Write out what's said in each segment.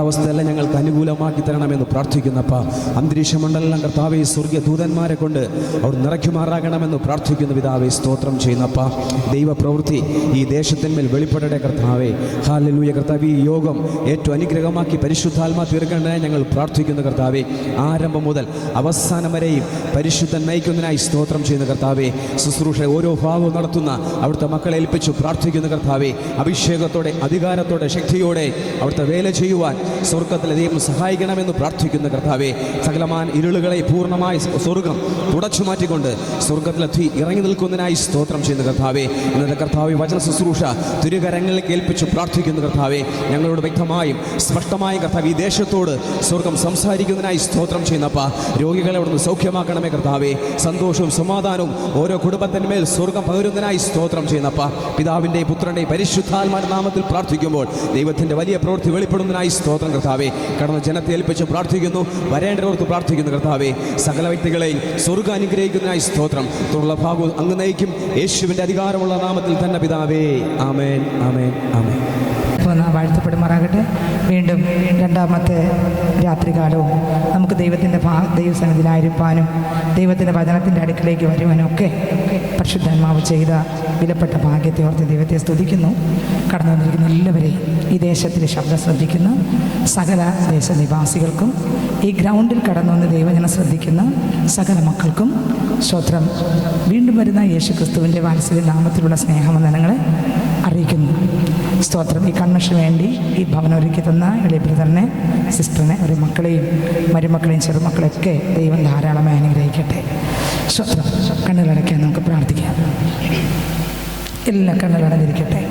അവസ്ഥയെല്ലാം ഞങ്ങൾക്ക് അനുകൂലമാക്കി തരണമെന്ന് പ്രാർത്ഥിക്കുന്നപ്പ. അന്തരീക്ഷമണ്ഡലം കർത്താവെ സ്വർഗീയ ദൂതന്മാരെ കൊണ്ട് അവർ നിറയ്ക്കുമാറാകണമെന്ന് പ്രാർത്ഥിക്കുന്ന പിതാവെ സ്തോത്രം ചെയ്യുന്നപ്പ. ദൈവപ്രവൃത്തി ഈ ദേശത്തിന്മേൽ വെളിപ്പെടട്ടെ കർത്താവെ. ഹല്ലേലൂയ കർത്താവെ. ഈ യോഗം ഏറ്റവും അനുഗ്രഹമാക്കി പരിശുദ്ധാത്മാ തീർക്കേണ്ടതായി ഞങ്ങൾ പ്രാർത്ഥിക്കുന്നു കർത്താവെ. ആരംഭം മുതൽ അവസാനം വരെയും പരിശുദ്ധൻ നയിക്കുന്നതിനായി സ്തോത്രം ചെയ്യുന്ന കർത്താവെ. ശുശ്രൂഷ ഓരോ ഭാഗവും നടത്തുന്ന അവിടുത്തെ മക്കളെ ഏൽപ്പിച്ചു പ്രാർത്ഥിക്കുന്ന കർത്താവെ. അഭിഷേകത്തോടെ അധികാരത്തോടെ ശക്തിയോടെ അവിടുത്തെ വേല ചെയ്യുവാൻ സ്വർഗത്തിലെ ദൈവം സഹായിക്കണമെന്ന് പ്രാർത്ഥിക്കുന്ന കർത്താവെ. സകലമാൻ ഇരുളുകളെ പൂർണ്ണമായി സ്വർഗം തുടച്ചു മാറ്റിക്കൊണ്ട് സ്വർഗത്തിലെത്തി ഇറങ്ങി നിൽക്കുന്നതിനായി സ്തോത്രം ചെയ്യുന്ന കർത്താവെ. ഇന്നത്തെ കർത്താവെ വചന ശുശ്രൂഷ തിരുകരങ്ങളിലേക്ക് ഏൽപ്പിച്ചു പ്രാർത്ഥിക്കുന്ന കർത്താവെ. ഞങ്ങളോട് വ്യക്തമായും സ്പഷ്ടമായും കർത്താവ് ഈ ദേശത്തോട് സ്വർഗം സംസാരിക്കുന്നതിനായി സ്തോത്രം ചെയ്യുന്നപ്പ. രോഗികളെ അവിടുന്ന് സൗഖ്യമാക്കണമേ കർത്താവെ. സന്തോഷവും സമാധാനവും ഓരോ കുടുംബത്തിന്മേൽ സ്വർഗം പകരുന്നതിനായി സ്തോത്രം ചെയ്യുന്നപ്പ. പിതാവിൻ്റെ പുത്രൻ്റെ പരിശുദ്ധാത്മാവിന്റെ നാമത്തിൽ പ്രാർത്ഥിക്കുമ്പോൾ ദൈവത്തിൻ്റെ വലിയ പ്രവൃത്തി വെളിപ്പെടുന്നതിനായി സ്തോത്രം കർത്താവെ. കടന്ന ജനത്തെ ഏൽപ്പിച്ച് പ്രാർത്ഥിക്കുന്നു. വരേണ്ടവർക്ക് പ്രാർത്ഥിക്കുന്നു കർത്താവെ. സകല വ്യക്തികളെയും സ്വർഗ്ഗം അനുഗ്രഹിക്കുന്നതിനായി സ്തോത്രം. തുടർന്നുള്ള ഭാഗവും അങ്ങ് നയിക്കും യേശുവിൻ്റെ അധികാരമുള്ള നാമത്തിൽ തന്നെ പിതാവേ. ആമേൻ, ആമേൻ, ആമേൻ. വാഴ്ത്തപ്പെടുമാറാകട്ടെ. വീണ്ടും രണ്ടാമത്തെ രാത്രികാലവും നമുക്ക് ദൈവസന്നിധിയിലായിരിക്കാനും ദൈവത്തിൻ്റെ വചനത്തിൻ്റെ അടുക്കിലേക്ക് വരുവാനും ഒക്കെ പരിശുദ്ധാത്മാവ് ചെയ്ത വിലപ്പെട്ട ഭാഗ്യത്തെ ഓർത്ത് ദൈവത്തെ സ്തുതിക്കുന്നു. കടന്നു വന്നിരിക്കുന്ന എല്ലാവരെയും ഈ ദേശത്തിലെ ശബ്ദം ശ്രദ്ധിക്കുന്ന സകല ദേശനിവാസികൾക്കും ഈ ഗ്രൗണ്ടിൽ കടന്നു വന്ന് ദൈവജനം ശ്രദ്ധിക്കുന്ന സകല മക്കൾക്കും സ്തോത്രം. വീണ്ടും വരുന്ന യേശു ക്രിസ്തുവിൻ്റെ വാത്സല്യ നാമത്തിലുള്ള സ്നേഹവന്ദനങ്ങളെ അറിയിക്കുന്നു. സ്തോത്രം. ഈ കൺവെൻഷന് വേണ്ടി ഈ ഭവനം ഒരുക്കി തന്ന ഇളയ ബ്രദറിനെ, സിസ്റ്ററിനെ, ഒരു മക്കളെയും മരുമക്കളെയും ചെറുമക്കളെയൊക്കെ ദൈവം ധാരാളമായി അനുഗ്രഹിക്കട്ടെ. സ്തോത്രം. കണ്ണുകളടയ്ക്കാൻ നമുക്ക് പ്രാർത്ഥിക്കാം. എല്ലാം കണ്ണുകളടഞ്ഞിരിക്കട്ടെ.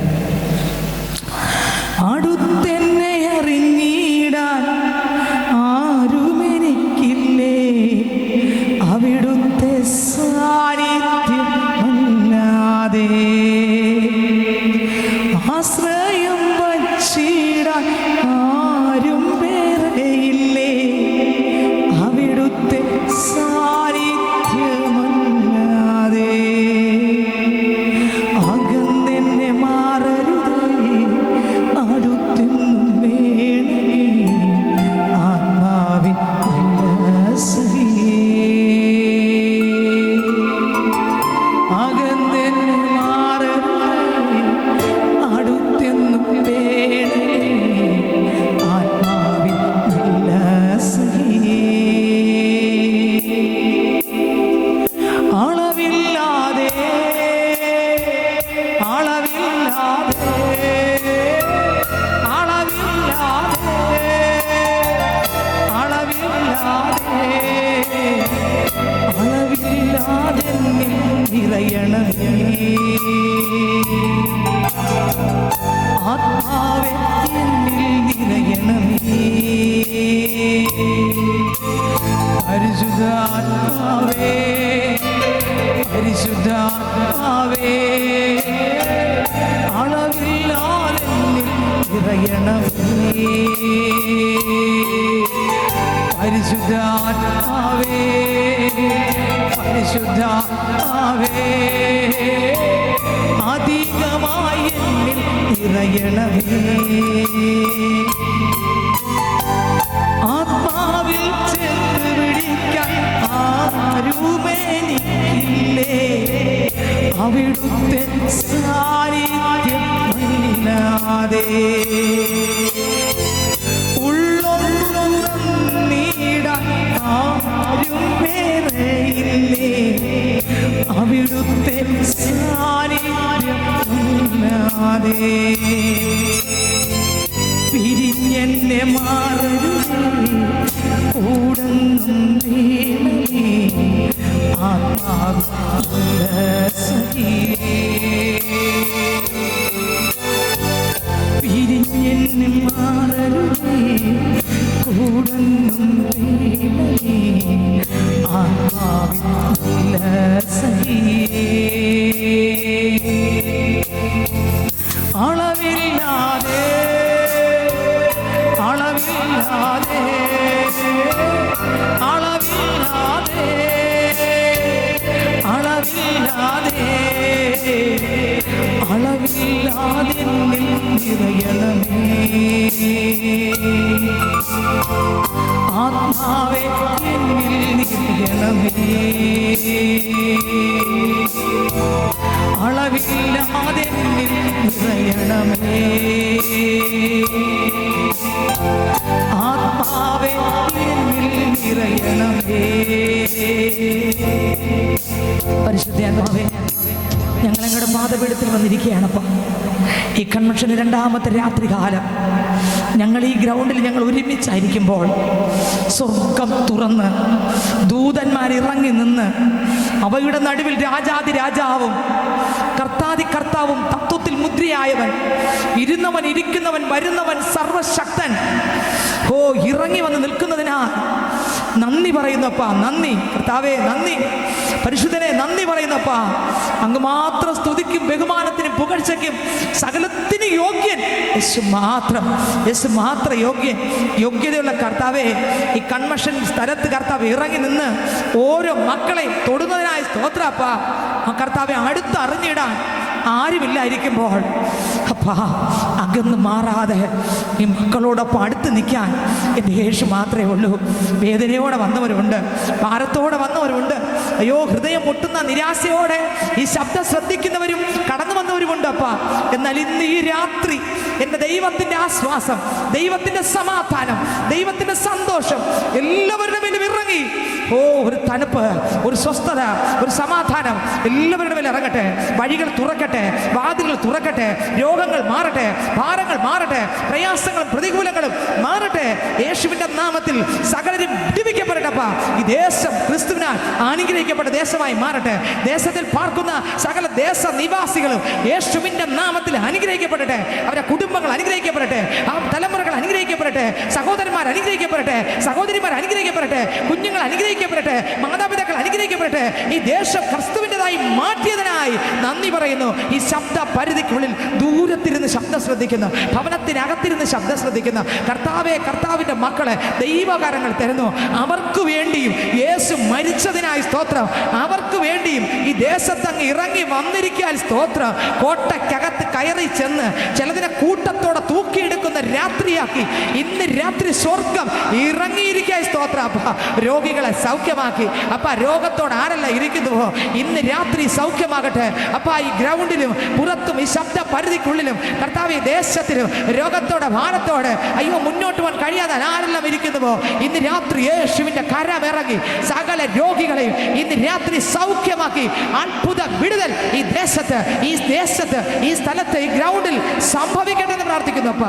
അടുത്തെന്നെ അറിഞ്ഞിടാൻ ആരുമെനിക്കില്ലേ, അവിടുത്തെ സാന്നിധ്യം അല്ലാതെ ആശ്രയം വച്ചിടാൻ ആരും വേറെയില്ലേ, അവിടുത്തെ സാന്നിധ്യമല്ലാതെ അകന്നെന്നെ മാറരുതേ, അടുത്തെന്നും വേണേ ആത്മാവിൻ ഉല്ലാസമേ. അകന്നെന്നെ മാറരുതേ, അടുത്തെന്നും വേണേ ആത്മാവിൻ ഉല്ലാസമേ. അളവില്ലാതെ അളവില്ലാതെ അളവില്ലാതെ അളവില്ലാതെ അളവില്ലാതെ നിറയണമേ. ആത്മാവേ എന്നിൽ നിറയണമേ. പരിശുദ്ധാത്മാവേ, പരിശുദ്ധാത്മാവേ, അളവില്ലാതെ നിറയണമേ. പരിശുദ്ധാത്മാവേ, പരിശുദ്ധാത്മാവേ, അധികമായി എന്നിൽ നിറയണമേ. ആത്മാവിൽ ചെന്ന് പിടിക്കാൻ ആരുമെനിക്കില്ലേ, അവിടുത്തെ സാന്നിധ്യം അല്ലാതെ ഉള്ളൊന്നും നീടാൻ ആരും വേറെയില്ലേ, അവിടുത്തെ സാന്നിധ്യം അല്ലാതെ പിരിഞ്ഞെന്നെ മാറരുതേ, കൂടൊന്നും വേണമേ ആത്മാവിൻ പിരിഞ്ഞെന്നെ മാറരുതേ, കൂടൊന്നും വേണമേ ആത്മാവിൻ ഉല്ലാസമേ. അളവില്ലാതെ അളവില്ലാതെ അളവില്ലാതെ അളവില്ലാതെ അളവില്ലാതെ നിറയണമേ. ആത്മാവേ എന്നിൽ നിറയണമേ, അളവില്ലാതെ എന്നിൽ നിറയണമേ, ആത്മാവേ എന്നിൽ നിറയണമേ. പരിശുദ്ധാത്മാവേ, ഞങ്ങൾ ഞങ്ങളുടെ പാദപീഠത്തിൽ വന്നിരിക്കുകയാണപ്പം. ഈ കൺവെൻഷന് രണ്ടാമത്തെ രാത്രികാലം ഞങ്ങൾ ഈ ഗ്രൗണ്ടിൽ ഞങ്ങൾ ഒരുമിച്ചായിരിക്കുമ്പോൾ സ്വർഗം തുറന്ന് ദൂതന്മാർ ഇറങ്ങി നിന്ന് അവയുടെ നടുവിൽ രാജാതി രാജാവും കർത്താതി കർത്താവും തത്വത്തിൽ മുദ്രയായവൻ, ഇരുന്നവൻ ഇരിക്കുന്നവൻ വരുന്നവൻ സർവശക്തൻ ഇറങ്ങി വന്ന് നിൽക്കുന്നതിനാൽ നന്ദി പറയുന്നപ്പാ. നന്ദി കർത്താവേ, നന്ദി പരിശുദ്ധനെ, നന്ദി പറയുന്നപ്പാ. അങ്ങ് മാത്രം സ്തുതിക്കും ബഹുമാനത്തിനും പുകഴ്ചയ്ക്കും സകലത്തിനും യോഗ്യൻ യേശു മാത്രം, യേശു മാത്രം യോഗ്യൻ. യോഗ്യതയുള്ള കർത്താവേ, ഈ കൺവെൻഷൻ സ്ഥലത്ത് കർത്താവ് ഇറങ്ങി നിന്ന് ഓരോ മക്കളെയും തൊടുന്നതിനായ സ്തോത്രപ്പാ. ആ കർത്താവെ അടുത്തറിഞ്ഞിടാൻ ആരുമില്ലായിരിക്കുമ്പോൾ അപ്പാ അകന്ന് മാറാതെ ഈ മക്കളോടൊപ്പം അടുത്ത് നിൽക്കാൻ എൻ്റെ യേശു മാത്രമേ ഉള്ളൂ. വേദനയോടെ വന്നവരുണ്ട്, ഭാരത്തോടെ വന്നവരുണ്ട്, അയ്യോ ഹൃദയം പൊട്ടുന്ന നിരാശയോടെ ഈ ശബ്ദം ശ്രദ്ധിക്കുന്നവരും കടന്നു വന്നവരുമുണ്ട് അപ്പാ. എന്നാൽ ഇന്ന് ഈ രാത്രി എൻ്റെ ദൈവത്തിൻ്റെ ആശ്വാസം, ദൈവത്തിൻ്റെ സമാധാനം, ദൈവത്തിൻ്റെ സന്തോഷം എല്ലാവരുടെ മേലും ഇറങ്ങി. ഒരു തണുപ്പ്, ഒരു സ്വസ്ഥത, ഒരു സമാധാനം എല്ലാവരുടെ മേലും ഇറങ്ങട്ടെ. വഴികൾ തുറക്കട്ടെ, വാതിലുകൾ തുറക്കട്ടെ, രോഗങ്ങൾ മാറട്ടെ, ഭാരങ്ങൾ മാറട്ടെ, പ്രയാസങ്ങളും പ്രതികൂലങ്ങളും മാറട്ടെ. യേശുവിൻ്റെ നാമത്തിൽ സകലരും വിടുവിക്കപ്പെടട്ടപ്പാ. ഈ ദേശം ക്രിസ്തുവിനാൽ അനുഗ്രഹിക്കപ്പെട്ട ദേശമായി മാറട്ടെ. ദേശത്തിൽ പാർക്കുന്ന സകല ദേശ നിവാസികളും യേശുവിൻ്റെ നാമത്തിൽ അനുഗ്രഹിക്കപ്പെടട്ടെ. അവരുടെ കുടുംബങ്ങൾ അനുഗ്രഹിക്കപ്പെടട്ടെ, ആ തലമുറകൾ അനുഗ്രഹിക്കപ്പെടട്ടെ, സഹോദരന്മാർ അനുഗ്രഹിക്കപ്പെടട്ടെ, സഹോദരിമാർ അനുഗ്രഹിക്കപ്പെടട്ടെ, കുഞ്ഞുങ്ങൾ അനുഗ്രഹിക്കപ്പെടട്ടെ, മാതാപിതാക്കൾ അനുഗ്രഹിക്കപ്പെടട്ടെ. ഈ ദേശം ക്രിസ്തുവിൻ്റെതായി മാറ്റിയതിനായി നന്ദി പറയുന്നു. ഈ ശബ്ദ പരിധിക്കുള്ളിൽ ദൂരത്തിരുന്ന് ശബ്ദം ശ്രദ്ധിക്കുന്നു, ഭവനത്തിനകത്തിരുന്ന് ശബ്ദം ശ്രദ്ധിക്കുന്നു കർത്താവെ, കർത്താവിൻ്റെ മക്കളെ ദൈവകരങ്ങൾ തരുന്നു. അവർക്ക് വേണ്ടിയും യേശു മരിച്ചതിനായി സ്തോത്രം. അവർക്ക് വേണ്ടിയും ഈ ദേശത്ത് അങ്ങ് ഇറങ്ങി വന്നിരിക്കാൻ സ്തോത്രം. കോട്ടയ്ക്കകത്ത് കയറി ചെന്ന് ചിലതിനെ കൂട്ടത്തോടെ തൂക്കിയെടുക്കുന്ന രാത്രിയാക്കി ഇന്ന് രാത്രി സ്വർഗം ഇറങ്ങിയിരിക്കാൻ സ്തോത്രം. അപ്പ രോഗികളെ സൗഖ്യമാക്കി. അപ്പ രോഗത്തോട് ആരല്ല ഇരിക്കുന്നുവോ ഇന്ന് രാത്രി സൗഖ്യമാകട്ടെ. അപ്പ ഈ ഗ്രൗണ്ടിലും പുറത്തും ഈ ശബ്ദ പരിധിക്കുള്ളിലും കർത്താവ് ദേശത്തിലും രോഗത്തോടെ ഭാരത്തോടെ അയ്യോ മുന്നോട്ട് പോകാൻ കഴിയാതെ ആരെല്ലാം ഇരിക്കുന്നുവോ ഇന്ന് രാത്രി യേശുവിൻ്റെ കരമിറങ്ങി സകല രോഗികളെയും ഇന്ന് രാത്രി സൗഖ്യമാക്കി അത്ഭുത വിടുതൽ ഈ ദേശത്ത് ഈ സ്ഥലത്ത് ഈ ഗ്രൗണ്ടിൽ സംഭവിക്കട്ടെ എന്ന് പ്രാർത്ഥിക്കുന്നു. അപ്പ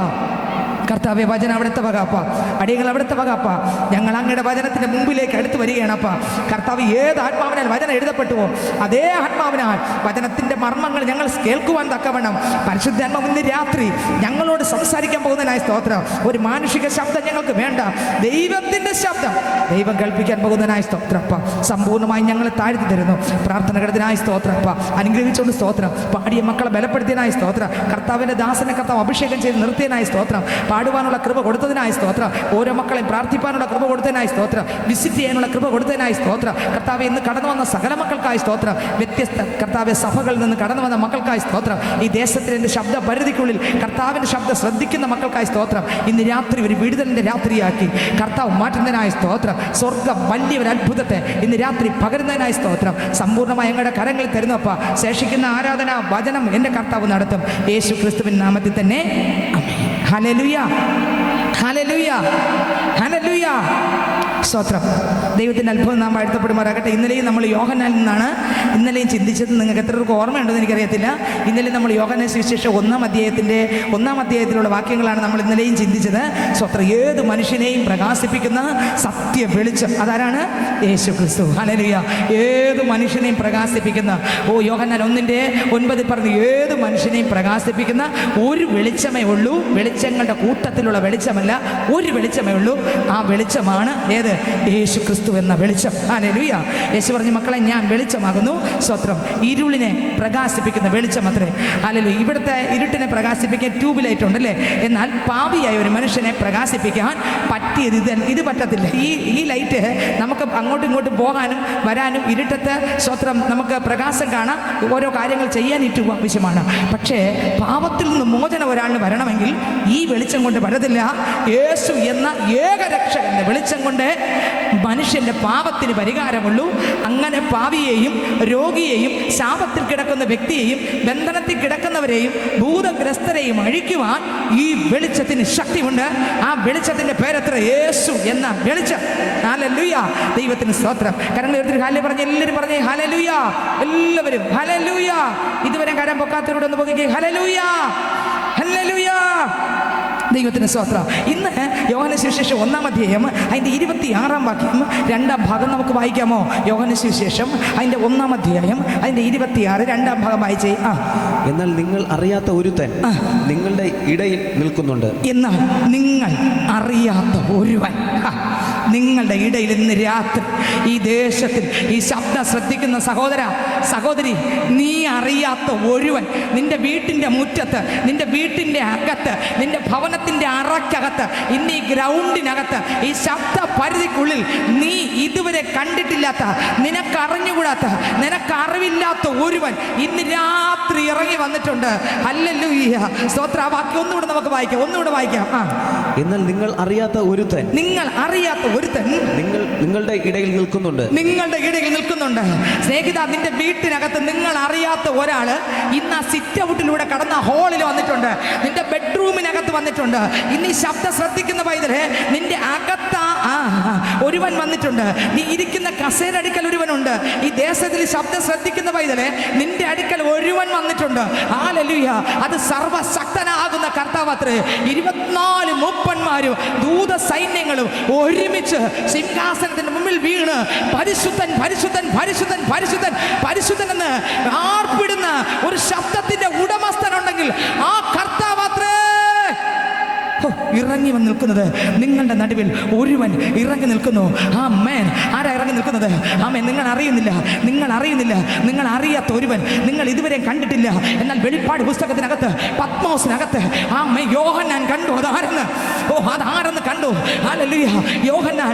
കർത്താവെ, വചനം അവിടുത്തെ വകാപ്പ, അടിയങ്ങൾ അവിടുത്തെ വകാപ്പ. ഞങ്ങൾ അങ്ങയുടെ വചനത്തിൻ്റെ മുമ്പിലേക്ക് അടുത്ത് വരികയാണപ്പ. കർത്താവ്, ഏത് ആത്മാവിനാൽ വചനം എഴുതപ്പെട്ടുവോ അതേ ആത്മാവിനാൽ വചനത്തിൻ്റെ മർമ്മങ്ങൾ ഞങ്ങൾ കേൾക്കുവാൻ തക്കവണ്ണം പരിശുദ്ധാത്മാവ് ഇന്ന് രാത്രി ഞങ്ങളോട് സംസാരിക്കാൻ പോകുന്നതിനായി സ്തോത്രം. ഒരു മാനുഷിക ശബ്ദം ഞങ്ങൾക്ക് വേണ്ട, ദൈവത്തിൻ്റെ ശബ്ദം ദൈവം കേൾപ്പിക്കാൻ പോകുന്നതിനായി സ്തോത്രപ്പ. സമ്പൂർണ്ണമായി ഞങ്ങൾ താഴ്ത്തി തരുന്നു. പ്രാർത്ഥനകടത്തിനായി സ്തോത്രപ്പ. അനുഗ്രഹിച്ചുകൊണ്ട് സ്തോത്രം. പാടിയ മക്കളെ ബലപ്പെടുത്തിയതിനായി സ്തോത്രം. കർത്താവിൻ്റെ ദാസനെ കർത്താവ് അഭിഷേകം ചെയ്ത് നിർത്തിയതിനായി സ്തോത്രം. പാടുവാനുള്ള കൃപ കൊടുത്തതിനായി സ്തോത്രം. ഓരോ മക്കളെയും പ്രാർത്ഥിപ്പാനുള്ള കൃപ കൊടുത്തതിനായി സ്തോത്രം. വിസിറ്റ് ചെയ്യാനുള്ള കൃപ കൊടുത്തതിനായി സ്തോത്രം. കർത്താവ് ഇന്ന് കടന്നു വന്ന സകല മക്കൾക്കായി സ്തോത്രം. വ്യത്യസ്ത കർത്താവ് സഭകളിൽ നിന്ന് കടന്നു വന്ന മക്കൾക്കായി സ്തോത്രം. ഈ ദേശത്തിൻ്റെ ശബ്ദ പരിധിക്കുള്ളിൽ കർത്താവിൻ്റെ ശബ്ദം ശ്രദ്ധിക്കുന്ന മക്കൾക്കായി സ്തോത്രം. ഇന്ന് രാത്രി ഒരു വിടുതലിൻ്റെ രാത്രിയാക്കി കർത്താവ് മാറ്റുന്നതിനായി സ്തോത്രം. സ്വർഗം വലിയൊരു അത്ഭുതത്തെ ഇന്ന് രാത്രി പകരുന്നതിനായി സ്തോത്രം. സമ്പൂർണ്ണമായി ഞങ്ങളുടെ കരങ്ങളിൽ തരുന്നപ്പ. ശേഷിക്കുന്ന ആരാധന വചനം എൻ്റെ കർത്താവ് നടത്തും. യേശു ക്രിസ്തുവിൻ നാമത്തിൽ തന്നെ ആമേൻ. Hallelujah, hallelujah, hallelujah. സ്തോത്രം. ദൈവത്തിൻ്റെ അത്ഭുതം നാം വാഴ്ത്തപ്പെടുമാറാകട്ടെ. ഇന്നലെയും നമ്മൾ യോഹന്നാനിൽ നിന്നാണ് ചിന്തിച്ചത്. നിങ്ങൾക്ക് എത്ര പേർക്ക് ഓർമ്മയുണ്ടെന്ന് എനിക്കറിയത്തില്ല. ഇന്നലെ നമ്മൾ യോഹന്നാൻ സുവിശേഷം 1-ാം അധ്യായത്തിലുള്ള വാക്യങ്ങളാണ് നമ്മൾ ഇന്നലെയും ചിന്തിച്ചത്. സ്തോത്രം. ഏത് മനുഷ്യനെയും പ്രകാശിപ്പിക്കുന്ന സത്യ വെളിച്ചം അതാരാണ്? യേശു ക്രിസ്തു. ഹല്ലേലൂയ. ഏത് മനുഷ്യനെയും പ്രകാശിപ്പിക്കുന്ന യോഹന്നാൻ 1:9 പറഞ്ഞു, ഏത് മനുഷ്യനെയും പ്രകാശിപ്പിക്കുന്ന ഒരു വെളിച്ചമേ ഉള്ളൂ. വെളിച്ചങ്ങളുടെ കൂട്ടത്തിലുള്ള വെളിച്ചമല്ല, ഒരു വെളിച്ചമേ ഉള്ളൂ. ആ വെളിച്ചമാണ് ഏത്? യേശു ക്രിസ്തു എന്ന വെളിച്ചം. ഹല്ലേലൂയ. യേശു പറഞ്ഞു, മക്കളെ ഞാൻ വെളിച്ചമാകുന്നു. സ്തോത്രം. ഇരുളിനെ പ്രകാശിപ്പിക്കുന്ന വെളിച്ചം അത്രേ. ഹല്ലേലൂയ. ഇവിടുത്തെ ഇരുട്ടിനെ പ്രകാശിപ്പിക്കാൻ ട്യൂബ് ലൈറ്റ് ഉണ്ടല്ലേ, എന്നാൽ പാപിയായ ഒരു മനുഷ്യനെ പ്രകാശിപ്പിക്കാൻ പറ്റിയത് ഇത് പറ്റത്തില്ല. ഈ ലൈറ്റ് നമുക്ക് അങ്ങോട്ടും ഇങ്ങോട്ടും പോകാനും വരാനും ഇരുട്ടത്ത് സ്തോത്രം നമുക്ക് പ്രകാശം കാണാം, ഓരോ കാര്യങ്ങൾ ചെയ്യാൻ ഏറ്റവും ആവശ്യമാണ്. പക്ഷേ പാപത്തിൽ നിന്ന് മോചനം ഒരാളിന് വരണമെങ്കിൽ ഈ വെളിച്ചം കൊണ്ട് പറ്റത്തില്ല. യേശു എന്ന ഏകരക്ഷകന്റെ വെളിച്ചം കൊണ്ട് മനുഷ്യന്റെ പാപത്തിന് പരിഹാരമുള്ളൂ. അങ്ങനെ പാപിയെയും രോഗിയെയും ശാപത്തിൽ കിടക്കുന്ന വ്യക്തിയെയും ബന്ധനത്തിൽ കിടക്കുന്നവരെയും ഭൂതഗ്രസ്തരെയും അഴിക്കുവാൻ ഈ വെളിച്ചത്തിന് ശക്തിയുണ്ട്. ആ വെളിച്ചത്തിന്റെ പേരെത്ര? യേശു എന്ന വെളിച്ചം. ഹല്ലേലൂയ. ദൈവത്തിന് സ്തോത്രം. കരങ്ങൾ ഉയർത്തി ഹല്ലേലൂയ പറഞ്ഞ് എല്ലാവരും പറഞ്ഞേ ഹല്ലേലൂയ. എല്ലാവരും ഹല്ലേലൂയ. ഇതുവരെ കരം പൊക്കാത്തവരോട് ഒന്ന് പൊക്കിക്കേ. Hallelujah, hallelujah. ദൈവത്തിന് സ്തോത്രം. ഇന്ന് യോഹന്ന സുവിശേഷം 1-ാം അധ്യായം അതിൻ്റെ 26-ാം വാക്യം 2-ാം ഭാഗം നമുക്ക് വായിക്കാമോ? യോഹന്ന സുവിശേഷം അതിൻ്റെ 1-ാം അധ്യായം അതിൻ്റെ 26 2-ാം ഭാഗം വായിച്ചേ. എന്നാൽ നിങ്ങൾ അറിയാത്ത ഒരുത്തൻ നിങ്ങളുടെ ഇടയിൽ നിൽക്കുന്നുണ്ട്. എന്നാൽ നിങ്ങൾ അറിയാത്ത ഒരുവൻ നിങ്ങളുടെ ഇടയിൽ ഇന്ന് രാത്രി ഈ ദേശത്തിൽ ഈ ശബ്ദം ശ്രദ്ധിക്കുന്ന സഹോദര സഹോദരി, നീ അറിയാത്ത ഒരുവൻ നിന്റെ വീട്ടിൻ്റെ മുറ്റത്ത്, നിന്റെ വീട്ടിൻ്റെ അകത്ത്, നിന്റെ ഭവനത്തിൻ്റെ അറക്കകത്ത്, ഇന്ന് ഈ ഗ്രൗണ്ടിനകത്ത്, ഈ ശബ്ദ പരിധിക്കുള്ളിൽ നീ ഇതുവരെ കണ്ടിട്ടില്ലാത്ത, നിനക്കറിഞ്ഞുകൂടാത്ത, നിനക്കറിവില്ലാത്ത ഒരുവൻ ഇന്ന് രാത്രി ഇറങ്ങി വന്നിട്ടുണ്ട്. ഹല്ലേലൂയ. സ്തോത്ര. ആ വാക്യം ഒന്നുകൂടെ നമുക്ക് വായിക്കാം, ഒന്നുകൂടെ വായിക്കാം. എന്നാൽ നിങ്ങൾ അറിയാത്ത ഒരുത്തൻ, നിങ്ങൾ അറിയാത്ത ഒരുത്തൻ നിങ്ങളുടെ ഇടയിൽ നിൽക്കുന്നുണ്ട്, നിങ്ങളുടെ ഇടയിൽ നിൽക്കുന്നുണ്ട്. സ്നേഹിത, നിന്റെ വീട്ടിനകത്ത് നിങ്ങൾ അറിയാത്ത ഒരാള് ഇന്ന് ആ സിറ്റ് ഔട്ടിലൂടെ കടന്ന ഹോളിൽ വന്നിട്ടുണ്ട്, നിന്റെ ബെഡ്റൂമിനകത്ത് വന്നിട്ടുണ്ട്. ഇന്ന് ഈ ശബ്ദം ശ്രദ്ധിക്കുന്ന പൈതലേ, നിന്റെ അകത്ത ഒരുവൻ വന്നിട്ടുണ്ട്. നീ ഇരിക്കുന്ന കസേര അടുക്കൽ ഒരുവനുണ്ട്. ഈ ദേശത്തിൽ ശബ്ദം ശ്രദ്ധിക്കുന്ന പൈതലേ, നിന്റെ അടുക്കൽ ഒരുവൻ വന്നിട്ടുണ്ട്. ഹല്ലേലൂയ. അത് സർവശക്തനാകുന്ന കർത്താവത്രേ. 24 മൂപ്പന്മാരും ദൂത സൈന്യങ്ങളും ഒരുമിച്ച് സിംഹാസനത്തിന്റെ മുമ്പിൽ വീണ് പരിശുദ്ധൻ പരിശുദ്ധൻ പരിശുദ്ധൻ പരിശുദ്ധൻ പരിശുദ്ധൻ എന്ന് ആർപ്പിടുന്ന ഒരു ശബ്ദത്തിന്റെ ഉടമസ്ഥനുണ്ടെങ്കിൽ ആ കർത്താവത്രേ ഇറങ്ങി വന്ന് നിൽക്കുന്നത്. നിങ്ങളുടെ നടുവിൽ ഒരുവൻ ഇറങ്ങി നിൽക്കുന്നു. ആമേൻ. ആരാ ഇറങ്ങി നിൽക്കുന്നത്? ആമേൻ. നിങ്ങൾ അറിയുന്നില്ല, നിങ്ങൾ അറിയുന്നില്ല, നിങ്ങൾ അറിയാത്ത ഒരുവൻ, നിങ്ങൾ ഇതുവരെ കണ്ടിട്ടില്ല. എന്നാൽ വെളിപ്പാട് പുസ്തകത്തിനകത്ത് പത്മോസിനകത്ത് ആമേൻ യോഹന്നാൻ കണ്ടു. അതാരെന്ന് അതാരെന്ന് കണ്ടു. ഹല്ലേലൂയ. യോഹന്നാൻ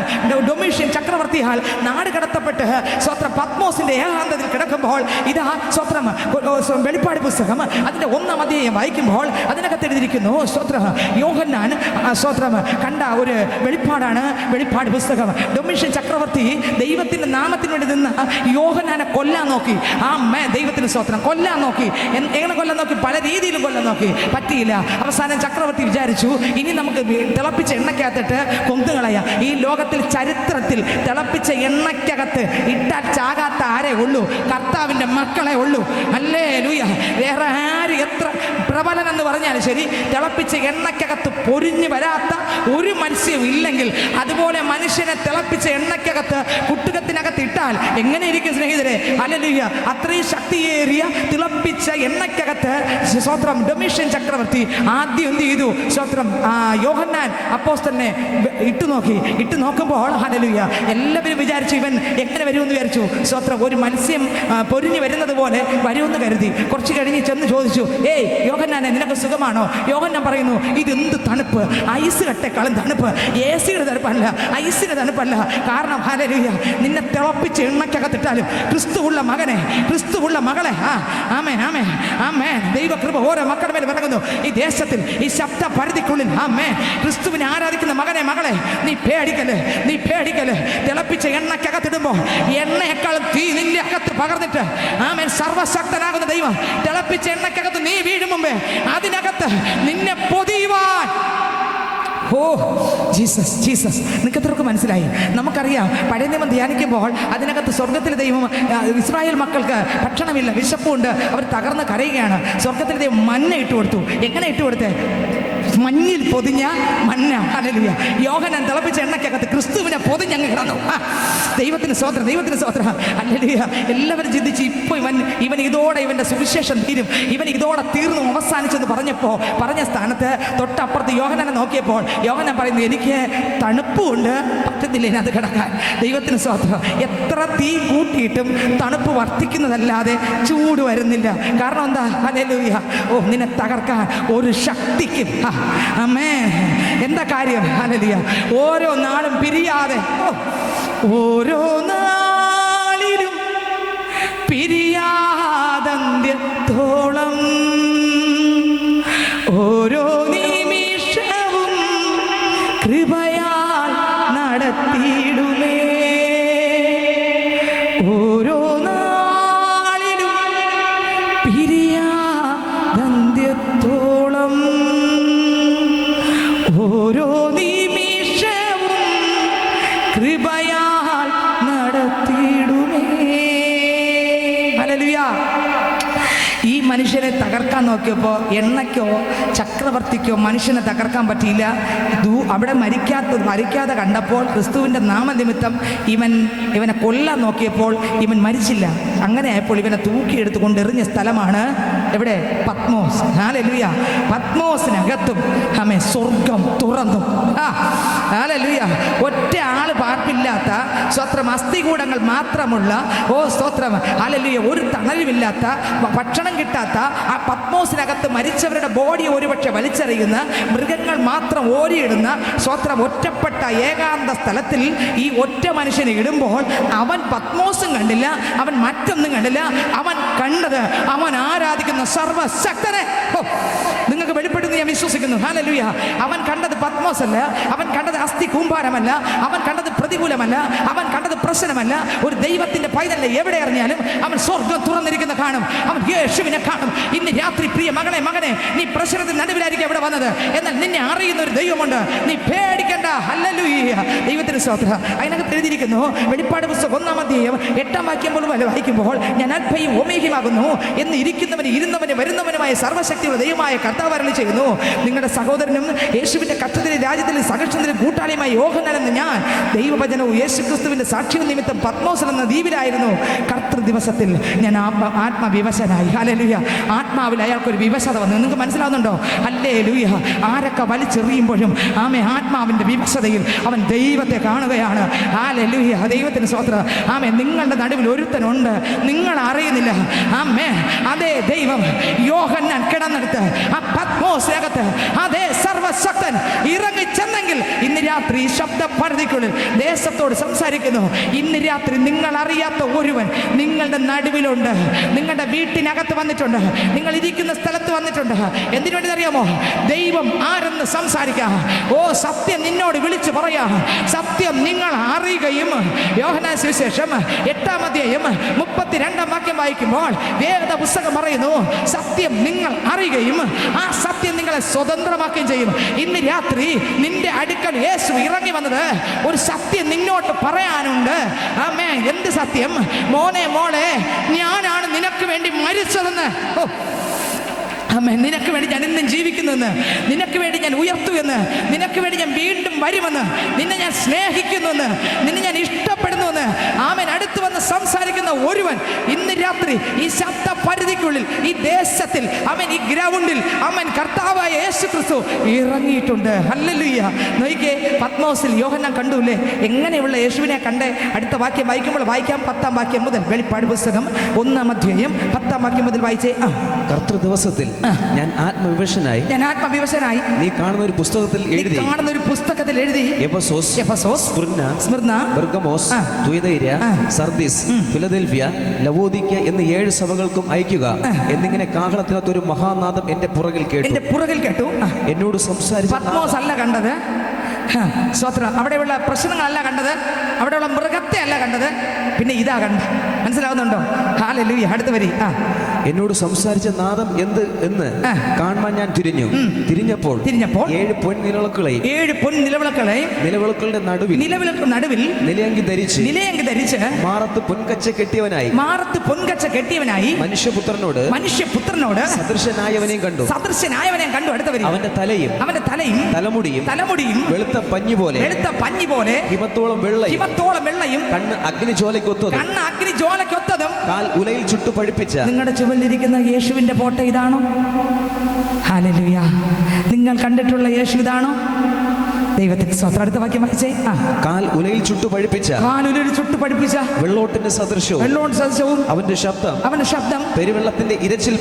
ഡൊമീഷ്യൻ ചക്രവർത്തിയാൽ നാട് കടത്തപ്പെട്ട് സ്വത്രം പത്മോസിന്റെ ഏകാന്തത്തിൽ കിടക്കുമ്പോൾ ഇതാ സ്വത്രം വെളിപ്പാട് പുസ്തകം അതിന്റെ 1-ാം അധ്യായം വായിക്കുമ്പോൾ അതിനകത്ത് എഴുതിയിരിക്കുന്നു. സ്വത്രം യോഹന്നാൻ സ്വത്രം കണ്ട ഒരു വെളിപ്പാടാണ് വെളിപ്പാട് പുസ്തകം. ഡൊമീഷ്യൻ ചക്രവർത്തി ദൈവത്തിന്റെ നാമത്തിന് വേണ്ടി നിന്ന് യോഹന്നാനെ കൊല്ലാൻ നോക്കി. ദൈവത്തിന് സ്വത്രം കൊല്ലാൻ നോക്കി. എങ്ങനെ കൊല്ലാൻ നോക്കി? പല രീതിയിലും കൊല്ലാൻ നോക്കി, പറ്റിയില്ല. അവസാനം ചക്രവർത്തി വിചാരിച്ചു, ഇനി നമുക്ക് തിളപ്പിച്ച എണ്ണയ്ക്കകത്തിട്ട് കൊന്നുകളയാം. ഈ ലോകത്തിൽ ചരിത്രത്തിൽ തിളപ്പിച്ച എണ്ണയ്ക്കകത്ത് ഇട്ടാൽ ചാകാത്ത ആരേ ഉള്ളൂ? കർത്താവിൻ്റെ മക്കളെ ഉള്ളൂ. ഹല്ലേലൂയ. വേറെ ആര് എത്ര പ്രബലനെന്ന് പറഞ്ഞാലും ശരി, തിളപ്പിച്ച എണ്ണയ്ക്കകത്ത് പൊരിഞ്ഞു വരാത്ത ഒരു മത്സ്യവും ഇല്ലെങ്കിൽ അതുപോലെ മനുഷ്യനെ തിളപ്പിച്ച എണ്ണയ്ക്കകത്ത് കുട്ടുകത്തിനകത്ത് ഇട്ടാൽ എങ്ങനെ ഇരിക്കും സ്നേഹിതരെ? ഹല്ലേലൂയ. അത്രയും ശക്തിയേറിയ തിളപ്പിച്ച എണ്ണയ്ക്കകത്ത് സ്വത്രം ഡൊമീഷ്യൻ ചക്രവർത്തി ആദ്യം എന്ത് ചെയ്തു? സ്വത്രം യോഹന്നാൻ അപ്പോസ്തലനെ ഇട്ടു നോക്കി. ഇട്ട് നോക്കുമ്പോൾ ഹല്ലേലൂയ എല്ലാവരും വിചാരിച്ചു ഇവൻ എങ്ങനെ വരുമെന്ന് വിചാരിച്ചു. സ്വത്രം ഒരു മത്സ്യം പൊരിഞ്ഞു വരുന്നത് പോലെ വരുമെന്ന് കരുതി. കുറച്ച് കഴിഞ്ഞ് ചെന്ന് ചോദിച്ചു, ഏയ് യോഹന്നാനെ, നിനക്ക് സുഖമാണോ? യോഹന്നാൻ പറയുന്നു, ഇതെന്ത് തണുപ്പ്! ഐസ് കട്ടേക്കാളും തണുപ്പ്. AC-യുടെ തണുപ്പല്ല, ഐസിന്റെ തണുപ്പല്ല. കാരണം ഹല്ലേലൂയ, നിന്നെ തിളപ്പിച്ച് എണ്ണയ്ക്കകത്തിട്ടാലും ക്രിസ്തുവുള്ള മകനെ, ക്രിസ്തുവുള്ള മകളെ, ആമേൻ ആമേൻ ആമേൻ, ദൈവകൃപ ഓരോ മക്കളുടെ മേൽ ഇറങ്ങുന്നു. ഈ ദേശത്തിൽ ഈ ശബ്ദ പരിധിക്കുള്ളിൽ ആമേൻ ക്രിസ്തുവിനെ ആരാധിക്കുന്ന മകനെ, മകളെ, നീ പേടിക്കല്, നീ പേടിക്കല്. തിളപ്പിച്ച എണ്ണയ്ക്കകത്തിടുമ്പോൾ എണ്ണയെക്കാളും തീ നിന്റെ അകത്ത് പകർന്നിട്ട് ആമേൻ സർവശക്തനാകുന്ന ദൈവം തിളപ്പിച്ച എണ്ണയ്ക്കകത്ത് നീ വീഴും മുമ്പേ അതിനകത്ത് നിന്നെ പൊതിയുവാൻ. Oh Jesus, Jesus. നിങ്ങൾക്ക് എത്രയൊക്കെ മനസ്സിലായി? നമുക്കറിയാം, പഴയ നിയമം ധ്യാനിക്കുമ്പോൾ അതിനകത്ത് സ്വർഗത്തിലെ ദൈവം ഇസ്രായേൽ മക്കൾക്ക് ഭക്ഷണമില്ല, വിശപ്പുണ്ട്, അവർ തകർന്ന് കരയുകയാണ്. സ്വർഗത്തിലെ ദൈവം മന്ന ഇട്ട് കൊടുത്തു. എങ്ങനെ ഇട്ട് കൊടുത്തേ? മഞ്ഞിൽ പൊതിഞ്ഞ മഞ്ഞ. ഹല്ലേലൂയ. യോഹന്നാൻ തിളപ്പിച്ച എണ്ണയ്ക്കകത്ത് ക്രിസ്തുവിനെ പൊതിഞ്ഞങ്ങ് കിടന്നു. ദൈവത്തിന് സ്തോത്രം, ദൈവത്തിന് സ്തോത്രം. ഹല്ലേലൂയ. എല്ലാവരും ചിന്തിച്ച് ഇപ്പോൾ ഇവൻ ഇതോടെ ഇവന്റെ സുവിശേഷം തീരും, ഇവൻ ഇതോടെ തീർന്നു അവസാനിച്ചെന്ന് പറഞ്ഞപ്പോൾ പറഞ്ഞ സ്ഥാനത്ത് തൊട്ടപ്പുറത്ത് യോഹന്നാനെ നോക്കിയപ്പോൾ യോഹന്നാൻ പറയുന്നു, എനിക്ക് തണുപ്പുണ്ട്, പറ്റത്തില്ല ഇതിനകത്ത് കിടക്കാൻ. ദൈവത്തിന് സ്തോത്രം. എത്ര തീ കൂട്ടിയിട്ടും തണുപ്പ് വർദ്ധിക്കുന്നതല്ലാതെ ചൂട് വരുന്നില്ല. കാരണം എന്താ? ഹല്ലേലൂയ. ഓ, നിന്നെ തകർക്കാൻ ഒരു ശക്തിക്കും. ആമേൻ. എന്താ കാര്യം? ഹല്ലേലൂയ. ഓരോ നാളും പിരിയാതെ, ഓരോ നാളിലും പിരിയാതന്ത്യത്തോളം, ഓരോ നിമിഷവും കൃപയാൽ നടത്തിയിടുമേ. ഓരോ നാളിലും പിരിയാതന്ത്യത്തോളം, ഓരോ നിമിഷവും കൃപയാൽ നടത്തിയിടുമേ. ഹല്ലേലൂയ. ഈ മനുഷ്യനെ തകർക്കാൻ നോക്കിയപ്പോൾ എണ്ണയ്ക്കോ ചക്രവർത്തിക്കോ മനുഷ്യനെ തകർക്കാൻ പറ്റിയില്ല. അവിടെ മരിക്കാതെ കണ്ടപ്പോൾ ക്രിസ്തുവിൻ്റെ നാമനിമിത്തം ഇവനെ കൊല്ലാൻ നോക്കിയപ്പോൾ ഇവൻ മരിച്ചില്ല. അങ്ങനെ ആയപ്പോൾ ഇവനെ തൂക്കിയെടുത്ത് കൊണ്ടെറിഞ്ഞ സ്ഥലമാണ് എവിടെ? പത്മോസ്. ഹല്ലേലൂയ. പത്മോസിനകത്തും സ്വർഗം തുറന്നു. ഹല്ലേലൂയ. ഒറ്റ ആള് പാർപ്പില്ലാത്ത, സ്വത്രം അസ്ഥികൂടങ്ങൾ മാത്രമുള്ള, ഓ സ്തോത്രം, ഹല്ലേലൂയ, ഒരു തണലുമില്ലാത്ത, ഭക്ഷണം കിട്ടാത്ത ആ പത്മോസിനകത്ത് മരിച്ചവരുടെ ബോഡി ഒരുപക്ഷെ വലിച്ചെറിയുന്ന, മൃഗങ്ങൾ മാത്രം ഓരിയിടുന്ന, സ്വത്രം ഒറ്റപ്പെട്ട ഏകാന്ത സ്ഥലത്തിൽ ഈ ഒറ്റ മനുഷ്യനെ ഇടുമ്പോൾ അവൻ പത്മോസും കണ്ടില്ല, അവൻ മറ്റൊന്നും കണ്ടില്ല. അവൻ കണ്ടത്, അവൻ ആരാധിക്കുന്ന സർവശക്തനെ. നിങ്ങൾക്ക് വെളിപ്പെടുന്നു ഞാൻ വിശ്വസിക്കുന്നു. ഹല്ലേലൂയ. അവൻ കണ്ടത് പത്മോസല്ല, അവൻ കണ്ടത് അസ്ഥി കൂമ്പാരമല്ല, അവൻ കണ്ടത് പ്രതികൂലമല്ല, അവൻ കണ്ടത് പ്രശ്നമല്ല. ഒരു ദൈവത്തിന്റെ പൈതൽ എവിടെ അറിഞ്ഞാലും അവൻ സ്വർഗം തുറന്നിരിക്കുന്ന കാണും, അവൻ യേശുവിനെ കാണും. ഇന്ന് രാത്രി പ്രിയ മകനെ, നീ പ്രശ്നത്തിന് നടുവിലായിരിക്കും എവിടെ വന്നത്, എന്നാൽ നിന്നെ അറിയുന്ന ഒരു ദൈവമുണ്ട്, നീ പേടിക്കണ്ട. ഹല്ലേലൂയ. ദൈവത്തിന് സ്തോത്രം. അതിനകത്ത് എഴുതിയിരിക്കുന്നു, വെളിപ്പാട് പുസ്തകം 1-ാം അധ്യായം 8-ാം വാക്യം പോലും വായിക്കുമ്പോൾ, ഞാൻ അൽഫയും ഒമേഗയുമാകുന്നു എന്ന് ഇരിക്കുന്നവന് ഇരുന്നവന് വരുന്നവനുമായ സർവ്വശക്തിയുള്ള ദൈവമായ കർത്താവ് അരുളി ചെയ്യുന്നു. നിങ്ങളുടെ സഹോദരനും യേശുവിന്റെ കഷ്ടത്തിലെ രാജ്യത്തിലെ സഹക്ഷത്തിലെ കൂട്ടാളിയുമായി യോഹന്നാൻ എന്ന ഞാൻ ദൈവവചനവും യേശുക്രിസ്തുവിന്റെ സാക്ഷ്യം നിമിത്തം പത്മോസിൽ എന്ന ദ്വീപിലായിരുന്നു. കർത്തൃ ദിവസത്തിൽ ഞാൻ ആത്മവിവശനായി. ഹല്ലേലൂയ. ആത്മാവിൽ അയാൾക്കൊരു വിവശത വന്നു. നിങ്ങൾക്ക് മനസ്സിലാവുന്നുണ്ടോ? ഹല്ലേലൂയ. ആരൊക്കെ വലിച്ചെറിയുമ്പോഴും ആത്മാവിന്റെ വിവശതയിൽ അവൻ ദൈവത്തെ കാണുകയാണ്. ഹല്ലേലൂയ. ദൈവത്തിന് സ്തോത്രം. നിങ്ങളുടെ നടുവിൽ ഒരുത്തനുണ്ട്, നിങ്ങൾ അറിയുന്നില്ല. അതേ ദൈവം യോഹന്നാൻ കിടന്നെടുത്ത് ആ പത്മോസിനകത്ത് അതേ സർവശക്തൻ ഇറങ്ങിച്ചെന്നെങ്കിൽ ഇന്ന് രാത്രി ശബ്ദ പരിധിക്കുള്ളിൽ ദേശത്തോട് സംസാരിക്കുന്നു. ഇന്ന് രാത്രി നിങ്ങൾ അറിയാത്ത ഒരുവൻ നിങ്ങളുടെ നടുവിലുണ്ട്, നിങ്ങളുടെ വീട്ടിനകത്ത് വന്നിട്ടുണ്ട്, നിങ്ങൾ ഇരിക്കുന്ന സ്ഥലത്ത് വന്നിട്ടുണ്ട്. എന്തിനു വേണ്ടി അറിയാമോ? ദൈവം ആരെന്ന് സംസാരിക്കാം. ഓ, സത്യം നിന്നോട് വിളിച്ചു പറയാ. സത്യം നിങ്ങൾ അറിയുകയും, യോഹന്നാൻ സുവിശേഷം 8-ാം അധ്യായം 32-ാം വാക്യം വായിക്കുമ്പോൾ വേദ പുസ്തകം പറയുന്നു, സത്യം നിങ്ങൾ അറിയുകയും ആ സത്യം നിങ്ങളെ സ്വതന്ത്രമാക്കുകയും ചെയ്യും. ഇന്ന് രാത്രി നിന്റെ അടുക്കൽ യേശു ഇറങ്ങി വന്നത് ഒരു സത്യം നിന്നോട്ട് പറയാനുണ്ട്. ആമേൻ. എന്ത് സത്യം? മോനെ, മോളെ, ഞാനാണ് നിനക്ക് വേണ്ടി മരിച്ചതെന്ന്. നിനക്ക് വേണ്ടി ഞാൻ ഇന്നും ജീവിക്കുന്നുവെന്ന്, നിനക്ക് വേണ്ടി ഞാൻ ഉയർത്തുവെന്ന്, നിനക്ക് വേണ്ടി ഞാൻ വീണ്ടും വരുമെന്ന്, നിന്നെ ഞാൻ സ്നേഹിക്കുന്നുവെന്ന്, നിന്നെ ഞാൻ ഇഷ്ടപ്പെടുന്നുവെന്ന് അടുത്ത് വന്ന് സംസാരിക്കുന്ന ഒരുവൻ ഇന്ന് രാത്രി ഈ ശബ്ദ പരിധിക്കുള്ളിൽ, ഈ ദേശത്തിൽ, ഈ ഗ്രൗണ്ടിൽ കർത്താവായ യേശുക്രിസ്തു ഇറങ്ങിയിട്ടുണ്ട്. ഹല്ലേലൂയ. നോക്കിക്കേ, പത്മോസിൽ യോഹന്നാൻ കണ്ടുല്ലേ എങ്ങനെയുള്ള യേശുവിനെ കണ്ടേ? അടുത്ത വാക്യം വായിക്കുമ്പോൾ വായിക്കാം. 10-ാം വാക്യം മുതൽ, വെളിപ്പാട് പുസ്തകം 1-ാം അധ്യായം 10-ാം വാക്യം മുതൽ വായിച്ചേ. കർത്തൃ ദിവസത്തിൽ ഞാൻ ആത്മവിവശനായി നീ കാണുന്ന ഒരു പുസ്തകത്തിൽ എഴുതി Ephesus, Smyrna, Pergamos, Thyatira, Sardis, Philadelphia, Laodicea എന്നീ 7 സഭകൾക്കും അയക്കുക എന്നിങ്ങനെ കാഹളത്തിനകത്ത് ഒരു മഹാനാദം എന്റെ പുറകിൽ കേട്ടു. എന്നോട് സംസാരിച്ചു. പത്മോസ് അല്ല കണ്ടത്, സ്വത്രം. അവിടെയുള്ള പ്രശ്നങ്ങളല്ല കണ്ടത്, അവിടെയുള്ള മൃഗത്തെ അല്ല കണ്ടത്, പിന്നെ ഇതാ കണ്ടത്. മനസ്സിലാവുന്നുണ്ടോ? ഹല്ലേലൂയ. അടുത്ത വരി. എന്നോട് സംസാരിച്ച നാദം എന്ത് എന്ന് കാണാൻ ഞാൻ തിരിഞ്ഞപ്പോൾ 7 പൊൻനിലവിളക്കുകളെയും 7 പൊൻനിലവിളക്കുകളെയും നിലവിളക്കുകളുടെ നടുവിൽ നിലയങ്കി ധരിച്ച് മാറത്ത് പൊൻകച്ച കെട്ടിയവനായി മനുഷ്യപുത്രനോട് സദൃശനായവനെയും കണ്ടു. അടുത്ത വരി. അവന്റെ തലയും തലമുടിയും വെളുത്ത പഞ്ഞി പോലെ ഹിമത്തോളം വെള്ളയും കണ്ണ് അഗ്നിജ്വാലയ്ക്കൊത്തതും കാൽ ഉലയിൽ ചുട്ടു പഴുപ്പിച്ച. നിങ്ങളുടെ ചുവലിരിക്കുന്ന യേശുവിന്റെ ഫോട്ടോ ഇതാണോ? ഹല്ലേലൂയ. നിങ്ങൾ കണ്ടിട്ടുള്ള യേശു ഇതാണോ? ദൈവത്തിന്റെ സ്വത്രം. അടുത്ത വാക്യം വായിച്ചേ. കാൽ ഉലയിൽ ചുട്ടു പഠിപ്പിച്ച വെള്ളോട്ടിന്റെ സദൃശവും അവന്റെ ശബ്ദം പെരുവെള്ളത്തിന്റെ ഇരച്ചിൽ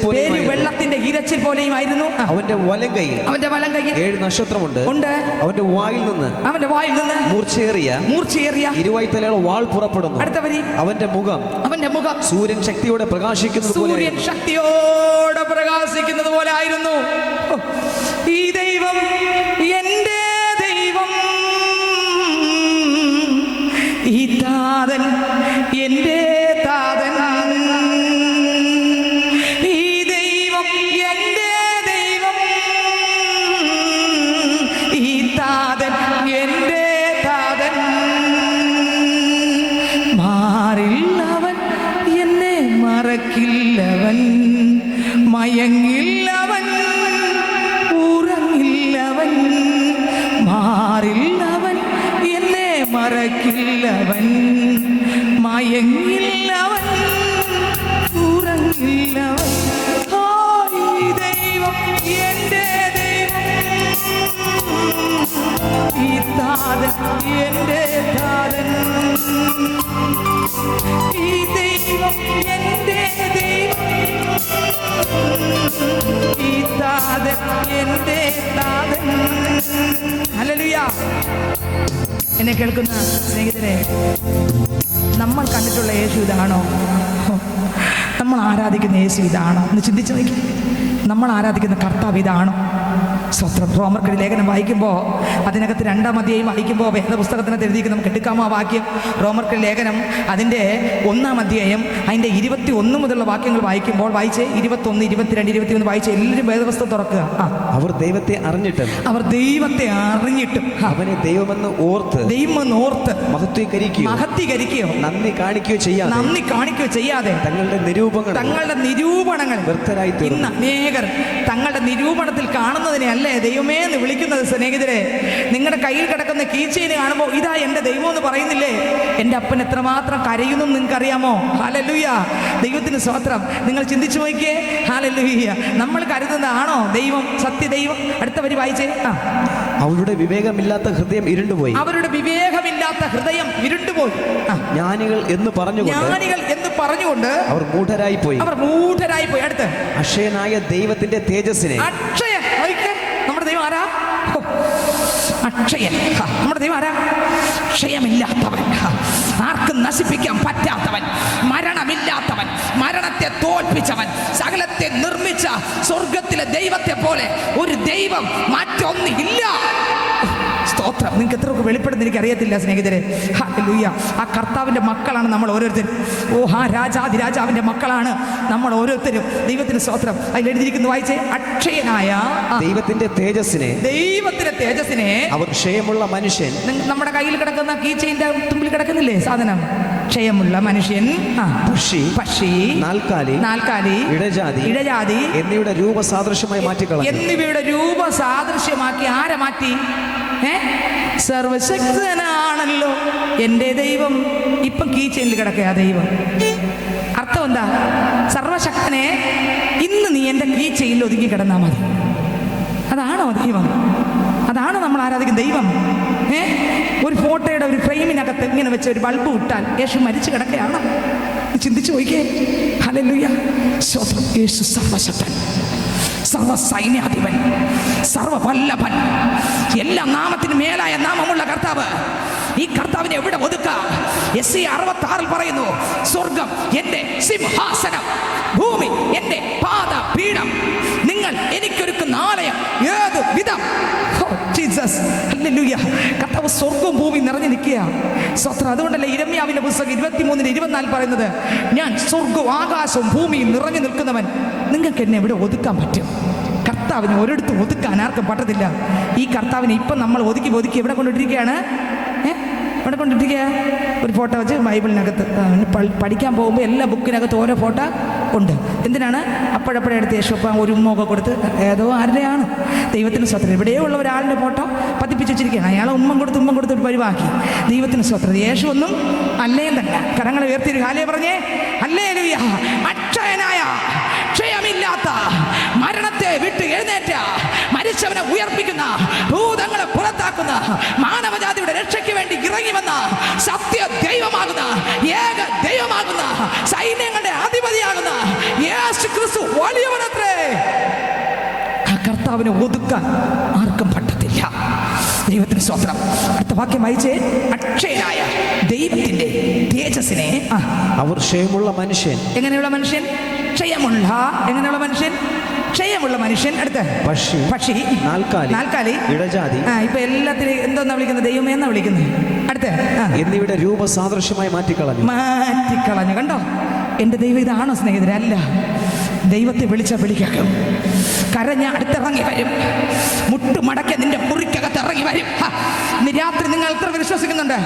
പോലെയും ആയിരുന്നു. അവന്റെ വലങ്കയിൽ 7 നക്ഷത്രമുണ്ട്. അവന്റെ വായിൽ നിന്ന് മൂർച്ചയേറിയ ഇരുവായ്ത്തലയുള്ള വാൾ പുറപ്പെടുന്നു. അടുത്ത വരി. അവന്റെ മുഖം സൂര്യൻ ശക്തിയോടെ പ്രകാശിക്കുന്നത് പോലെ ആയിരുന്നു. ഈ ദൈവം എന്റെ ദൈവം, ഈ താതൻ എന്റെ താതൻ, ഈ ദൈവം എന്റെ ദൈവം, ഈ താതൻ എന്റെ താതൻ. മാറില്ലവൻ എന്നെ മറക്കില്ലവൻ, മയങ്ങില്ലവൻ ഉറങ്ങില്ലവൻ. മാറില്ലവൻ എന്നെ മറക്കില്ലവൻ, മയങ്ങില്ലവൻ ഉറങ്ങില്ലവൻ. ഈ ദൈവം എന്റെ ദൈവം, ഈ താതൻ എന്റെ താതൻ, ഈ ദൈവം എന്റെ ദൈവം, ഈ താതൻ എന്റെ താതൻ. ഹല്ലേലൂയ. എന്നെ കേൾക്കുന്ന സ്നേഹിതരെ, നമ്മൾ കണ്ടിട്ടുള്ള യേശു ഇതാണോ? നമ്മൾ ആരാധിക്കുന്ന യേശു ഇതാണോ എന്ന് ചിന്തിച്ചു നോക്കി. നമ്മൾ ആരാധിക്കുന്ന കർത്താവ് ഇതാണോ? സ്വത്രം. റോമർക്ക് ലേഖനം വായിക്കുമ്പോൾ അതിനകത്ത് 2-ാം അധ്യായം വായിക്കുമ്പോൾ വേദപുസ്തകത്തിനകത്ത് എഴുതിയിരിക്കുന്ന നമുക്ക് എടുക്കാമോ ആ വാക്യം? റോമർക്ക് ലേഖനം അതിൻ്റെ 1-ാം അധ്യായം അതിൻ്റെ 21 മുതലുള്ള വാക്യങ്ങൾ വായിക്കുമ്പോൾ വായിച്ച് 21, 22, 21 വായിച്ച് എല്ലാവരും വേദപുസ്തകം തുറക്കുക. അവർ ദൈവത്തെ അറിഞ്ഞിട്ടും അവനെ ദൈവമെന്ന് ഓർത്ത് മഹത്വീകരിക്കുകയോ നന്ദി കാണിക്കുകയോ ചെയ്യാതെ തങ്ങളുടെ നിരൂപണങ്ങൾ വ്യർത്ഥരായി തീർന്നു. അനേകർ തങ്ങളുടെ നിരൂപണത്തിൽ കാണുന്നതിനെ അല്ലേ ദൈവമേ എന്ന് വിളിക്കുന്നത്. സ്നേഹിതരെ, നിങ്ങളുടെ കയ്യിൽ കിടക്കുന്ന കീച്ചെയിന് കാണുമ്പോൾ ഇതാ എൻ്റെ ദൈവം എന്ന് പറയുന്നില്ലേ? എൻ്റെ അപ്പൻ എത്രമാത്രം കരയുന്നു നിങ്ങൾക്ക് അറിയാമോ? ഹല്ലേലൂയ. ദൈവത്തിന് സ്തോത്രം. നിങ്ങൾ ചിന്തിച്ചു നോക്കിയേ. ഹല്ലേലൂയ. നമ്മൾ കരുതുന്നതാണോ ദൈവം സത്യദൈവം? അടുത്ത വരി വായിച്ചേ. അവരുടെ വിവേകമില്ലാത്ത ഹൃദയം ഇരുണ്ടുപോയി. ജ്ഞാനികൾ എന്ന് പറഞ്ഞുകൊണ്ട് അവർ മൂഢരായി പോയി. അടുത്ത് അക്ഷയനായ ദൈവത്തിന്റെ തേജസ്സിനെ. നമ്മുടെ ദൈവം ആരാ? അക്ഷയൻ. നമ്മുടെ ദൈവം ആരാ? ക്ഷയമില്ലാത്തവൻ, ആർക്കും നശിപ്പിക്കാൻ പറ്റാത്തവൻ, മരണമില്ലാത്തവൻ, മരണത്തെ തോൽപ്പിച്ചവൻ, സകലത്തെ നിർമ്മിച്ച സ്വർഗത്തിലെ ദൈവത്തെ പോലെ ഒരു ദൈവം മറ്റൊന്നില്ല. സ്തോത്രം. നിങ്ങൾക്ക് എത്രയൊക്കെ വെളിപ്പെടുന്ന എനിക്ക് അറിയത്തില്ല സ്നേഹിതരെ. ഹല്ലേലൂയ. ആ കർത്താവിൻ്റെ മക്കളാണ് നമ്മൾ ഓരോരുത്തരും. രാജാതിരാജാവിൻ്റെ മക്കളാണ് നമ്മൾ ഓരോരുത്തരും. ദൈവത്തിന് സ്തോത്രം. അതിൽ എഴുതിയിരിക്കുന്നു, വായിച്ചേ. അക്ഷയനായ ദൈവത്തിന്റെ തേജസ്സിനെ അവർ ക്ഷയമുള്ള മനുഷ്യൻ. നമ്മുടെ കയ്യിൽ കിടക്കുന്ന കീച്ചെയിന്റെ തുമ്പിൽ കിടക്കുന്നില്ലേ സാധനം? ക്ഷയമുള്ള മനുഷ്യൻ, പക്ഷി, നാൽക്കാലി, ഇഴജാതി എന്നിവയുടെ രൂപസാദൃശ്യമാക്കി ആരെ മാറ്റി? സർവശക്തനാണല്ലോ എൻ്റെ ദൈവം. ഇപ്പം കീച്ചെയിനിൽ കിടക്കുക ദൈവം. അർത്ഥം എന്താ? സർവശക്തനെ ഇന്ന് നീ എൻ്റെ കീച്ചെയിനിൽ ഒതുങ്ങി കിടന്നാൽ മതി. അതാണോ ദൈവം? അതാണ് നമ്മൾ ആരാധിക്കുന്ന ദൈവം. ഒരു ഫോട്ടോയുടെ ഒരു ഫ്രെയിമിനകത്ത് ഇങ്ങനെ വെച്ച ഒരു ബൾബ് ഇട്ടാൽ യേശു മരിച്ചു കിടക്കുകയാണ്. ചിന്തിച്ചു നോക്കിയേ. ഹല്ലേലൂയ. സ്തോത്രം. യേശു സർവശക്തൻ, സർവസൈന്യാധിപൻ, സർവവല്ലഭൻ, എല്ലാ നാമത്തിനും മേലായ നാമമുള്ള കർത്താവ്. ഈ കർത്താവിനെ എവിടെ ഒതുക്കാം? യെശയ്യാ 66 പറയുന്നു, സ്വർഗം എൻ്റെ സിംഹാസനം, ഭൂമി എൻ്റെ പാദപീഠം. നിങ്ങൾ നിങ്ങൾ എനിക്കൊരുക്കുന്ന ആലയം ഏത് വിധം. Jesus, hallelujah. കർത്താവ് സ്വർഗവും ഭൂമി നിറഞ്ഞു നിൽക്കുക. സ്വത്രം. അതുകൊണ്ടല്ലേ യിരെമ്യാവിന്റെ പുസ്തകം 23:24 പറയുന്നത്, ഞാൻ സ്വർഗവും ആകാശവും ഭൂമിയും നിറഞ്ഞു നിൽക്കുന്നവൻ. നിങ്ങൾക്ക് എന്നെ എവിടെ ഒതുക്കാൻ പറ്റും? കർത്താവിനെ ഒരിടത്തും ഒതുക്കാൻ ആർക്കും പറ്റത്തില്ല. ഈ കർത്താവിനെ ഇപ്പം നമ്മൾ ഒതുക്കി എവിടെ കൊണ്ടിട്ടിരിക്കുകയാണ്? ഇവിടെ കൊണ്ടിട്ടിരിക്കുക ഒരു ഫോട്ടോ വെച്ച് ബൈബിളിനകത്ത് പഠിക്കാൻ പോകുമ്പോൾ എല്ലാ ബുക്കിനകത്ത് ഓരോ ഫോട്ടോ ഉണ്ട്. എന്തിനാണ്? അപ്പോഴപ്പോഴെ എടുത്ത് യേശുപ്പ ഒരു ഉമ്മൊക്കെ കൊടുത്ത് ഏതോ ആരുടെയാണ്. ദൈവത്തിന് സ്വത്രം. എവിടെയോ ഉള്ള ഒരാളുടെ ഫോട്ടോ പതിപ്പിച്ച് വെച്ചിരിക്കുകയാണ്. അയാളെ ഉമ്മം കൊടുത്ത് ഒരു പരിവാക്കി. ദൈവത്തിന് സ്വത്രം. യേശു ഒന്നും അല്ലേ തന്നെ. കരങ്ങളെ ഉയർത്തി ഹാലേ പറഞ്ഞേ, ഹല്ലേലൂയ. അക്ഷയനായ, ക്ഷയമില്ലാത്ത, മരണത്തെ വിട്ട് എഴുന്നേറ്റ, മരിച്ചവനെ ഉയർപ്പിക്കുന്ന, ഭൂതങ്ങളെ പുറത്താക്കുന്ന, മാനവജാതിയുടെ രക്ഷയ്ക്ക് വേണ്ടി ഇറങ്ങി വന്ന സത്യ ദൈവമാകുന്ന, ഏക ദൈവമാകുന്ന, സൈന്യങ്ങളുടെ അധിപതിയാകുന്ന യേശു ക്രിസ്തു വലിയവനത്രേ. ആ കർത്താവിനെ ഒതുക്കാൻ ആർക്കും പറ്റത്തില്ല. ദൈവത്തിന് സ്വത്രം. അടുത്ത വാക്യം വായിച്ചേ. അക്ഷയനായ ദൈവത്തിന്റെ തേജസ്സിനെ അവർ ക്ഷയമുള്ള മനുഷ്യൻ. എങ്ങനെയുള്ള മനുഷ്യൻ? ക്ഷയമുള്ള. എങ്ങനെയുള്ള മനുഷ്യൻ? ക്ഷയമുള്ള മനുഷ്യൻ. അടുത്ത് പക്ഷി, നാൽക്കാലി, ഇടജാതി. ഇപ്പൊ എല്ലാത്തിനും എന്തോന്നാ വിളിക്കുന്നത്? ദൈവമേ എന്നാ വിളിക്കുന്നത്. അടുത്ത് എന്നിവയുടെ രൂപസാദൃശ്യമായി മാറ്റിക്കളഞ്ഞു. കണ്ടോ? എന്റെ ദൈവം ഇതാണോ സ്നേഹിതരെ? അല്ല. ദൈവത്തെ വിളിക്കും. കരഞ്ഞ അടുത്തിറങ്ങി വരും. മുട്ടുമടക്കെ നിന്റെ മുറിക്കകത്ത് ഇറങ്ങി വരും. ഇന്ന് രാത്രി നിങ്ങൾ എത്ര വിശ്വസിക്കുന്നുണ്ട്?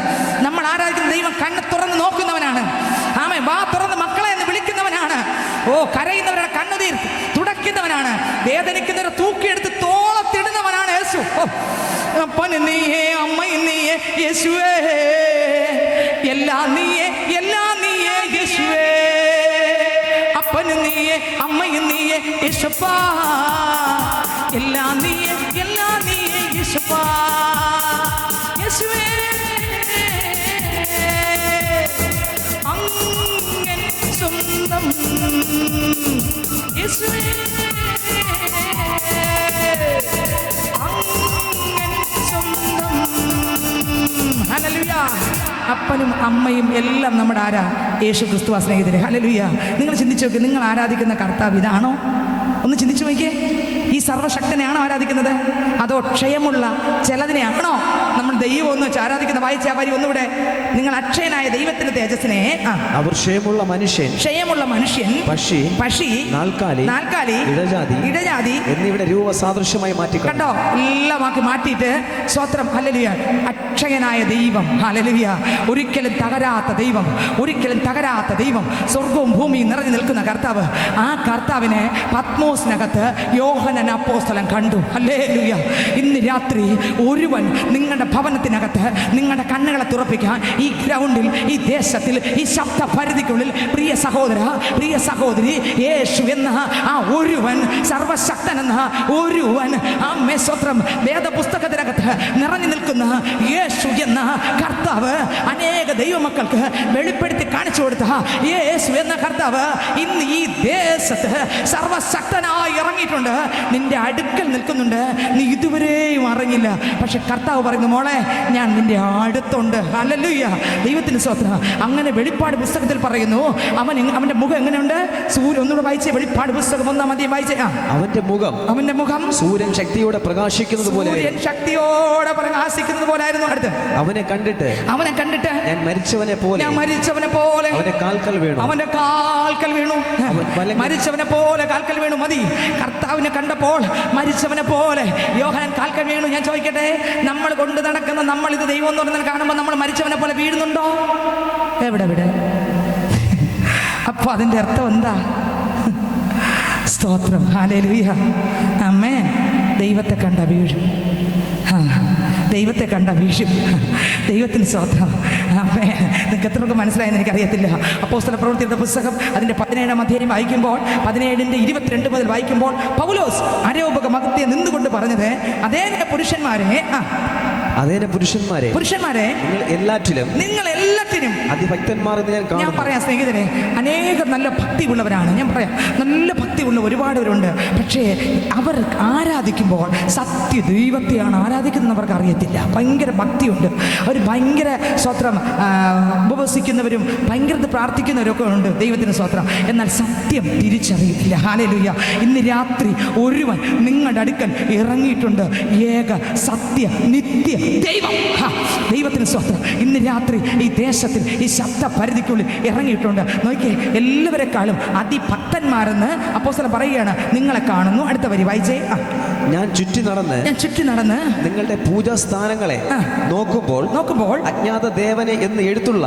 നമ്മൾ ആരാധിക്കുന്ന ദൈവം കണ്ണ് തുറന്ന് നോക്കുന്നവനാണ്. ആമേ. വാ തുറന്ന് മക്കളെ എന്ന് വിളിക്കുന്നവനാണ്. ഓ, കരയുന്നവരുടെ കണ്ണുനീർ തുടയ്ക്കുന്നവനാണ്. വേദനിക്കുന്നവരെ തൂക്കിയെടുത്ത് തോളത്തിടുന്നവനാണ് യേശു. അപ്പന് നീയേ, അമ്മയും നീയേ യേശുവേ, എല്ലാം നീയേ യേശുവേ. അപ്പന് നീയേ, അമ്മയും നീയേ യേശുപ്പാ, എല്ലാം നീയേ യേശുപ്പാ. യേശുവേ അങ്ങൻ സ്വന്തം, യേശുവേ അങ്ങൻ സ്വന്തം. ഹല്ലേലൂയ. അപ്പനും അമ്മയും എല്ലാം നമ്മുടെ ആരാ? യേശു ക്രിസ്തുവാ സ്നേഹിതരെ. ഹല്ലേലൂയ. നിങ്ങൾ ചിന്തിച്ചു നോക്കി, നിങ്ങൾ ആരാധിക്കുന്ന കർത്താവ് ഇതാണോ? ഒന്ന് ചിന്തിച്ചു നോക്കിയേ. ഈ സർവശക്തനെയാണോ ആരാധിക്കുന്നത്? അതോ ക്ഷയമുള്ള ചിലതിനെയാണോ നമ്മൾ ദൈവം എന്ന് വെച്ച് ആരാധിക്കുന്നത്? വായിച്ച വരി ഒന്നുകൂടെ. നിങ്ങൾ അക്ഷയനായ ദൈവത്തിന്റെ തേജസ്സിനെ അവർ ക്ഷയമുള്ള മനുഷ്യൻ, പക്ഷി, നാൽക്കാലി, ഇടജാതി എന്നിവയുടെ രൂപസാദൃശ്യമായി മാറ്റി. കണ്ടോ? എല്ലാം മാറ്റിയിട്ട് സ്വത്രം. ഹല്ലേലൂയ. അക്ഷയനായ ദൈവം. ഹല്ലേലൂയ. ഒരിക്കലും തകരാത്ത ദൈവം, സ്വർഗവും ഭൂമിയും നിറഞ്ഞു നിൽക്കുന്ന കർത്താവ്. ആ കർത്താവിനെ പത്മോസിനകത്ത് യോഹന്നാൻ അപ്പോസ്തലൻ കണ്ടു. ഹല്ലേലൂയ. ഇന്ന് രാത്രി ഒരുവൻ നിങ്ങളുടെ ഭവനത്തിനകത്ത് നിങ്ങളുടെ കണ്ണുകളെ തുറപ്പിക്കാൻ, ഈ ഗ്രൗണ്ടിൽ, ഈ ദേശത്തിൽ, ഈ ശബ്ദ പരിധിക്കുള്ളിൽ, പ്രിയ സഹോദര, പ്രിയ സഹോദരി, യേശു എന്ന ആ ഒരുവൻ, സർവശക്തൻ എന്ന ഒരുവൻ, ആ മേസ്വത്രം വേദപുസ്തകത്തിനകത്ത് നിറഞ്ഞു നിൽക്കുന്ന യേശു എന്ന കർത്താവ് അനേക ദൈവമക്കൾക്ക് വെളിപ്പെടുത്തി കാണിച്ചു കൊടുത്ത യേശു എന്ന കർത്താവ് ഇന്ന് ഈ ദേശത്ത് സർവശക്തനായി ഇറങ്ങിയിട്ടുണ്ട്. നിന്റെ അടുക്കൽ നിൽക്കുന്നുണ്ട്. നീ ഇതുവരെയും അറിഞ്ഞില്ല. പക്ഷെ കർത്താവ് പറയുന്നു, മോളെ ഞാൻ നിന്റെ അടുത്തുണ്ട്. ഹല്ലേലൂയ. ദൈവത്തിന് സ്വത്രം. അങ്ങനെ വെളിപ്പാട് പുസ്തകത്തിൽ പറയുന്നു, അവന്റെ മുഖം എങ്ങനെയുണ്ട്? സൂര്യൻ. ഒന്നുകൂടെ വായിച്ചേ. വെളിപ്പാട് പുസ്തകം 1-ാം അധ്യായം വായിച്ചേ. അവന്റെ മുഖം സൂര്യൻ ശക്തിയോടെ പ്രകാശിക്കുന്നത് പോലെ ആയിരുന്നു. അടുത്ത് അവനെ കണ്ടിട്ട് ഞാൻ മരിച്ചവനെ പോലെ അവന്റെ കാൽക്കൽ വീണു. മരിച്ചവനെ പോലെ കാൽക്കൽ വീണു. മതി. കർത്താവിനെ കണ്ടപ്പോൾ മരിച്ചവനെ പോലെ യോഹന്നാൻ കാൽക്കൽ വീണു. ഞാൻ ചോദിക്കട്ടെ, നമ്മൾ കൊണ്ട് നടക്കുന്ന, നമ്മൾ ഇത് ദൈവം എന്ന് പറഞ്ഞാൽ കാണുമ്പോൾ നമ്മൾ മരിച്ചവനെ പോലെ വീഴുന്നുണ്ടോ? എവിടെ? അപ്പൊ അതിന്റെ അർത്ഥം എന്താ? സ്തോത്രം. ഹല്ലേലൂയ. ആമേൻ. ദൈവത്തെ കണ്ട വീഴും. ദൈവത്തിന് സ്തോത്രം. നിങ്ങൾക്ക് എത്രയൊക്കെ മനസ്സിലായെന്ന് എനിക്കറിയത്തില്ല. അപ്പോസ്തല പ്രവൃത്തിയുടെ പുസ്തകം അതിൻ്റെ 17-ാം അധ്യായം വായിക്കുമ്പോൾ 17-22 മുതൽ വായിക്കുമ്പോൾ പൗലോസ് അരയോപക മഹത്വത്തെ നിന്നുകൊണ്ട് പറഞ്ഞത്, അതേ പുരുഷന്മാരെ അതേനെ പുരുഷന്മാരെ നിങ്ങൾ എല്ലാറ്റിലും അതിഭക്തന്മാർ എന്ന് ഞാൻ പറയാം സ്നേഹിതരെ, അനേകം നല്ല ഭക്തിയുള്ളവരാണ്. ഞാൻ പറയാം, നല്ല ഭക്തിയുള്ള ഒരുപാടുപേരുണ്ട്. പക്ഷേ അവർ ആരാധിക്കുമ്പോൾ സത്യ ദൈവത്തെയാണ് ആരാധിക്കുന്നവർക്ക് അറിയത്തില്ല. ഭയങ്കര ഭക്തിയുണ്ട്, അവർ ഭയങ്കര സ്വത്രം ഉപവസിക്കുന്നവരും ഭയങ്കര പ്രാർത്ഥിക്കുന്നവരൊക്കെ ഉണ്ട്, ദൈവത്തിന് സ്വത്രം. എന്നാൽ സത്യം തിരിച്ചറിയത്തില്ല. ഹല്ലേലൂയ. ഇന്ന് രാത്രി ഒരുവൻ നിങ്ങളുടെ അടുക്കൽ ഇറങ്ങിയിട്ടുണ്ട്, ഏക സത്യ നിത്യ ദൈവം. ദൈവത്തിന് സ്വത്രം. ഇന്ന് രാത്രി ഈ ദേശത്തിൽ ഈ ശബ്ദ പരിധിക്കുള്ളിൽ ഇറങ്ങിയിട്ടുണ്ട്. നോക്കിയേ, എല്ലാവരെക്കാളും അതിഭക്തന്മാരെന്ന് അപ്പോസ്തലൻ പറയുകയാണ്. നിങ്ങളെ കാണുന്നു. അടുത്ത വരി വായിച്ചേ. ഞാൻ ചുറ്റി നടന്ന് നിങ്ങളുടെ പൂജാസ്ഥാനങ്ങളെ നോക്കുമ്പോൾ അജ്ഞാത ദേവനെ എന്ന് എഴുത്തുള്ള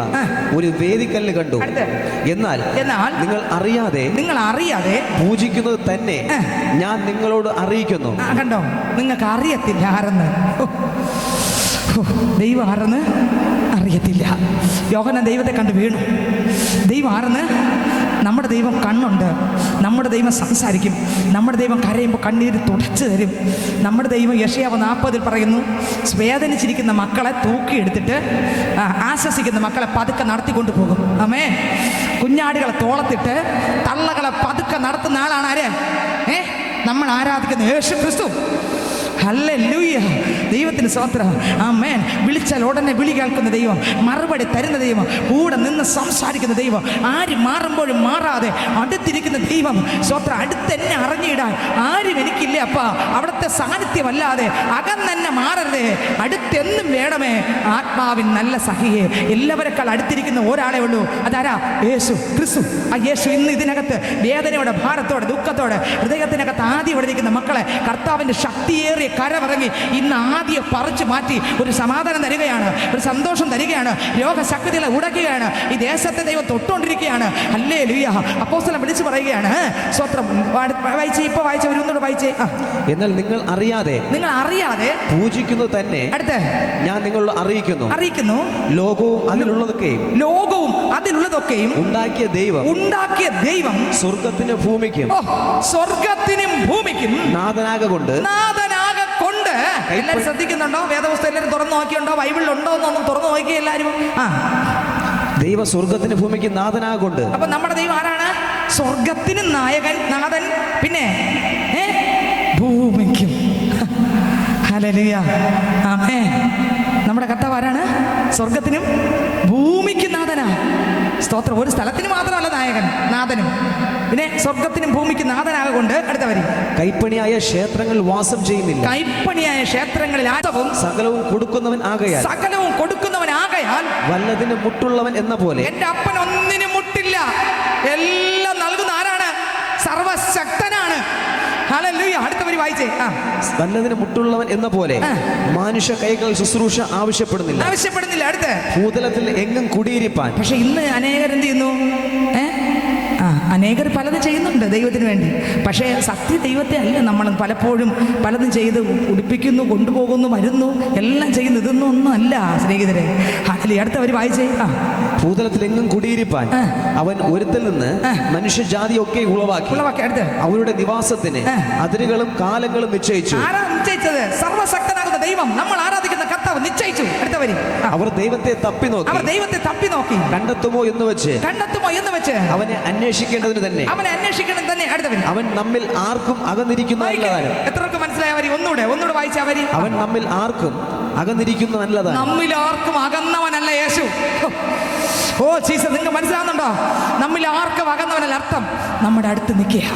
ഒരു വേദിക്കല്ല് കണ്ടു. എന്നാൽ നിങ്ങൾ അറിയാതെ പൂജിക്കുന്നത് തന്നെ ഞാൻ നിങ്ങളോട് അറിയിക്കുന്നു. കണ്ടോ, നിങ്ങൾക്ക് അറിയത്തില്ല ആരെന്ന്. ദൈവം ആരെന്ന് അറിയത്തില്ല. യോഹന്നാൻ ദൈവത്തെ കണ്ട് വീണു. ദൈവം ആരെന്ന്? നമ്മുടെ ദൈവം കണ്ണുണ്ട്, നമ്മുടെ ദൈവം സംസാരിക്കും, നമ്മുടെ ദൈവം കരയുമ്പോൾ കണ്ണീര് തുടച്ചു തരും. നമ്മുടെ ദൈവം യെശയ്യാവ് 40 പറയുന്നു, വേദനിച്ചിരിക്കുന്ന മക്കളെ തൂക്കിയെടുത്തിട്ട് ആശ്വസിക്കുന്ന മക്കളെ പതുക്കെ നടത്തിക്കൊണ്ട് പോകും. ആമേൻ. കുഞ്ഞാടുകളെ തോളത്തിട്ട് തള്ളകളെ പതുക്കെ നടത്തുന്ന ആളാണ് ആര്? നമ്മൾ ആരാധിക്കുന്ന യേശു ക്രിസ്തു. ഹല്ലേലൂയ. ദൈവത്തിന് സ്തോത്രം. ആമേൻ. വിളിച്ചാൽ ഉടനെ വിളി കേൾക്കുന്ന ദൈവം, മറുപടി തരുന്ന ദൈവം, കൂടെ നിന്ന് സംസാരിക്കുന്ന ദൈവം, ആര് മാറുമ്പോഴും മാറാതെ അടുത്തിരിക്കുന്ന ദൈവം. സ്തോത്രം. അടുത്തെന്നെ അറിഞ്ഞിടാൻ ആരും എനിക്കില്ല അപ്പാ. അവിടുത്തെ സാന്നിധ്യമല്ലാതെ അകന്നെന്നെ മാറരുതേ, അടുത്തെന്നും വേണമേ ആത്മാവിൻ നല്ല സഹിയെ. എല്ലാവരെക്കാൾ അടുത്തിരിക്കുന്ന ഒരാളെ ഉള്ളൂ, അതാരാ? യേശു ക്രിസ്തു. ആ യേശു ഇന്ന് ഇതിനകത്ത് വേദനയോടെ, ഭാരത്തോടെ, ദുഃഖത്തോടെ, ഹൃദയത്തിനകത്ത് ആദ്യം ഇരിക്കുന്ന മക്കളെ കർത്താവിൻ്റെ ശക്തിയേറിയ കരമിറങ്ങി ഇന്ന് ആദ്യം പറിച്ചു മാറ്റി ഒരു സമാധാനം തരികയാണ്, ഒരു സന്തോഷം തരികയാണ്, രോഗശക്തികളെ ഉടക്കുകയാണ്. ഈ ദേശത്തെ ദൈവം തൊട്ടുകൊണ്ടിരിക്കുകയാണ്. ഹല്ലേലൂയ. അപ്പോസ്തലൻ വിളിച്ചു പറയുകയാണ്. സ്വത്രം വായിച്ചേ, ഇപ്പൊ വായിച്ചേ, ഒന്നുകൂടെ വായിച്ചേ. എന്നാൽ നിങ്ങൾ അറിയാതെ പൂജിക്കുന്നത് തന്നെ അടുത്ത് ഞാൻ നിങ്ങളോട് അറിയിക്കുന്നു. ലോകവും അതിലുള്ളതൊക്കെയും ഉണ്ടാക്കിയ ദൈവം സ്വർഗത്തിനും ഭൂമിക്കും നാഥനാകൊണ്ട് എല്ലാവരും ശ്രദ്ധിക്കുന്നുണ്ടോ? വേദപുസ്തകം എല്ലാവരും തുറന്നു നോക്കിയുണ്ടോ? ബൈബിളിൽ ഉണ്ടോ എന്നൊന്നും തുറന്നു നോക്കിയ എല്ലാവരും. ദൈവ സ്വർഗത്തിന് ഭൂമിക്ക് നാഥനാകൊണ്ട്. അപ്പൊ നമ്മുടെ ദൈവം ആരാണ്? സ്വർഗത്തിന് നാഥൻ, പിന്നെ ഭൂമിക്കും. ഹല്ലേലൂയ. ആമേൻ. നമ്മുടെ കർത്താവ് ആരാണ്? സ്വർഗത്തിനും ഭൂമിക്കും നാഥനാ. സ്തോത്രം. ഒരു സ്ഥലത്തിന് മാത്രമല്ല നാഥനും, പിന്നെ സ്വർഗത്തിനും ഭൂമിക്കും നാഥനാകൊണ്ട്. അടുത്ത വരി. കൈപ്പണിയായ ക്ഷേത്രങ്ങളിൽ വാസം ചെയ്യുന്നില്ല. കൈപ്പണിയായ ക്ഷേത്രങ്ങളിൽ സകലവും കൊടുക്കുന്നവൻ ആകയാൽ വല്ലതിന് മുട്ടുള്ളവൻ എന്ന പോലെ എന്റെ അപ്പൻ ഒന്നിനും മുട്ടില്ല. എല്ലാം നൽകുന്ന ആരാണ്? സർവശക്തനാണ്. ഹല്ലേലൂയ. അടുത്ത വരി വായിച്ചേ. വല്ലതിന് മുട്ടുള്ളവൻ എന്ന പോലെ മനുഷ്യ കൈകൾ ശുശ്രൂഷ ആവശ്യപ്പെടുന്നില്ല. അടുത്ത ഭൂതലത്തിൽ എങ്ങും കുടിയിരിപ്പാൻ. പക്ഷെ ഇന്ന് അനേകർ എന്ത് ചെയ്യുന്നു? അനേകർ പലതും ചെയ്യുന്നുണ്ട് ദൈവത്തിന് വേണ്ടി. പക്ഷേ സത്യ ദൈവത്തെ അല്ല നമ്മൾ പലപ്പോഴും പലതും ചെയ്ത് ഉടുപ്പിക്കുന്നു, കൊണ്ടുപോകുന്നു, വരുന്നു, എല്ലാം ചെയ്യുന്നു. ഇതൊന്നും ഒന്നും അല്ല സ്നേഹിതരെ. അടുത്തവർ വായിച്ചേ. ഭൂതലത്തിൽ എങ്ങും കുടിയിരിപ്പാൻ അവൻ ഒരുത്തിൽ നിന്ന് മനുഷ്യജാതിയൊക്കെ ഉളവാക്കി അവരുടെ നിവാസത്തിന് അതിരുകളും കാലങ്ങളും നിശ്ചയിച്ചു. ആരാ നിശ്ചയിച്ചത്? സർവശക്തനാകുന്ന ദൈവം, നമ്മൾ ആരാധിക്കുന്ന കർത്താവ് നിശ്ചയിച്ചു. അടുത്തവരി. അവർ ദൈവത്തെ തപ്പി നോക്കി കണ്ടെത്തുമോ എന്ന് വെച്ച് അവനെ അന്വേഷിക്കേണ്ടതിന് തന്നെ. അടുത്തവരി. അവൻ നമ്മിൽ ആർക്കും അകന്നിരിക്കുന്ന നല്ലതാണ്. എത്രയൊക്കെ മനസ്സിലായവരി? ഒന്നുകൂടെ വായിച്ചവരി. അവൻ നമ്മിൽ ആർക്കും അകന്നിരിക്കുന്ന നല്ലതാണ്. നമ്മിൽ ആർക്കും അകന്നവനല്ല യേശു. ഓ ജീസസ്, നിങ്ങൾക്ക് മനസ്സിലാവുന്നുണ്ടോ? നമ്മിൽ ആർക്കും അകന്നവനല്ല. അർത്ഥം നമ്മുടെ അടുത്ത് നിൽക്കുക,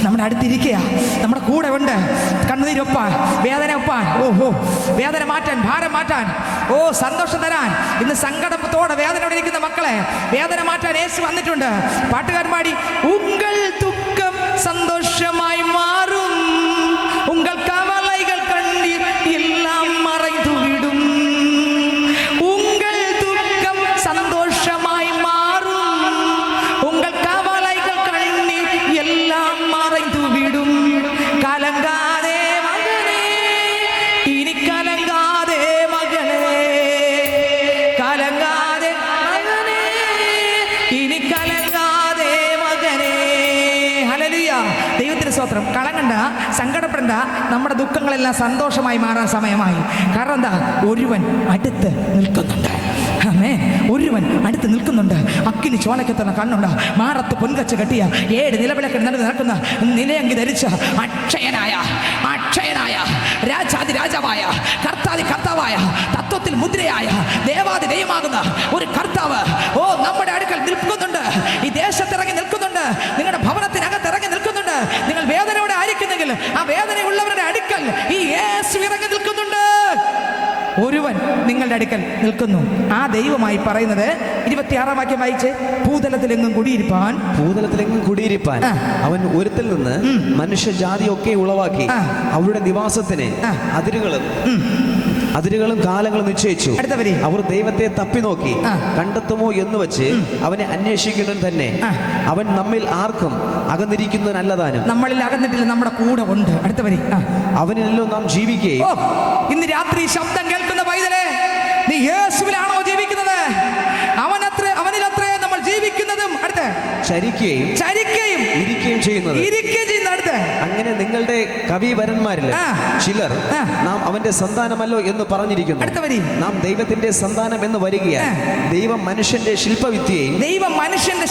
നമ്മുടെ അടുത്തിരിക്കുക, നമ്മുടെ കൂടെ ഉണ്ട്. കണ്ണുനീരൊപ്പാൻ, വേദന ഒപ്പാൻ, വേദന മാറ്റാൻ, ഭാരം മാറ്റാൻ, സന്തോഷം തരാൻ. ഇന്ന് സങ്കടത്തോടെ വേദനയോടെ ഇരിക്കുന്ന മക്കളെ വേദന മാറ്റാൻ യേശു വന്നിട്ടുണ്ട്. പാട്ടുകാരൻ പാടി, ഉങ്കൾ ദുഃഖം സന്തോഷമായി മാറും, ഉങ്കൾ കവലൈകൾ കണ്ണീർ എല്ലാം മറൈതു വിടും. ഉങ്കൾ ദുഃഖം സന്തോഷമായി മാറും, ഉങ്കൾ കവലൈകൾ കണ്ണീർ എല്ലാം മറൈതു വിടും. കലങ്കാതെ മകനേ, ഇനി കലങ്കാതെ മകനേ, കലങ്കാതെ മകനേ, ഇനി കലങ്കാതെ മകനേ. ഹല്ലേലൂയ. ദൈവത്തിന് സ്തോത്രം. കളങ്ങണ്ട, സങ്കടപ്പെടണ്ട. നമ്മുടെ ദുഃഖങ്ങളെല്ലാം സന്തോഷമായി മാറാൻ സമയമായി. കാരണം എന്താ? ഒരുവൻ അടുത്ത് നിൽക്കുന്നുണ്ട്. ആമേൻ. ഒരുവൻ അടുത്ത് നിൽക്കുന്നുണ്ട്. അക്കിനി ചോലക്കത്തുന്ന കണ്ണുണ്ട്, മാറത്ത് പൊൻകച്ച് കെട്ടിയ 7 നിലവിളക്ക് നടക്കുന്ന നിലയങ്കി ധരിച്ച അക്ഷയനായ രാജാതി രാജാവായ കർത്താതി കർത്താവായ തത്വത്തിൽ മുദ്രയായ ദേവാതി ദൈവമാകുന്ന ഒരു കർത്താവ് നമ്മുടെ അടുക്കൽ നിൽക്കുന്നുണ്ട്. ഈ ദേശത്തിറങ്ങി നിൽക്കുന്നുണ്ട്. നിങ്ങളുടെ ഭവനത്തിനകത്ത് ഇറങ്ങി നിൽക്കുന്നുണ്ട്. നിങ്ങൾ വേദനയോടെ ആയിരിക്കുന്നെങ്കിൽ ആ വേദനയുള്ളവരുടെ അടുക്കൽ ഈ യേശു ഇറങ്ങി നിൽക്കുന്നുണ്ട്. ഒരുവൻ നിങ്ങളുടെ അടുക്കൽ നിൽക്കുന്നു. ആ ദൈവമായി പറയുന്നത് 26-ാം വാക്യം വായിച്ച്, ഭൂതലത്തിലെങ്ങും കുടിയിരിപ്പാൻ അവൻ ഒരുത്തിൽ നിന്ന് മനുഷ്യജാതിയൊക്കെ ഉളവാക്കി അവരുടെ നിവാസത്തിന് അതിരുകളും കാലങ്ങളും നിശ്ചയിച്ചു. അവർ ദൈവത്തെ തപ്പി നോക്കി കണ്ടെത്തുമോ എന്ന് വെച്ച് അവനെ അന്വേഷിക്കുന്നവൻ തന്നെ. അവൻ നമ്മിൽ ആർക്കും അകന്നിരിക്കുന്നവനല്ലതാനും. നമ്മളിൽ അകന്നിട്ടില്ല, നമ്മുടെ കൂടെ ഉണ്ട്. അടുത്ത വരി, അവനിലല്ലോ നാം ജീവിക്കുകയും. ഇന്ന് രാത്രി ശബ്ദം കേൾക്കുന്ന പൈതലേ, നീ യേശുവിലാണോ ജീവിക്കുന്നത്? അവനിലത്രേ നമ്മൾ ജീവിക്കുന്നതും അടുത്ത് ചരിക്കുകയും ഇരിക്കുകയും ചെയ്യുന്നത്. അടുത്ത് അങ്ങനെ നിങ്ങളുടെ കവിവരന്മാരിൽ ചിലർ നാം അവന്റെ സന്താനമല്ലോ എന്ന് പറഞ്ഞിരിക്കുന്നു. അടുത്ത വരി, നാം ദൈവത്തിന്റെ സന്താനം എന്ന് വരികയാൽ ദൈവം മനുഷ്യന്റെ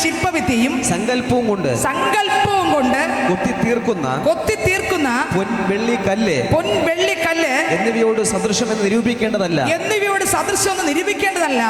ശില്പവിദ്യയും സങ്കല്പവും കൊണ്ട് കൊത്തിത്തീർക്കുന്ന പൊൻവെള്ളിക്കല്ല് എന്നിവയോട് സദൃശമെന്ന് നിരൂപിക്കേണ്ടതല്ല.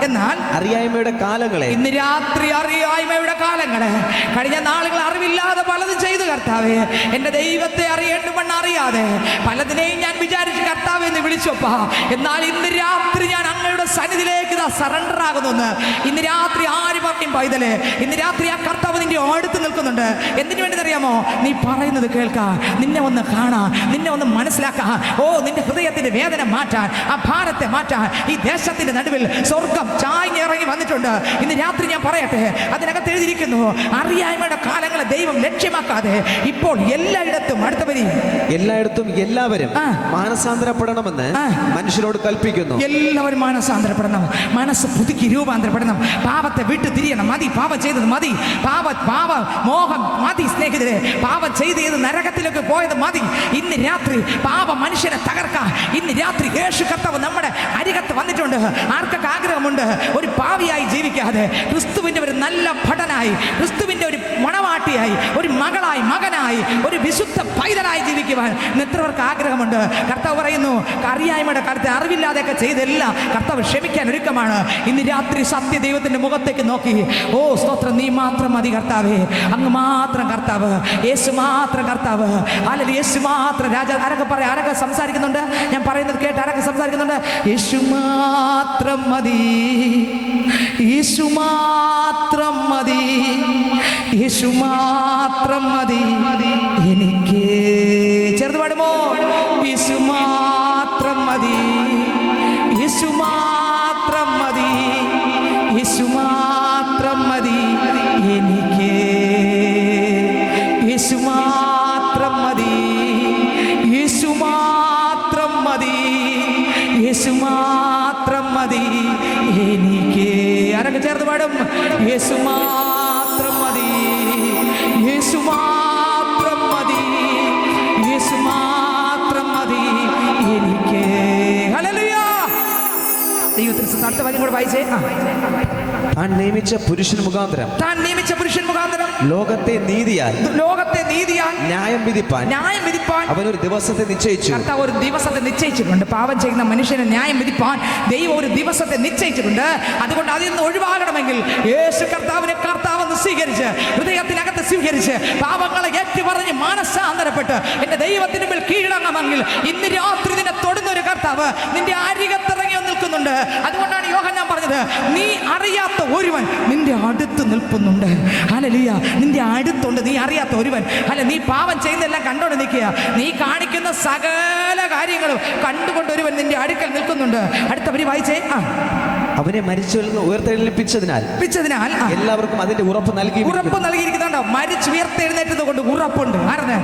എന്നാൽ അറിയായ്മയുടെ കാലങ്ങളെ, ഇന്ന് രാത്രി അറിയായ്മയുടെ കാലങ്ങളെ, കഴിഞ്ഞ നാളുകൾ അറിവില്ലാതെ പലതും ചെയ്തു കർത്താവേ. എന്റെ ദൈവത്തെ അറിയേണ്ടുമെന്ന് അറിയാതെ പലതിനെയും ഞാൻ വിചാരിച്ച് കർത്താവെ എന്ന് വിളിച്ചപ്പാ. എന്നാൽ ഇന്ന് രാത്രി ഞാൻ അങ്ങയുടെ സന്നിധിയിലേക്ക് സറണ്ടർ ആകുന്നു. ഇന്ന് രാത്രി ആര് പറയും പൈതലേ, ഇന്ന് രാത്രി ആ കർത്താവ് നിന്റെ അടുത്ത് നിൽക്കുന്നുണ്ട്. എന്തിനു വേണ്ടി അറിയാമോ? നീ പറയുന്നത് കേൾക്കാ, നിന്നെ ഒന്ന് കാണാ, നിന്നെ ഒന്ന് മനസ്സിലാക്കാ. നിന്റെ ഹൃദയത്തിന്റെ വേദന മാറ്റാൻ, ആ ഭാരത്തെ മാറ്റാൻ ഈ ദേശത്തിന്റെ നടുവിൽ സ്വർഗം ചായ്ഞ്ഞിറങ്ങി വന്നിട്ടുണ്ട്. ഇന്ന് രാത്രി ഞാൻ പറയട്ടെ, അതിനകത്ത് എഴുതിയിരിക്കുന്നു, അറിയായ്മയുടെ കാലങ്ങളെ ദൈവം ലക്ഷ്യമാക്കാതെ ഇപ്പോൾ എല്ലായിടത്തും എല്ലാവരും മാനസാന്തരപ്പെടണമെന്ന് മനുഷ്യരോട് കൽപ്പിക്കുന്നു. എല്ലാവരും മാനസാന്തരപ്പെടണം, മനസ്സ് പുതുക്കി രൂപാന്തരപ്പെടണം, പാപത്തെ വിട്ടു തിരിയണം. മതി, പാപം ചെയ്തത് മതി, പാപ മോഹം മതി. സ്നേഹിതരെ, പാപം ചെയ്ത് നരകത്തിലേക്ക് പോയത് മതി. ഇന്ന് രാത്രി പാപ മനുഷ്യനെ തകർക്കാൻ ഇന്ന് രാത്രി യേശു കർത്താവ് നമ്മുടെ അരികത്ത് വന്നിട്ടുണ്ട്. ആർക്കൊക്കെ ആഗ്രഹമുണ്ട് ഒരു പാവിയായി ജീവിക്കാതെ ക്രിസ്തുവിന്റെ ഒരു നല്ല ഭടനായി, ക്രിസ്തുവിന്റെ ഒരു മണവാട്ടിയായി, ഒരു മകനായി, ഒരു വിശുദ്ധ പൈതലായി ജീവിക്കുവാൻ എത്രവർക്ക് ആഗ്രഹമുണ്ട്? കർത്താവ് പറയുന്നു, അറിയായ്മയുടെ കാലത്തെ അറിവില്ലാതെയൊക്കെ ചെയ്തെല്ലാം കർത്താവ് ക്ഷമിക്കാൻ ഒരുക്കമാണ്. ഇന്ന് രാത്രി സത്യ ദൈവത്തിന്റെ മുഖത്തേക്ക് നോക്കി, സ്തോത്രം, നീ മാത്രം മതി കർത്താവേ, അങ്ങ് മാത്രം കർത്താവ്, യേശു മാത്രം കർത്താവ്, അല്ലെങ്കിൽ യേശു മാത്രം രാജാ. ആരൊക്കെ സംസാരിക്കുന്നുണ്ട്? ഞാൻ പറയുന്നത് കേട്ട് ആരൊക്കെ സംസാരിക്കുന്നുണ്ട്? യേശു മാത്രം മതി, യേശു മാത്രം മതി, യേശു മാത്രം മതി എനിക്ക്. ചേർന്ന് പാടുമോ? യേശു മാത്രം മതി, യേശു മാത്രം മതി, യേശു മാത്രം മതി എനിക്ക്. യേശു മാത്രം മതി, യേശു മാത്രം മതി, യേശു മാത്രം മതി എനിക്ക്. ആരൊക്കെ ചേർന്ന് പാടും? യേശു മാത്രം മതി, യേശു മാത്രം മതി, യേശു മാത്രം മതി എനിക്ക്. ഹല്ലേലൂയ. ദൈവത്തിന് അടുത്ത വാക്യം കൂടെ വായിച്ചേ. താൻ നിയമിച്ച പുരുഷൻ മുഖാന്തരം ലോകത്തെ നീതിയാൽ ന്യായം വിധിപ്പാൻ അവനൊരു ദിവസത്തെ നിശ്ചയിച്ചു. കർത്താവ് ഒരു ദിവസത്തെ നിശ്ചയിച്ചിട്ടുണ്ട്. പാപം ചെയ്യുന്ന മനുഷ്യനെ ന്യായം വിധിപ്പാൻ ദൈവം ഒരു ദിവസത്തെ നിശ്ചയിച്ചിട്ടുണ്ട്. അതുകൊണ്ട് അതിൽ നിന്ന് ഒഴിവാകണമെങ്കിൽ യേശു കർത്താവെന്ന് സ്വീകരിച്ച്, ഹൃദയത്തിനകത്ത് സ്വീകരിച്ച്, പാപങ്ങളെ ഏറ്റുപറഞ്ഞ് മാനസാന്തരപ്പെട്ട് എന്റെ ദൈവത്തിന് മുമ്പിൽ കീഴടങ്ങണമെങ്കിൽ ഇന്ന് രാത്രി നിന്നെ തൊടുന്ന ഒരു കർത്താവ് നിന്റെ അരികത്തിറങ്ങി നിൽക്കുന്നുണ്ട്. അതുകൊണ്ടാണ് യോഹന്നാൻ പറഞ്ഞത്, നീ അറിയാത്ത ഒരുവൻ നിന്റെ അടുത്ത് നിൽക്കുന്നുണ്ട്. ഹല്ലേലൂയ. നിന്റെ അടുത്തുണ്ട്, നീ അറിയാത്ത ഒരുവൻ. നീ പാപം ചെയ്യുന്നതെല്ലാം കണ്ടോണ്ട് നിൽക്കുക. നീ കാണിക്കുന്ന സകല കാര്യങ്ങളും കണ്ടുകൊണ്ട് ഒരുവൻ നിന്റെ അടുക്കൽ നിൽക്കുന്നുണ്ട്. അടുത്തവര് വായിച്ചേ. അവനെ മരിച്ചവരിൽ നിന്ന് ഉയർത്തെഴുന്നേൽപ്പിച്ചതിനാൽ എല്ലാവർക്കും അതിന്റെ ഉറപ്പ് നൽകിയിരിക്കുന്നുണ്ടോ? മരിച്ചുയർത്തെഴുന്നേറ്റത് കൊണ്ട് ഉറപ്പുണ്ട്. ആരെന്ന്?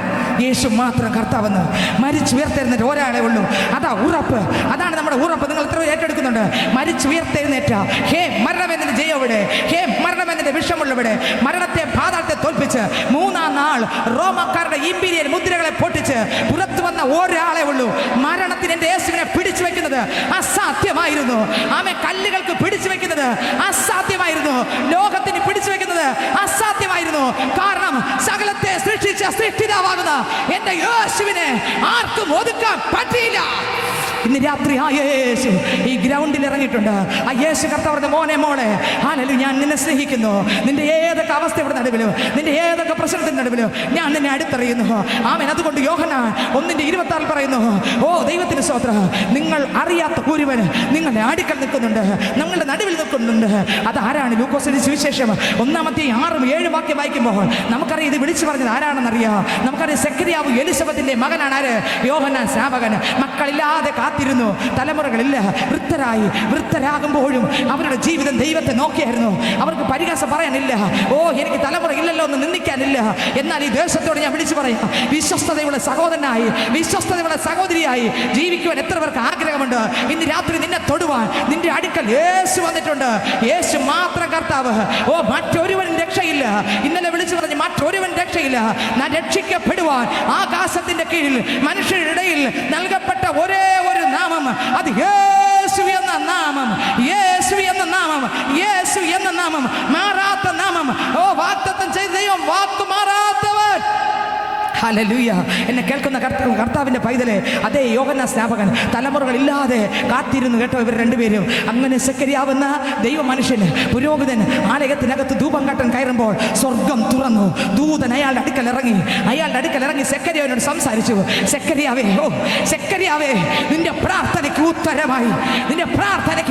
യേശു മാത്രം കർത്താവെന്ന്. മരിച്ചുയർത്തെഴുന്നേറ്റ് ഒരാളെ ഉള്ളൂ. അതാ ഉറപ്പ്, അതാണ് നമ്മുടെ ഉറപ്പ്. നിങ്ങൾ എത്ര ഏറ്റെടുക്കുന്നുണ്ട്? മരിച്ചുയർത്തെഴുന്നേറ്റ ഹേ മരണമെന്നതിന്റെ ജയം എവിടെ? ഹേ മരണമെന്നതിന്റെ വിഷമുള്ളവിടെ? മരണത്തെ സകലത്തെ പാതാളത്തെ തോൽപ്പിച്ച് മൂന്നാം നാൾ റോമാക്കാരുടെ ഇമ്പീരിയൽ മുദ്രകളെ പൊട്ടിച്ച് പുറത്തു വന്ന ഒരാളെ ഉള്ളൂ. മരണത്തിന് എൻ്റെ യേശുവിനെ പിടിച്ചു വെക്കുന്നത് അസാധ്യമായിരുന്നു. ആമേ, കല്ലുകൾക്ക് പിടിച്ചു വെക്കുന്നത് അസാധ്യമായിരുന്നു. ലോകത്തിന് പിടിച്ചു വെക്കുന്നത് അസാധ്യമായിരുന്നു. കാരണം സകലത്തെ സൃഷ്ടിച്ച സൃഷ്ടിതാവാകുന്ന എൻ്റെ യേശുവിനെ ആർക്കും ഒതുക്കാൻ പറ്റിയില്ല. ഇന്ന് രാത്രി ആ യേശു ഈ ഗ്രൗണ്ടിൽ ഇറങ്ങിയിട്ടുണ്ട്. ആ യേശു കർത്താവിന്റെ മോനെ മോളെ, ഹല്ലേലൂയ, ഞാൻ നിന്നെ സ്നേഹിക്കുന്നു. നിന്റെ ഏതൊക്കെ അവസ്ഥയുടെ നടുവിലും, നിന്റെ ഏതൊക്കെ പ്രശ്നത്തിന്റെ നടുവിലും ഞാൻ നിന്നെ അടുത്തറിയുന്നു. ആമേൻ. അതുകൊണ്ട് യോഹന്നാൻ 1:26 പറയുന്നു, ഓ ദൈവത്തിന് സ്തോത്രം, നിങ്ങൾ അറിയാത്ത ഒരുവൻ നിങ്ങളുടെ അടുക്കൽ നിൽക്കുന്നുണ്ട്, നിങ്ങളുടെ നടുവിൽ നിൽക്കുന്നുണ്ട്. അതാരാണ്? ലൂക്കോസിന്റെ സുവിശേഷം 1:6-7 വാക്യം വായിക്കുമ്പോൾ നമുക്കറിയാം ഇത് വിളിച്ചു പറഞ്ഞത് ആരാണെന്നറിയാം. നമുക്കറിയാം സെക്കരിയാവ് എലിസബത്തിന്റെ മകനാണ്. ആര്? യോഹന്നാൻ സ്നാപകൻ. മക്കളില്ലാതെ കാത്തിരുന്നു, തലമുറകളില്ല, വൃദ്ധരാകുമ്പോഴും അവരുടെ ജീവിതം ദൈവത്തെ നോക്കിയായിരുന്നു. അവർക്ക് പരിഹാസം പറയാനില്ല. ഓ, എനിക്ക് തലമുറ ഇല്ലല്ലോ എന്ന് നിന്ദിക്കാനില്ല. എന്നാൽ ഈ ദേശത്തോട് ഞാൻ വിളിച്ചു പറയാം, വിശ്വസ്തതയുള്ള സഹോദരനായി, വിശ്വസ്തതയുള്ള സഹോദരിയായി ജീവിക്കുവാൻ എത്ര പേർക്ക് ആഗ്രഹമുണ്ട്? ഇന്ന് രാത്രി നിന്നെ തൊടുവാൻ നിന്റെ അടുക്കൽ യേശു വന്നിട്ടുണ്ട്. യേശു മാത്രം കർത്താവ്. ഓ, മറ്റൊരുവൻ രക്ഷയില്ല. ഇന്നലെ വിളിച്ചു പറഞ്ഞു, മറ്റൊരുവൻ രക്ഷയില്ല. ഞാൻ രക്ഷിക്കപ്പെടുവാൻ ആകാശത്തിന്റെ കീഴിൽ മനുഷ്യരുടെ ഇടയിൽ നൽകപ്പെട്ട ഒരേ ഒരു നാമം, അത് യേശു എന്ന നാമം. യേശു എന്ന നാമം, യേശു എന്ന നാമം, മാറാത്ത നാമം. ഓ, വാഗ്ദത്തം ചെയ്ത ദൈവം വാക്ക് മാറാത്തവൻ. ഹല്ലേലൂയ. എന്നെ കേൾക്കുന്ന കർത്താവിന്റെ പൈതലെ, അതേ യോഹന്നാൻ സ്നാപകൻ തലമുറകളില്ലാതെ കാത്തിരുന്നു കേട്ടോ. ഇവർ രണ്ടുപേരും അങ്ങനെ സെക്കരിയാവുന്ന ദൈവ മനുഷ്യൻ, പുരോഹിതൻ ആലയത്തിനകത്ത് ധൂപം കാട്ടാൻ കയറുമ്പോൾ സ്വർഗം തുറന്നു. ദൂതൻ അയാളുടെ അടുക്കൽ ഇറങ്ങി സെക്കരിയാവിനോട് സംസാരിച്ചു. സെക്കരിയാവേ, ഓ സെക്കരിയാവേ, നിന്റെ പ്രാർത്ഥനയ്ക്ക്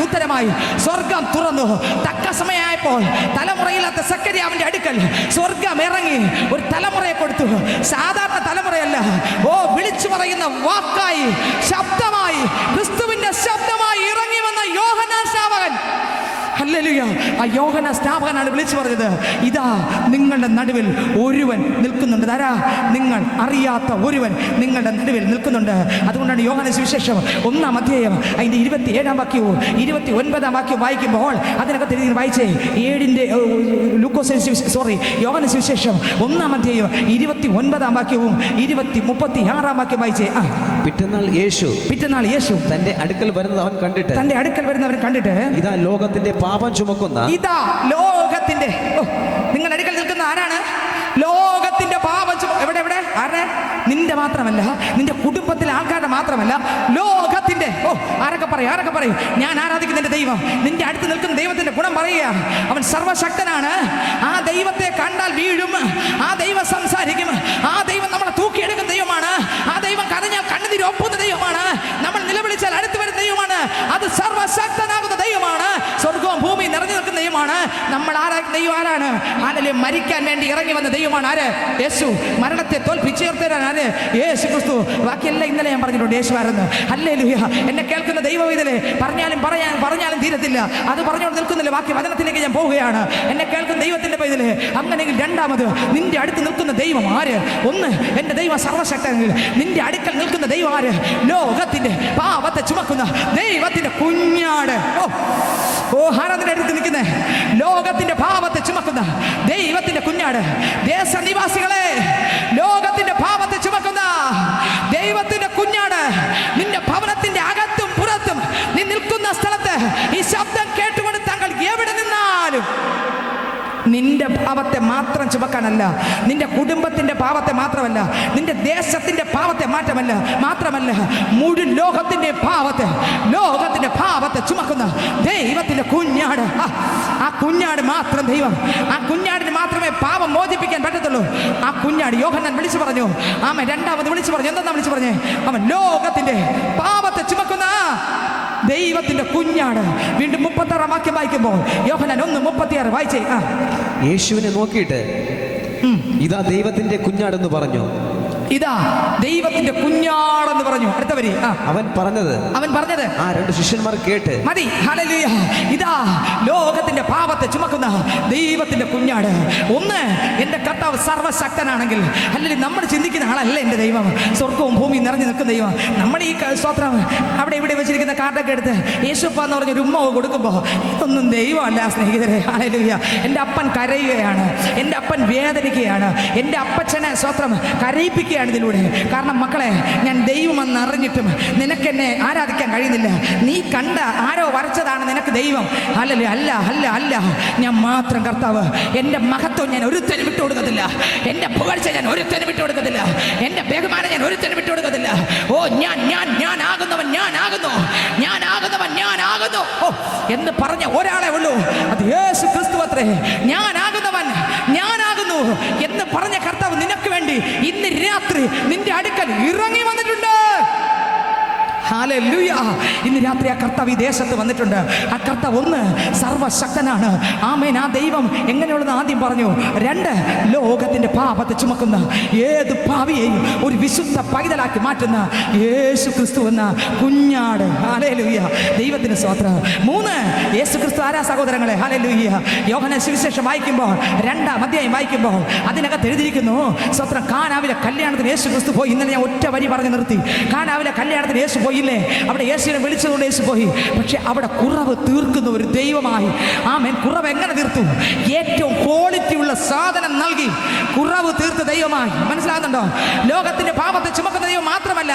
ഉത്തരമായി സ്വർഗം തുറന്നു. തക്ക സമയമായപ്പോൾ തലമുറയില്ലാത്ത സെക്കരിയാവിന്റെ അടുക്കൽ സ്വർഗം ഇറങ്ങി ഒരു തലമുറയെ കൊടുത്തു. സാധാരണ തലമുറയല്ല. ഓ, വിളിച്ചു പറയുന്ന വാക്കായി, ശബ്ദമായി, ക്രിസ്തുവിന്റെ ശബ്ദമായി ഇറങ്ങി വന്ന യോഹന്നാൻ സ്നാപകൻ. ഹല്ലേലൂയ. ആ യോഹന്നാൻ സ്നാപകനാണ് വിളിച്ചു പറഞ്ഞത്, ഇതാ നിങ്ങളുടെ നടുവിൽ ഒരുവൻ നിൽക്കുന്നുണ്ട്. ആരാ? നിങ്ങൾ അറിയാത്ത ഒരുവൻ നിങ്ങളുടെ നടുവിൽ നിൽക്കുന്നുണ്ട്. അതുകൊണ്ടാണ് യോഹന്നാൻ സുവിശേഷം 1-ാം അധ്യായം അതിന്റെ 27-ാം വാക്യവും 29-ാം വാക്യവും വായിക്കുമ്പോൾ അതിനകത്ത് എഴുതി വായിച്ചേ. യോഹന്നാൻ സുവിശേഷം 1-ാം അധ്യായം 29-ാം വാക്യവും 36-ാം വാക്യം വായിച്ചേ. പിറ്റന്നാൾ യേശു തന്റെ അടുക്കൽ വരുന്നവൻ കണ്ടിട്ട് ഇതാ ലോകത്തിന്റെ പാപം ചുമക്കുന്ന, നിങ്ങളുടെ അടുക്കൽ നിൽക്കുന്ന ആരാണ്? ലോകത്തിന്റെ പാപം എവിടെ? ആരെ? നിന്റെ മാത്രമല്ല, നിന്റെ കുടുംബത്തിലെ ആൾക്കാരുടെ മാത്രമല്ല, ലോകത്തിന്റെ. ഓ, ആരൊക്കെ പറയും ഞാൻ ആരാധിക്കുന്ന എന്റെ ദൈവം. നിന്റെ അടുത്ത് നിൽക്കുന്ന ദൈവത്തിന്റെ ഗുണം പറയുക. അവൻ സർവശക്തനാണ്. ആ ദൈവത്തെ കണ്ടാൽ വീഴും. ആ ദൈവം സംസാരിക്കും. ആ ദൈവം നമ്മളെ തൂക്കിയെടുക്കുന്ന ദൈവമാണ്. ആ ദൈവം കരഞ്ഞാൽ കണ്ണുനീര് ഒപ്പുന്ന ദൈവമാണ്. നമ്മൾ നിലവിളിച്ചാൽ അടുത്ത് വരുന്ന ദൈവമാണ്. അത് സർവശക്തനാകുന്ന ദൈവമാണ്. സ്വർഗവും ഭൂമിയും നിറഞ്ഞു നിൽക്കുന്ന ദൈവമാണ്. നമ്മൾ ദൈവം ആരാണ്? ആരല്ലേ? മരിക്കാൻ വേണ്ടി ഇറങ്ങി വന്ന ദൈവമാണ്. ആര്? യേശു. മരണത്തെ തോൽപ്പിച്ചുയർത്തരാൻ ആര്? യേശു ക്രിസ്തു. ബാക്കിയെല്ലാം ഇന്നലെ ഞാൻ പറഞ്ഞിട്ടുണ്ട് യേശു ആരെന്ന്. ഹല്ലേലൂയ. എന്നെ കേൾക്കുന്ന ദൈവവിധലെ പറഞ്ഞാലും തീരത്തില്ല. അത് പറഞ്ഞുകൊണ്ട് നിൽക്കുന്നില്ല. ബാക്കി വചനത്തിലേക്ക് ഞാൻ പോവുകയാണ്. എന്നെ കേൾക്കുന്ന ദൈവത്തിന്റെ പൈതലെ, അങ്ങനെയെങ്കിൽ രണ്ടാമത് നിന്റെ അടുത്ത് നിൽക്കുന്ന ദൈവം ആര്? ഒന്ന്, എന്റെ ദൈവം സർവശക്തനെങ്കിൽ നിന്റെ അടുക്കൽ നിൽക്കുന്ന ദൈവം ആര്? ലോകത്തിന്റെ പാപത്തെ ചുമക്കുന്ന ദൈവത്തിന്റെ കുഞ്ഞാട്. ഓ, ആരാധന അടുത്ത് നിൽക്കുന്നേ? ലോകത്തിന്റെ പാപത്തെ ചുമക്കുന്ന ദൈവത്തിന്റെ കുഞ്ഞാട്. ദേശനിവാസികളെ, ലോകത്തിന്റെ പാപത്തെ ചുമക്കുന്ന ദൈവത്തിന്റെ കുഞ്ഞാട് നിന്റെ ഭവനത്തിന്റെ അകത്തും പുറത്തും നീ നിൽക്കുന്ന സ്ഥലത്ത് ഈ ശബ്ദം കേട്ടുകൊണ്ട് താങ്കൾ എവിടെ നിന്നാലും നിന്റെ പാപത്തെ മാത്രം ചുമക്കാനല്ല, നിന്റെ കുടുംബത്തിന്റെ പാപത്തെ മാത്രമല്ല, നിന്റെ ദേശത്തിന്റെ പാപത്തെ മാത്രമല്ല, മുഴുവൻ ലോകത്തിന്റെ പാപത്തെ ചുമക്കുന്ന ദൈവത്തിന്റെ കുഞ്ഞാട്. ആ കുഞ്ഞാട് മാത്രം ദൈവം. ആ കുഞ്ഞാടിന് മാത്രമേ പാപം മോചിപ്പിക്കാൻ പറ്റത്തുള്ളൂ. ആ കുഞ്ഞാട് യോഹന്നാൻ വിളിച്ചു പറഞ്ഞു. ആമ രണ്ടാമത് വിളിച്ചു പറഞ്ഞു. എന്താ വിളിച്ചു പറഞ്ഞേ? അവൻ ലോകത്തിന്റെ പാപത്തെ ചുമക്കുന്ന ദൈവത്തിന്റെ കുഞ്ഞാട്. വീണ്ടും 36-ാം വാക്യം വായിക്കുമ്പോൾ യോഹന്നാൻ 1:36 വായിച്ചേ. യേശുവിനെ നോക്കിയിട്ട് ഇതാ ദൈവത്തിന്റെ കുഞ്ഞാടെന്ന് പറഞ്ഞു. ഇതാ ദൈവത്തിന്റെ കുഞ്ഞാടെന്ന് പറഞ്ഞു. അടുത്ത വരി. അവൻ പറഞ്ഞത് ആ 2 ശിഷ്യന്മാർ കേട്ട് മതി. ഹല്ലേലൂയ. ഇതാ ലോകത്തിന്റെ പാപത്തെ ചുമക്കുന്ന ദൈവത്തിന്റെ കുഞ്ഞാട്. ഒന്ന്, എൻ്റെ കർത്താവ് സർവശക്തനാണെങ്കിൽ, അല്ലെങ്കിൽ നമ്മൾ ചിന്തിക്കുന്ന ആളല്ല എൻ്റെ ദൈവം. സ്വർഗവും ഭൂമിയും നിറഞ്ഞു നിൽക്കുന്ന ദൈവം. നമ്മുടെ ഈ സ്തോത്രം അവിടെ ഇവിടെ വെച്ചിരിക്കുന്ന കാർഡൊക്കെ എടുത്ത് യേശുപ്പ എന്ന് പറഞ്ഞൊരു ഉമ്മ കൊടുക്കുമ്പോൾ ഇതൊന്നും ദൈവമല്ല സ്നേഹിതരെ. ഹല്ലേലൂയ. എൻ്റെ അപ്പൻ കരയുകയാണ്, എൻ്റെ അപ്പൻ വേദനിക്കുകയാണ്, എൻ്റെ അപ്പച്ചനെ സ്തോത്രം കരയിപ്പിക്കുകയാണ് ഇതിലൂടെ. കാരണം മക്കളെ, ഞാൻ ദൈവമെന്ന് അറിഞ്ഞിട്ടും നിനക്കെന്നെ ആരാധിക്കാൻ കഴിയുന്നില്ല. നീ കണ്ട ആരോ വരച്ചതാണ് നിനക്ക് ദൈവം. ഹല്ലേലൂയ. അല്ല അല്ല അല്ല, ഞാൻ മാത്രം കർത്താവ്. എൻ്റെ മഹത്വം ഞാൻ ഒരുത്തനും വിട്ടു കൊടുക്കത്തില്ല. എൻ്റെ പുകഴ്ച ഞാൻ ഒരുത്തനും വിട്ടു കൊടുക്കത്തില്ല. എൻ്റെ ബഹുമാനം ഞാൻ ഒരുത്തനും വിട്ടു കൊടുക്കത്തില്ല. ഓ ഞാൻ ഞാൻ ഞാൻ ആകുന്നവൻ ഞാനാകുന്നു, ഞാനാകുന്നവൻ ഞാനാകുന്നു എന്ന് പറഞ്ഞ ഒരാളെ ഉള്ളൂ, അത് യേശു ക്രിസ്തു അത്രേ. ഞാനാകുന്നവൻ ഞാനാകുന്നു എന്ന് പറഞ്ഞ കർത്താവ് നിനക്ക് വേണ്ടി ഇന്ന് രാത്രി നിന്റെ അടുക്കൽ ഇറങ്ങി വന്നിട്ടുണ്ട്. ഹല്ലേലൂയ. ഇന്ന് രാത്രി ആ കർത്താവ് ഈ ദേശത്ത് വന്നിട്ടുണ്ട്. ആ കർത്താവ് ഒന്ന് സർവശക്തനാണ്. ആമേൻ. ആ ദൈവം എങ്ങനെയുള്ളത് ആദ്യം പറഞ്ഞു. രണ്ട്, ലോകത്തിന്റെ പാപത്തെ ചുമക്കുന്ന ഏത് പാവിയെയും ഒരു വിശുദ്ധ പൈതലാക്കി മാറ്റുന്ന യേശു ക്രിസ്തു എന്ന കുഞ്ഞാട്. ഹല്ലേലൂയ. ദൈവത്തിന് സ്തോത്രം. മൂന്ന്, യേശു ക്രിസ്തു ആരാ സഹോദരങ്ങളെ? ഹല്ലേലൂയ. യോഹന്നാൻ സുവിശേഷം വായിക്കുമ്പോൾ 2-ാം അധ്യായം വായിക്കുമ്പോൾ അതിനകത്ത് എഴുതിയിരിക്കുന്നു, സ്തോത്രം, കാനാവിലെ കല്യാണത്തിന് യേശു ക്രിസ്തു പോയി. ഇന്നലെ ഞാൻ ഒറ്റ വരി പറഞ്ഞു നിർത്തി. കാനാവിലെ കല്യാണത്തിന് യേശു പോയി ഇല്ലേ? അവിടെ യേശുവിനെ വിളിച്ചതുകൊണ്ട് യേശു പോയി. പക്ഷെ അവിടെ കുറവ് തീർക്കുന്ന ഒരു ദൈവമായി. ആമേൻ. കുറവ് എങ്ങനെ തീർത്തു? ഏറ്റവും ക്വാളിറ്റി ഉള്ള സാധനം നൽകി കുറവ് തീർത്ത ദൈവമായി. മനസ്സിലാകുന്നുണ്ടോ? ലോകത്തിന്റെ പാപത്തെ ചുമക്കുന്ന ദൈവം മാത്രമല്ല,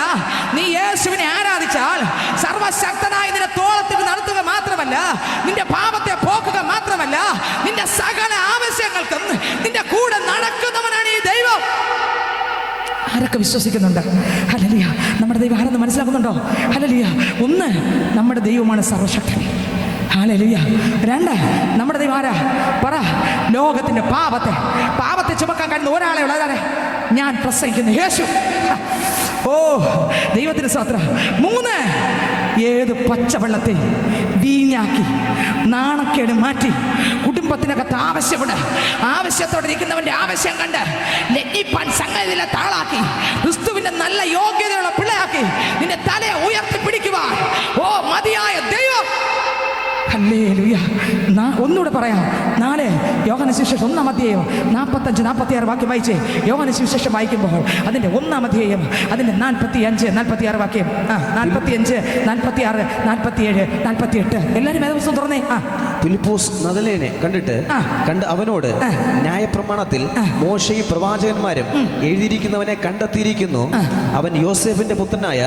നീ യേശുവിനെ ആരാധിച്ചാൽ സർവശക്തനായി നിന്നെ തോളത്തിൽ നടത്തുക മാത്രമല്ല, നിന്റെ പാപത്തെ പോക്കുക മാത്രമല്ല, നിന്റെ സകല ആവശ്യങ്ങൾക്കും നിന്റെ കൂടെ നടക്കുന്നവനാണ് ഈ ദൈവം. ആരൊക്കെ വിശ്വസിക്കുന്നുണ്ട്? ഹല്ലേലൂയ. നമ്മുടെ ദൈവം ആരെന്ന് മനസ്സിലാക്കുന്നുണ്ടോ? ഹല്ലേലൂയ. ഒന്ന്, നമ്മുടെ ദൈവമാണ് സർവശക്തൻ. ഹല്ലേലൂയ. രണ്ട്, നമ്മുടെ ദൈവം ആരാ? പറ. ലോകത്തിന്റെ പാപത്തെ ചുമക്കാൻ കഴിയുന്ന ഒരാളെ ഉള്ളതാരെ? ഞാൻ പ്രസംഗിക്കുന്ന യേശു. ഓ, ദൈവത്തിന് സ്തോത്രം. മൂന്ന്, ഏത് പച്ചവെള്ളത്തെ വീഞ്ഞാക്കി നാണക്കേട് മാറ്റി കുടുംബത്തിനകത്ത് ആവശ്യത്തോടെ ഇരിക്കുന്നവന്റെ ആവശ്യം കണ്ട് ലജ്ജിപ്പാൻ സംഗതിയിലെ താളാക്കി ക്രിസ്തുവിന്റെ നല്ല യോഗ്യതയുള്ള പിള്ളയാക്കി നിന്റെ തലയെ ഉയർത്തി പിടിക്കുവാൻ ഓ മതിയായ ദൈവം. ഹല്ലേലൂയ. ഒന്നുകൂടെ പറയാം. നാളെ യോഹന്നാൻ സുവിശേഷം 1-ാം അധ്യായം 45-46 വാക്യം വായിച്ചേ. യോഹന്നാൻ സുവിശേഷം വായിക്കുമ്പോൾ അതിന്റെ 1-ാം അധ്യായം അതിന്റെ 45-46 വാക്യം. 45, 46, 47, 48 എല്ലാവരും വേദപുസ്തകം തുറന്നേ. ഫിലിപ്പോസ് നദലേനെ കണ്ട് അവനോട്, ന്യായപ്രമാണത്തിൽ മോശയും പ്രവാചകന്മാരും എഴുതിയിരിക്കുന്നവനെ കണ്ടെത്തിയിരിക്കുന്നു, അവൻ യോസേഫിന്റെ പുത്രനായ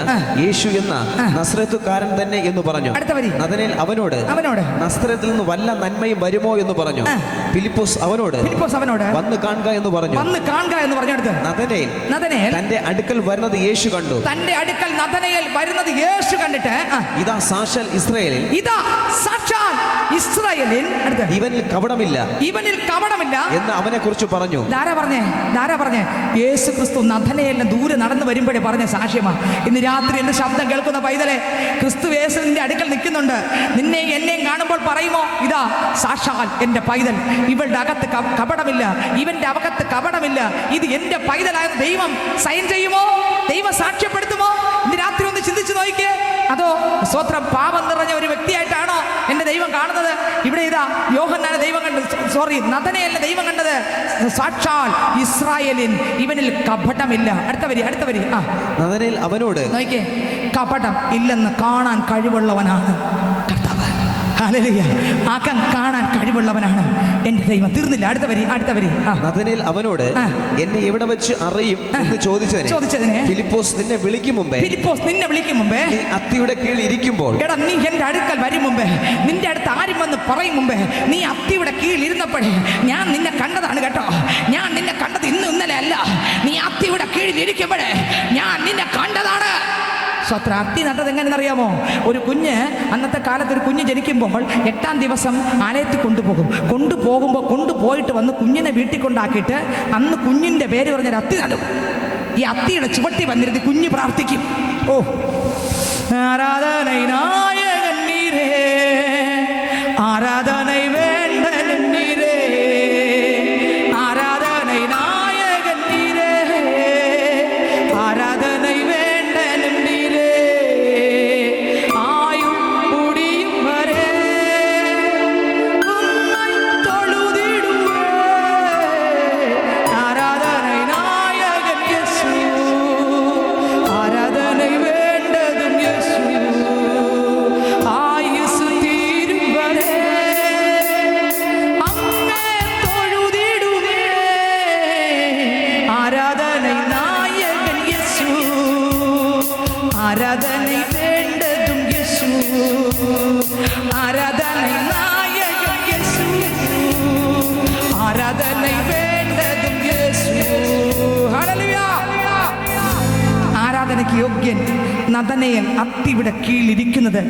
യേശു എന്ന നസ്രത്തുകാരൻ തന്നെ എന്ന് പറഞ്ഞു. നദലേൽ അവനോട്, നസ്രത്തിൽ നിന്ന് വല്ല നന്മയും വരുമോ എന്ന് പറഞ്ഞു. ഫിലിപ്പോസ് അവനോട് വന്ന് കാണുക എന്ന് പറഞ്ഞു. നദനേൽ തന്റെ അടുക്കൽ വരുന്നത് യേശു കണ്ടു. കണ്ടിട്ട് ഇതാ സാക്ഷാൽ ഇസ്രായേലിൽ ഇവനിൽ കപടമില്ല എന്ന് അവനെ കുറിച്ച് പറഞ്ഞു. പറഞ്ഞേ യേശു ക്രിസ്തു നദനയേലിനെ ദൂരെ നടന്നു വരുമ്പോഴേ പറഞ്ഞ സാക്ഷ്യമാണ്. ഇന്ന് രാത്രി എന്റെ ശബ്ദം കേൾക്കുന്ന പൈതലെ, ക്രിസ്തു യേശുവിന്റെ അടുക്കൽ നിൽക്കുന്നുണ്ട്. നിന്നെയും എന്നെയും കാണുമ്പോൾ പറയുമോ, ഇതാ സാക്ഷാൽ എന്റെ പൈതൽ, ഇവളുടെ അകത്ത് കപടമില്ല, ഇവന്റെ അകത്ത് കപടമില്ല, ഇത് എന്റെ പൈതലായ ദൈവം സൈൻ ചെയ്യുമോ? ദൈവം സാക്ഷ്യപ്പെടുത്തുമോ? ഇന്ന് രാത്രി ഒന്ന് ചിന്തിച്ചു നോക്കിക്കേ. അതോ സ്വത്രം പാപം നിറഞ്ഞ ഒരു വ്യക്തിയായിട്ടാണോ എന്റെ ദൈവം കാണുന്നത്? ഇവിടെ ഇതാ യോഹന്നാനെ ദൈവം നദനയേലിനെ ദൈവം കണ്ടത് സാക്ഷാൽ ഇസ്രായേലിൻ, ഇവനിൽ കപടമില്ല. അടുത്ത വരി. നദനയേൽ അവനോട്, നോക്കിക്കേ, കപടം ഇല്ലെന്ന് കാണാൻ കഴിവുള്ളവനാണ് കർത്താവ്. ഹല്ലേലൂയ. ആക്കാൻ കാണാൻ കഴിവുള്ളവനാണ് എന്റെ ദൈവം. തീർന്നില്ല. അടുത്ത വരി. നദനയേൽ അവനോട്, എന്നെ എവിടെ വെച്ച് അറിയും എന്ന് ചോദിച്ചതിന് ഫിലിപ്പോസ് നിന്നെ വിളിക്കും മുമ്പേ നീ അത്തിയുടെ കീഴിൽ ഇരിക്കുമ്പോൾ, എടാ നീ എന്റെ അടുക്കൽ വരും മുമ്പേ, നിന്റെ അടുത്ത് ആരും വന്ന് പറയും മുമ്പേ, നീ അത്തിയുടെ കീഴിൽ ഇരുന്നപ്പോഴേ ഞാൻ നിന്നെ കണ്ടതാണ് കേട്ടോ. ഞാൻ നിന്നെ കണ്ടത് ഇന്നലെ അല്ല. നീ അത്തിയുടെ കീഴിൽ ഇരിക്കുമ്പോഴേ ഞാൻ നിന്നെ കണ്ടതാണ്. അത്തി നട്ടത് എങ്ങനെയെന്നറിയാമോ? ഒരു കുഞ്ഞ്, അന്നത്തെ കാലത്ത് ഒരു കുഞ്ഞ് ജനിക്കുമ്പോൾ 8-ാം ദിവസം ആലയത്തിൽ കൊണ്ടുപോയിട്ട് വന്ന് കുഞ്ഞിനെ വീട്ടിൽ കൊണ്ടാക്കിയിട്ട് അന്ന് കുഞ്ഞിൻ്റെ പേര് പറഞ്ഞൊരു അത്തി നടും. ഈ അത്തിയുടെ ചുവട്ടി വന്നിരുന്ന് കുഞ്ഞ് പ്രാർത്ഥിക്കും. ഓ ആരാധനൈ നായകൻ നീരേ, ആരാധനൈ വേണ്ടൻ നീരേ, ആരാധനൈ നായകൻ നീരേ, ആരാധനൈ വേണ്ടൻ നീരേ, ആയും കുടിയും വരെ ഉമ്മ യോഗ്യൻ നദനയൻ അത്തിയുടെ കീഴിലിരിക്കുന്നത്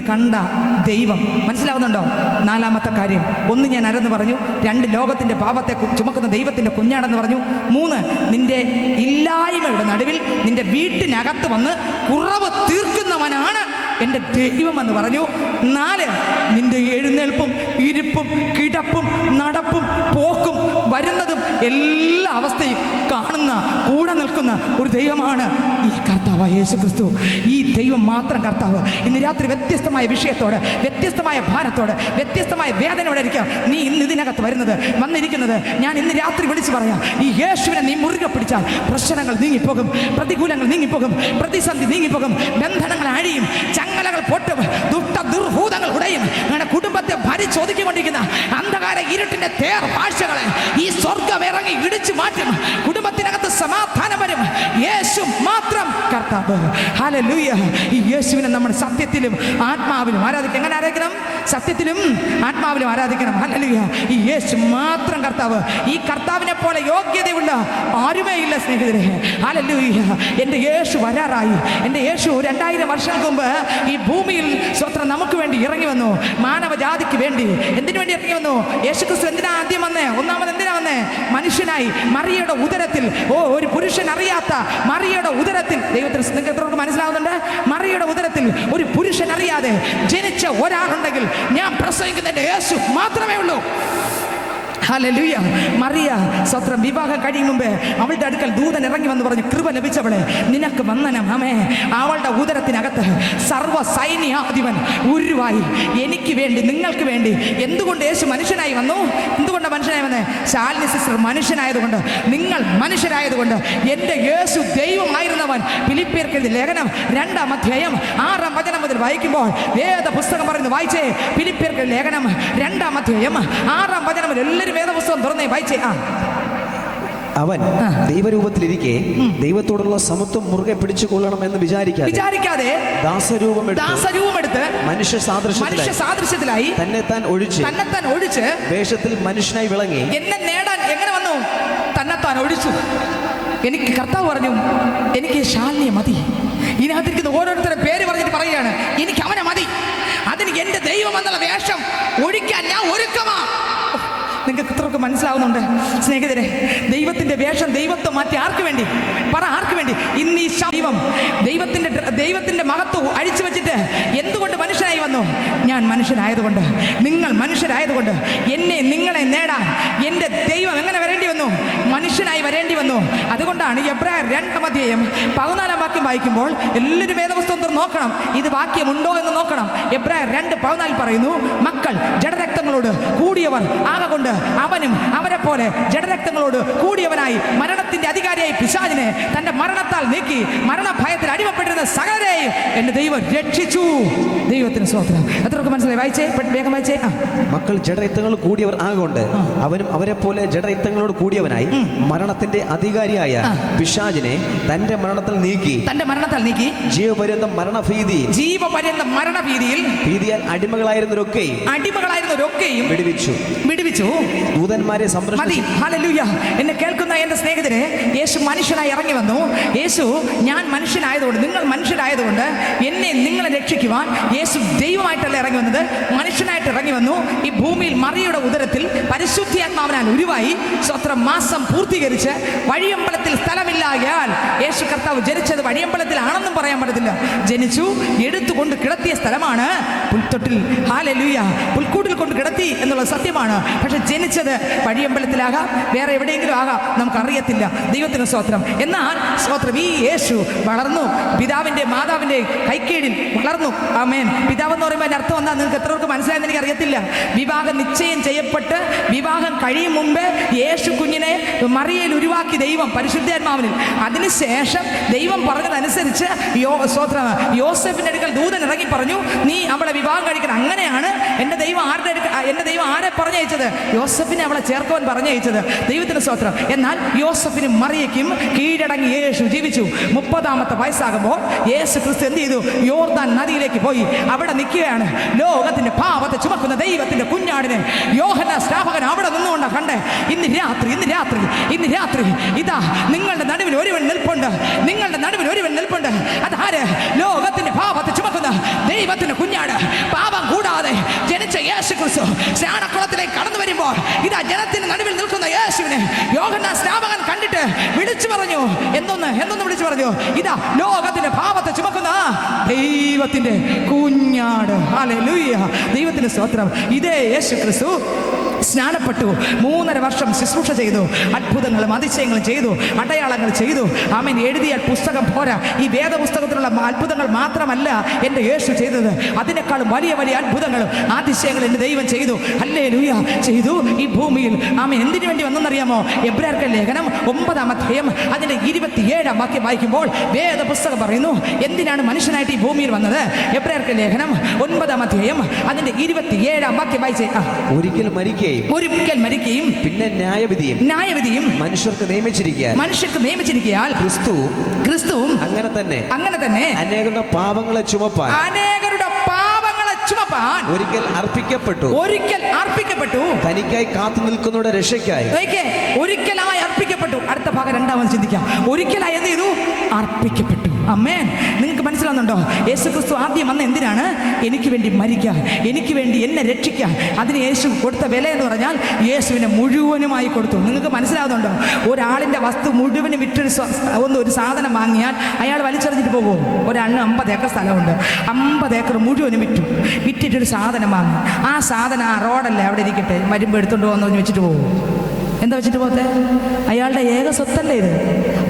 കണ്ട ദൈവം. മനസ്സിലാവുന്നുണ്ടോ? നാലാമത്തെ കാര്യം, 1 ഞാൻ അരെന്ന് പറഞ്ഞു, 2 ലോകത്തിൻ്റെ പാപത്തെ ചുമക്കുന്ന ദൈവത്തിൻ്റെ കുഞ്ഞാടെന്ന് പറഞ്ഞു, 3 നിന്റെ ഇല്ലായ്മയുടെ നടുവിൽ നിന്റെ വീട്ടിനകത്ത് വന്ന് കുറവ് തീർക്കുന്നവനാണ് എൻ്റെ ദൈവമെന്ന് പറഞ്ഞു. 4 നിന്റെ എഴുന്നേൽപ്പും ഇരിപ്പും കിടപ്പും നടപ്പും പോക്കും വരുന്നതും എല്ലാ അവസ്ഥയും കാണുന്ന കൂടെ നിൽക്കുന്ന ഒരു ദൈവമാണ് ഈ കർത്താവ് യേശു ക്രിസ്തു. ഈ ദൈവം മാത്രം കർത്താവ്. ഇന്ന് രാത്രി വ്യത്യസ്തമായ വിഷയത്തോട്, വ്യത്യസ്തമായ ഭാരത്തോട്, വ്യത്യസ്തമായ വേദനയോടെ ഇരിക്കാം നീ ഇന്ന് ഇതിനകത്ത് വന്നിരിക്കുന്നത്. ഞാൻ ഇന്ന് രാത്രി വിളിച്ചു പറയാം, ഈ യേശുവിനെ നീ മുറുകെ പിടിച്ചാൽ പ്രശ്നങ്ങൾ നീങ്ങിപ്പോകും, പ്രതികൂലങ്ങൾ നീങ്ങിപ്പോകും, പ്രതിസന്ധി നീങ്ങിപ്പോകും, ബന്ധനങ്ങൾ അഴിയും, ചങ്ങലകൾ പൊട്ടും, ദുർഭൂതങ്ങൾ ഉടയും. നിങ്ങളുടെ കുടുംബത്തെ ഭരിച്ചൊതുക്കിക്കൊണ്ടിരിക്കുന്ന അന്ധകാര ഇരുട്ടിന്റെ ഭാഷകളെ ഈ സ്വർഗം ഇറങ്ങി ഇടിച്ചു മാറ്റും. കുടുംബത്തിനകത്ത് സമാധാനം വരും. യേശു മാത്രം കർത്താവ്. ഹല്ലേലൂയ. ഈ യേശുവിനെ നമ്മൾ സത്യത്തിലും ആത്മാവിലും ആരാധിക്കണം. എങ്ങനെ ആരാധിക്കണം? സത്യത്തിലും ആത്മാവിലും ആരാധിക്കണം. ഹല്ലേലൂയ. ഈ യേശു മാത്രം കർത്താവ്. ഈ കർത്താവിനെ പോലെ യോഗ്യതയുള്ള ആരുമേ ഇല്ല സ്നേഹിതരെ. ഹല്ലേലൂയ. എൻ്റെ യേശു വരാറായി. എൻ്റെ യേശു 2000 വർഷങ്ങൾക്ക് മുമ്പ് ഈ ഭൂമിയിൽ സ്വത്രം നമുക്ക് വേണ്ടി ഇറങ്ങി വന്നു. മാനവജാതിക്ക് വേണ്ടി. എന്തിനു വേണ്ടി ഇറങ്ങി വന്നു? യേശു ക്രിസ്തു എന്തിനാ ആദ്യം വന്നേ? ഒന്നാമത് എന്തിനാ വന്നേ? മനുഷ്യനായി മറിയയുടെ ഉദരത്തിൽ, ഒരു പുരുഷൻ അറിയാത്ത മറിയയുടെ ഉദരത്തിൽ, ദൈവത്തിന് നിങ്ങൾക്ക് മനസ്സിലാവുന്നുണ്ട്? മറിയയുടെ ഉദരത്തിൽ ഒരു പുരുഷൻ അറിയാതെ ജനിച്ച ഒരാളുണ്ടെങ്കിൽ ഞാൻ പ്രസംഗിക്കുന്ന എൻ്റെ യേശു മാത്രമേ ഉള്ളൂ. ഹല്ലേലൂയ. മറിയ സ്വത്രം വിവാഹം കഴിയും മുമ്പേ അവളുടെ അടുക്കൽ ദൂതൻ ഇറങ്ങി വന്ന് പറഞ്ഞു, കൃപ ലഭിച്ചവളെ നിനക്ക് വന്ദനം. ആമേ. അവളുടെ ഉദരത്തിനകത്ത് സർവ്വ സൈന്യാധിപൻ ഉരുവായി എനിക്ക് വേണ്ടി, നിങ്ങൾക്ക് വേണ്ടി. എന്തുകൊണ്ട് യേശു മനുഷ്യനായി വന്നു? എന്തുകൊണ്ടാണ് മനുഷ്യനായി വന്നേ? ശാലിനി സിസ്റ്റർ മനുഷ്യനായതുകൊണ്ട്, നിങ്ങൾ മനുഷ്യരായതുകൊണ്ട്. എൻ്റെ യേശു ദൈവമായിരുന്നവൻ. ഫിലിപ്പിയർക്ക് എഴുതിയ ലേഖനം 2-ാം അധ്യായം 6-ാം വചനം മുതൽ വായിക്കുമ്പോൾ വേദ പുസ്തകം പറയുന്നു. വായിച്ചേ. ഫിലിപ്പിയർക്ക് ലേഖനം 2-ാം അധ്യായം 6-ാം വചനം മുതൽ എല്ലാവരും വേദപുസ്തകം തുറന്നേ, വായിച്ചേ. അവൻ ദൈവരൂപത്തിലിരിക്കെ ദൈവത്തോടുള്ള സമത്വം മുറുകെ പിടിച്ചുകൊള്ളണമെന്ന് വിചാരിക്കാതെ ദാസരൂപമെടുത്ത് മനുഷ്യ സാദൃശ്യത്തിലായി തന്നെത്താൻ ഒഴിച്ച് വേഷത്തിൽ മനുഷ്യനായി വിളങ്ങി. എന്നെ നേടാൻ എങ്ങനെ വന്നു? തന്നെത്താൻ ഒഴിച്ചു. എനിക്ക് കർത്താവ് പറഞ്ഞു, എനിക്ക് ശാലിനിയെ മതി. ഇതിനകത്തിരിക്കുന്ന ഓരോരുത്തരുടെ പേര് പറഞ്ഞിട്ട് പറയുകയാണ്, എനിക്ക് അവനെ മതി. അതിന് എൻ്റെ ദൈവം എന്നുള്ള വേഷം ഒഴിക്കാൻ ഞാൻ ഒരുക്കമാ. നിങ്ങൾക്ക് ഇത്രയൊക്കെ മനസ്സിലാവുന്നുണ്ട് സ്നേഹിതരെ? ദൈവത്തിൻ്റെ വേഷം ദൈവത്വം മാറ്റി ആർക്ക് വേണ്ടി? പറ, ആർക്ക് വേണ്ടി? ഇന്ന് ഈ ദൈവം ദൈവത്തിൻ്റെ മഹത്വം അഴിച്ചു വെച്ചിട്ട് എന്തുകൊണ്ട് മനുഷ്യനായി വന്നു? ഞാൻ മനുഷ്യനായതുകൊണ്ട്, നിങ്ങൾ മനുഷ്യരായതുകൊണ്ട്, നിങ്ങളെ നേടാൻ എൻ്റെ ദൈവം എങ്ങനെ വരേണ്ടി വന്നു? മനുഷ്യനായി വരേണ്ടി വന്നു. അതുകൊണ്ടാണ് എബ്രായർ 2-ാം അധ്യായം 14-ാം വാക്യം വായിക്കുമ്പോൾ എല്ലാവരും വേദപുസ്തകം നോക്കണം, ഇത് വാക്യമുണ്ടോ എന്ന് നോക്കണം. എബ്രായർ 2:14 പറയുന്നു, മക്കൾ ജഡരക്തങ്ങളോട് കൂടിയവർ ആകൊണ്ട് അവനും അവരെ പോലെ ജഡരക്തങ്ങളോട് കൂടിയവനായി മരണത്തിന്റെ അധികാരിയായി പിശാചിനെ തന്റെ മരണത്താൽ നീക്കി മരണഭയത്തിൽ അടിമപ്പെട്ടിരുന്ന സകലരെയും എൻ്റെ ദൈവം രക്ഷിച്ചു. ദൈവത്തിന് സ്തോത്രം. എത്രയൊക്കെ മനസ്സിലായി? വായിച്ചേ, വേഗം വായിച്ചേ. മക്കൾ ജഡരക്തങ്ങൾ കൂടിയവർ ആകൊണ്ട് അവനും അവരെ പോലെ ജഡരക്തങ്ങളോട് കൂടിയവനായി മരണത്തിന്റെ അധികാരിയായ പിശാചിനെ തന്റെ മരണത്തിൽ നീക്കി ജീവപര്യന്തം മരണഭീതിയിൽ അടിമകളായിരുന്നവരൊക്കെയും വിടുവിച്ചു. ദൂതന്മാരെ സംരക്ഷിച്ചു. ഹല്ലേലൂയ. എന്നെ കേൾക്കുന്ന എൻ്റെ സ്നേഹിതരെ, യേശു മനുഷ്യനായി ഇറങ്ങി വന്നു. യേശു ഞാൻ മനുഷ്യനായതുകൊണ്ട്, നിങ്ങൾ മനുഷ്യരായതുകൊണ്ട് നിങ്ങളെ രക്ഷിക്കുവാൻ യേശു ദൈവമായിട്ടല്ല ഇറങ്ങി വന്നത്, മനുഷ്യനായിട്ട് ഇറങ്ങി വന്നു. ഈ ഭൂമിയിൽ മറിയയുടെ ഉദരത്തിൽ പരിശുദ്ധാത്മാവിനാൽ ഉരുവായി സ്വത്രം മാസം പൂർത്തീകരിച്ച് വഴിയമ്പലത്തിൽ സ്ഥലമില്ലായാൽ യേശു കർത്താവ് ജനിച്ചത് വഴിയമ്പലത്തിലാണെന്നും പറയാൻ പറ്റത്തില്ല. ജനിച്ചു, എടുത്തുകൊണ്ട് കിടത്തിയ സ്ഥലമാണ് പുൽത്തൊട്ടിൽ. ഹല്ലേലൂയ. പുൽക്കൂട്ടിൽ കൊണ്ട് കിടത്തി എന്നുള്ള സത്യമാണ്. പക്ഷെ ജനിച്ചത് വഴിയമ്പലത്തിലാകാം, വേറെ എവിടെയെങ്കിലും ആകാം, നമുക്കറിയത്തില്ല. ദൈവത്തിന് സ്തോത്രം. എന്നാൽ സ്തോത്രം, ഈ യേശു വളർന്നു, പിതാവിൻ്റെ മാതാവിൻ്റെ കൈക്കീഴിൽ വളർന്നു. ആമേൻ. പിതാവ് എന്ന് പറയുമ്പോൾ അതിൻ്റെ അർത്ഥം എന്താ നിങ്ങൾക്ക് എത്രവർക്ക് മനസ്സിലായെന്ന് എനിക്ക് അറിയത്തില്ല. വിവാഹം നിശ്ചയം ചെയ്യപ്പെട്ട് വിവാഹം കഴിയും മുമ്പേ യേശു കുഞ്ഞിനെ മറിയയിൽ ഉരുവാക്കി ദൈവം പരിശുദ്ധാത്മാവിനിൽ. അതിനുശേഷം ദൈവം പറഞ്ഞതനുസരിച്ച് യോസെഫിൻ്റെ അടുക്കൽ ദൂതൻ ഇറങ്ങി പറഞ്ഞു, നീ അവളെ വിവാഹം കഴിക്കണം. അങ്ങനെയാണ് എൻ്റെ ദൈവം ആരെ പറഞ്ഞയച്ചത്? യോസെഫിനെ അവളെ ചേർക്കുവാൻ പറഞ്ഞയച്ചത്. ദൈവത്തിന് സ്തോത്രം. എന്നാൽ യോസെഫിനും മറിയയ്ക്കും കീഴടങ്ങി യേശു ജീവിച്ചു. 30-ാമത്തെ വയസ്സാകുമ്പോൾ യേശു ക്രിസ്തു എന്ത് ചെയ്തു? യോർദാൻ നദിയിലേക്ക് പോയി. അവിടെ നിൽക്കുകയാണ്. ലോകത്തിന്റെ പാപത്തെ ചുമക്കുന്ന ദൈവത്തിന്റെ കുഞ്ഞാടിനെ യോഹന്നാൻ സ്നാപകൻ അവിടെ നിന്നുകൊണ്ട് കണ്ടേ, ഇന്ന് രാത്രി ഇതാ നിങ്ങളുടെ നടുവിൽ ഒരുവൻ നിൽപ്പുണ്ട്. അതാര്? ലോകത്തിന്റെ പാപത്തെ ചുമക്കുന്ന ദൈവത്തിന്റെ കുഞ്ഞാട്. പാപം കൂടാതെ ജനിച്ച യേശു ക്രിസ്തു സ്നാനക്കുളത്തിലേക്ക് കടന്നു വരുമ്പോൾ ഇതാ ജനത്തിന് നടുവിൽ നിൽക്കുന്ന യേശുവിനെ യോഹന്നാൻ സ്നാപകൻ കണ്ടിട്ട് വിളിച്ചു പറഞ്ഞു. എന്തൊന്ന് വിളിച്ചു പറഞ്ഞു? ഇതാ ലോകത്തിന്റെ പാപത്തെ ചുമക്കുന്ന ദൈവത്തിന്റെ കുഞ്ഞാട്. ഹല്ലേലൂയ, ദൈവത്തിന്റെ സ്തോത്രം. ഇതേ യേശു ക്രിസ്തു സ്നാനപ്പെട്ടു, 3.5 വർഷം ശുശ്രൂഷ ചെയ്തു, അത്ഭുതങ്ങളും അതിശയങ്ങളും ചെയ്തു, അടയാളങ്ങൾ ചെയ്തു. ആമേൻ. എഴുതിയാൽ പുസ്തകം പോരാ. ഈ വേദപുസ്തകത്തിലുള്ള അത്ഭുതങ്ങൾ മാത്രമല്ല എൻ്റെ യേശു ചെയ്തത്, അതിനേക്കാളും വലിയ വലിയ അത്ഭുതങ്ങളും അതിശയങ്ങളും എൻ്റെ ദൈവം ചെയ്തു. ഹല്ലേലൂയ, ചെയ്തു ഈ ഭൂമിയിൽ. ആമേൻ. എന്തിനു വേണ്ടി വന്നെന്നറിയാമോ? എബ്രായർക്ക് ലേഖനം 9-ാം അധ്യായം അതിൻ്റെ 27-ാം വാക്യം വായിക്കുമ്പോൾ വേദപുസ്തകം പറയുന്നു എന്തിനാണ് മനുഷ്യനായിട്ട് ഈ ഭൂമിയിൽ വന്നത്. എബ്രായർക്ക് ലേഖനം 9-ാം അധ്യായം അതിൻ്റെ 27-ാം വാക്യം വായിച്ചേ. ഒരിക്കൽ മരിക്കുകയും പിന്നെ ന്യായവിധിയും മനുഷ്യർക്ക് നിയമിച്ചിരിക്കാൻ ക്രിസ്തുവും അങ്ങനെ തന്നെ അനേകരുടെ പാപങ്ങളെ ചുമപ്പാൻ ഒരിക്കൽ അർപ്പിക്കപ്പെട്ടു തനിക്കായി കാത്തു നിൽക്കുന്നവരുടെ രക്ഷയ്ക്കായി. ഒരിക്കലായി അർപ്പിക്കപ്പെട്ടു. അടുത്ത ഭാഗം രണ്ടാമത് ചിന്തിക്കാം. ഒരിക്കലായി എന്ത് ചെയ്തു? അർപ്പിക്കപ്പെട്ടു. അമ്മേൻ. നിങ്ങൾക്ക് മനസ്സിലാവുന്നുണ്ടോ? യേശു ക്രിസ്തു ആദ്യം വന്ന് എന്തിനാണ്? എനിക്ക് വേണ്ടി മരിക്കാൻ, എനിക്ക് വേണ്ടി എന്നെ രക്ഷിക്കാൻ. അതിന് യേശു കൊടുത്ത വില എന്ന് പറഞ്ഞാൽ യേശുവിനെ മുഴുവനുമായി കൊടുത്തു. നിങ്ങൾക്ക് മനസ്സിലാവുന്നുണ്ടോ? ഒരാളിൻ്റെ വസ്തു മുഴുവനും വിറ്റൊരു ഒരു സാധനം വാങ്ങിയാൽ അയാൾ വലിച്ചെറിഞ്ഞിട്ട് പോകുമോ? ഒരാളിന് 50 ഏക്കർ സ്ഥലമുണ്ട്, 50 ഏക്കർ മുഴുവനും വിറ്റിട്ടൊരു സാധനം വാങ്ങും. ആ സാധനം ആ റോഡല്ലേ അവിടെ ഇരിക്കട്ടെ, വരുമ്പോൾ എടുത്തുകൊണ്ട് പോകുന്നു വെച്ചിട്ട് പോകും. എന്താ വെച്ചിട്ട് പോകത്തെ? അയാളുടെ ഏക സ്വത്തല്ലേ ഇത്?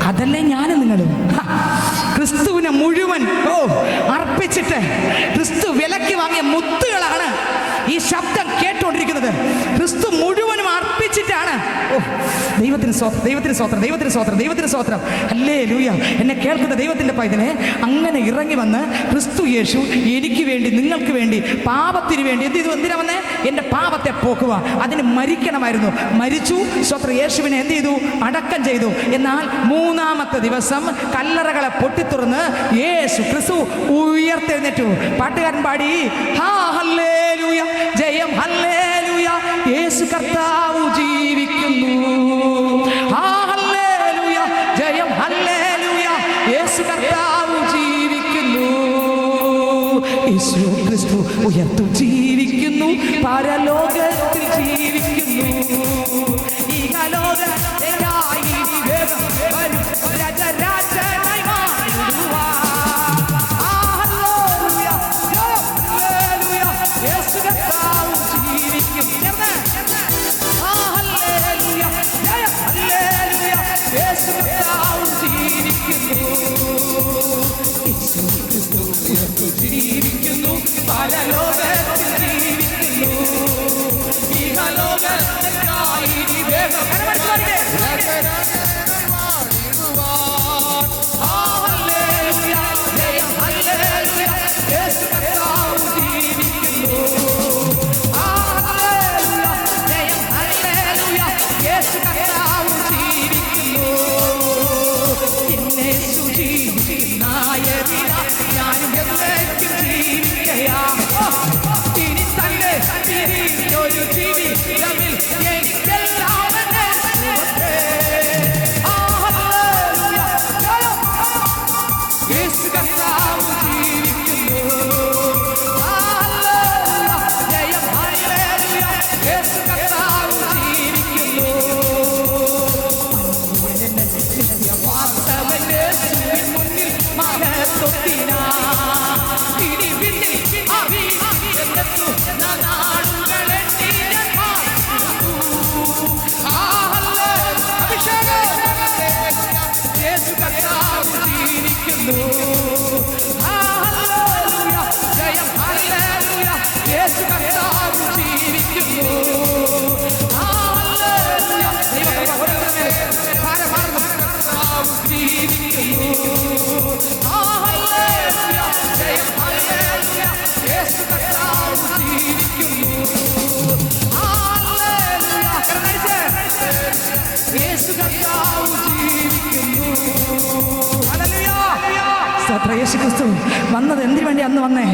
അതല്ലേ ഞാനും നിങ്ങളും. ക്രിസ്തുവിനെ മുഴുവൻ അർപ്പിച്ചിട്ട് ക്രിസ്തു വിലക്ക് വാങ്ങിയ മുത്തുകളാണ് ഈ ശബ്ദം കേട്ടുകൊണ്ടിരിക്കുന്നത്. ക്രിസ്തു മുഴുവനും അർപ്പിച്ചിട്ടാണ്. ദൈവത്തിന് സ്വത്രം. ഹല്ലേലൂയ. എന്നെ കേൾക്കുന്ന ദൈവത്തിന്റെ പൈതലെ, അങ്ങനെ ഇറങ്ങി വന്ന് ക്രിസ്തു യേശു എനിക്ക് വേണ്ടി, നിങ്ങൾക്ക് വേണ്ടി, പാപത്തിന് വേണ്ടി എന്ത് ചെയ്തു? എന്തിനാ വന്നേ? എൻ്റെ പാപത്തെ പോക്കുക. അതിന് മരിക്കണമായിരുന്നു. മരിച്ചു. സ്വത്രം. യേശുവിനെ എന്ത് ചെയ്തു? അടക്കം ചെയ്തു. എന്നാൽ 3-ാമത്തെ ദിവസം കല്ലറകളെ പൊട്ടിത്തുറന്ന് യേശു ക്രിസ്തു ഉയർത്തെഴുന്നേറ്റു. പാട്ടുകാരൻ പാടി, ഹല്ലേലൂയ, ജയം ഹല്ലേലൂയ, യേശു കർത്താവ് ജീവിക്കുന്നു. ഹല്ലേലൂയ, ജയം ഹല്ലേലൂയ, യേശു കർത്താവ് ജീവിക്കുന്നു. യേശു ക്രിസ്തു ഉയർത്തു ജീവിക്കുന്നു, പരലോകത്തിൽ ജീവിക്കുന്നു. സ്തോത്രം. യേശു ക്രിസ്തു വന്നത് എന്തിനു വേണ്ടി അന്ന് വന്നേ?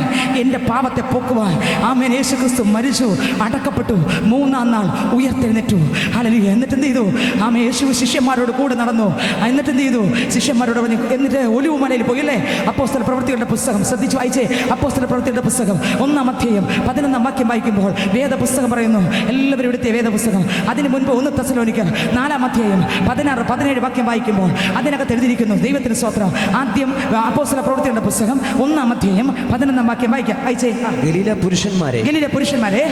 എൻ്റെ പാപത്തെ പോക്കുവാൻ. ആമേൻ. യേശു ക്രിസ്തു മരിച്ചു, അടക്കപ്പെട്ടു, 3-ാം നാൾ ഉയർത്തെഴുന്നേറ്റു. ഹല്ലേലൂയ. എന്നിട്ട് എന്ത് ചെയ്തു? ആമേൻ. യേശു ശിഷ്യന്മാരോട് കൂടെ നടന്നു. എന്നിട്ട് എന്ത് ചെയ്തു? ശിഷ്യന്മാരോട് പറഞ്ഞു. എന്നിട്ട് ഒലിവുമലയിൽ പോയി അല്ലേ? അപ്പോസ്തല പ്രവൃത്തികളുടെ പുസ്തകം ശ്രദ്ധിച്ച് വായിച്ചേ. അപ്പോസ്തല പ്രവൃത്തികളുടെ പുസ്തകം 1-ാം അധ്യായം 11-ാം വാക്യം വായിക്കുമ്പോൾ വേദപുസ്തകം പറയുന്നു. എല്ലാവരും ഇവിടുത്തെ വേദപുസ്തകം. അതിന് മുൻപ് 1 തെസ്സലോനിക്കർ 4-ാം അധ്യായം 16-17 വാക്യം വായിക്കുമ്പോൾ അതിനകത്ത് എഴുതിയിരിക്കുന്നു. ദൈവത്തിന് സ്തോത്രം. ആദ്യം അപ്പോസ്തല പ്രവൃത്തികളുടെ പുസ്തകം 1-ാം അധ്യായം 11-ാം വാക്യം വായിക്കാം. വായിച്ചേ. ഗലീല പുരുഷന്മാരെ,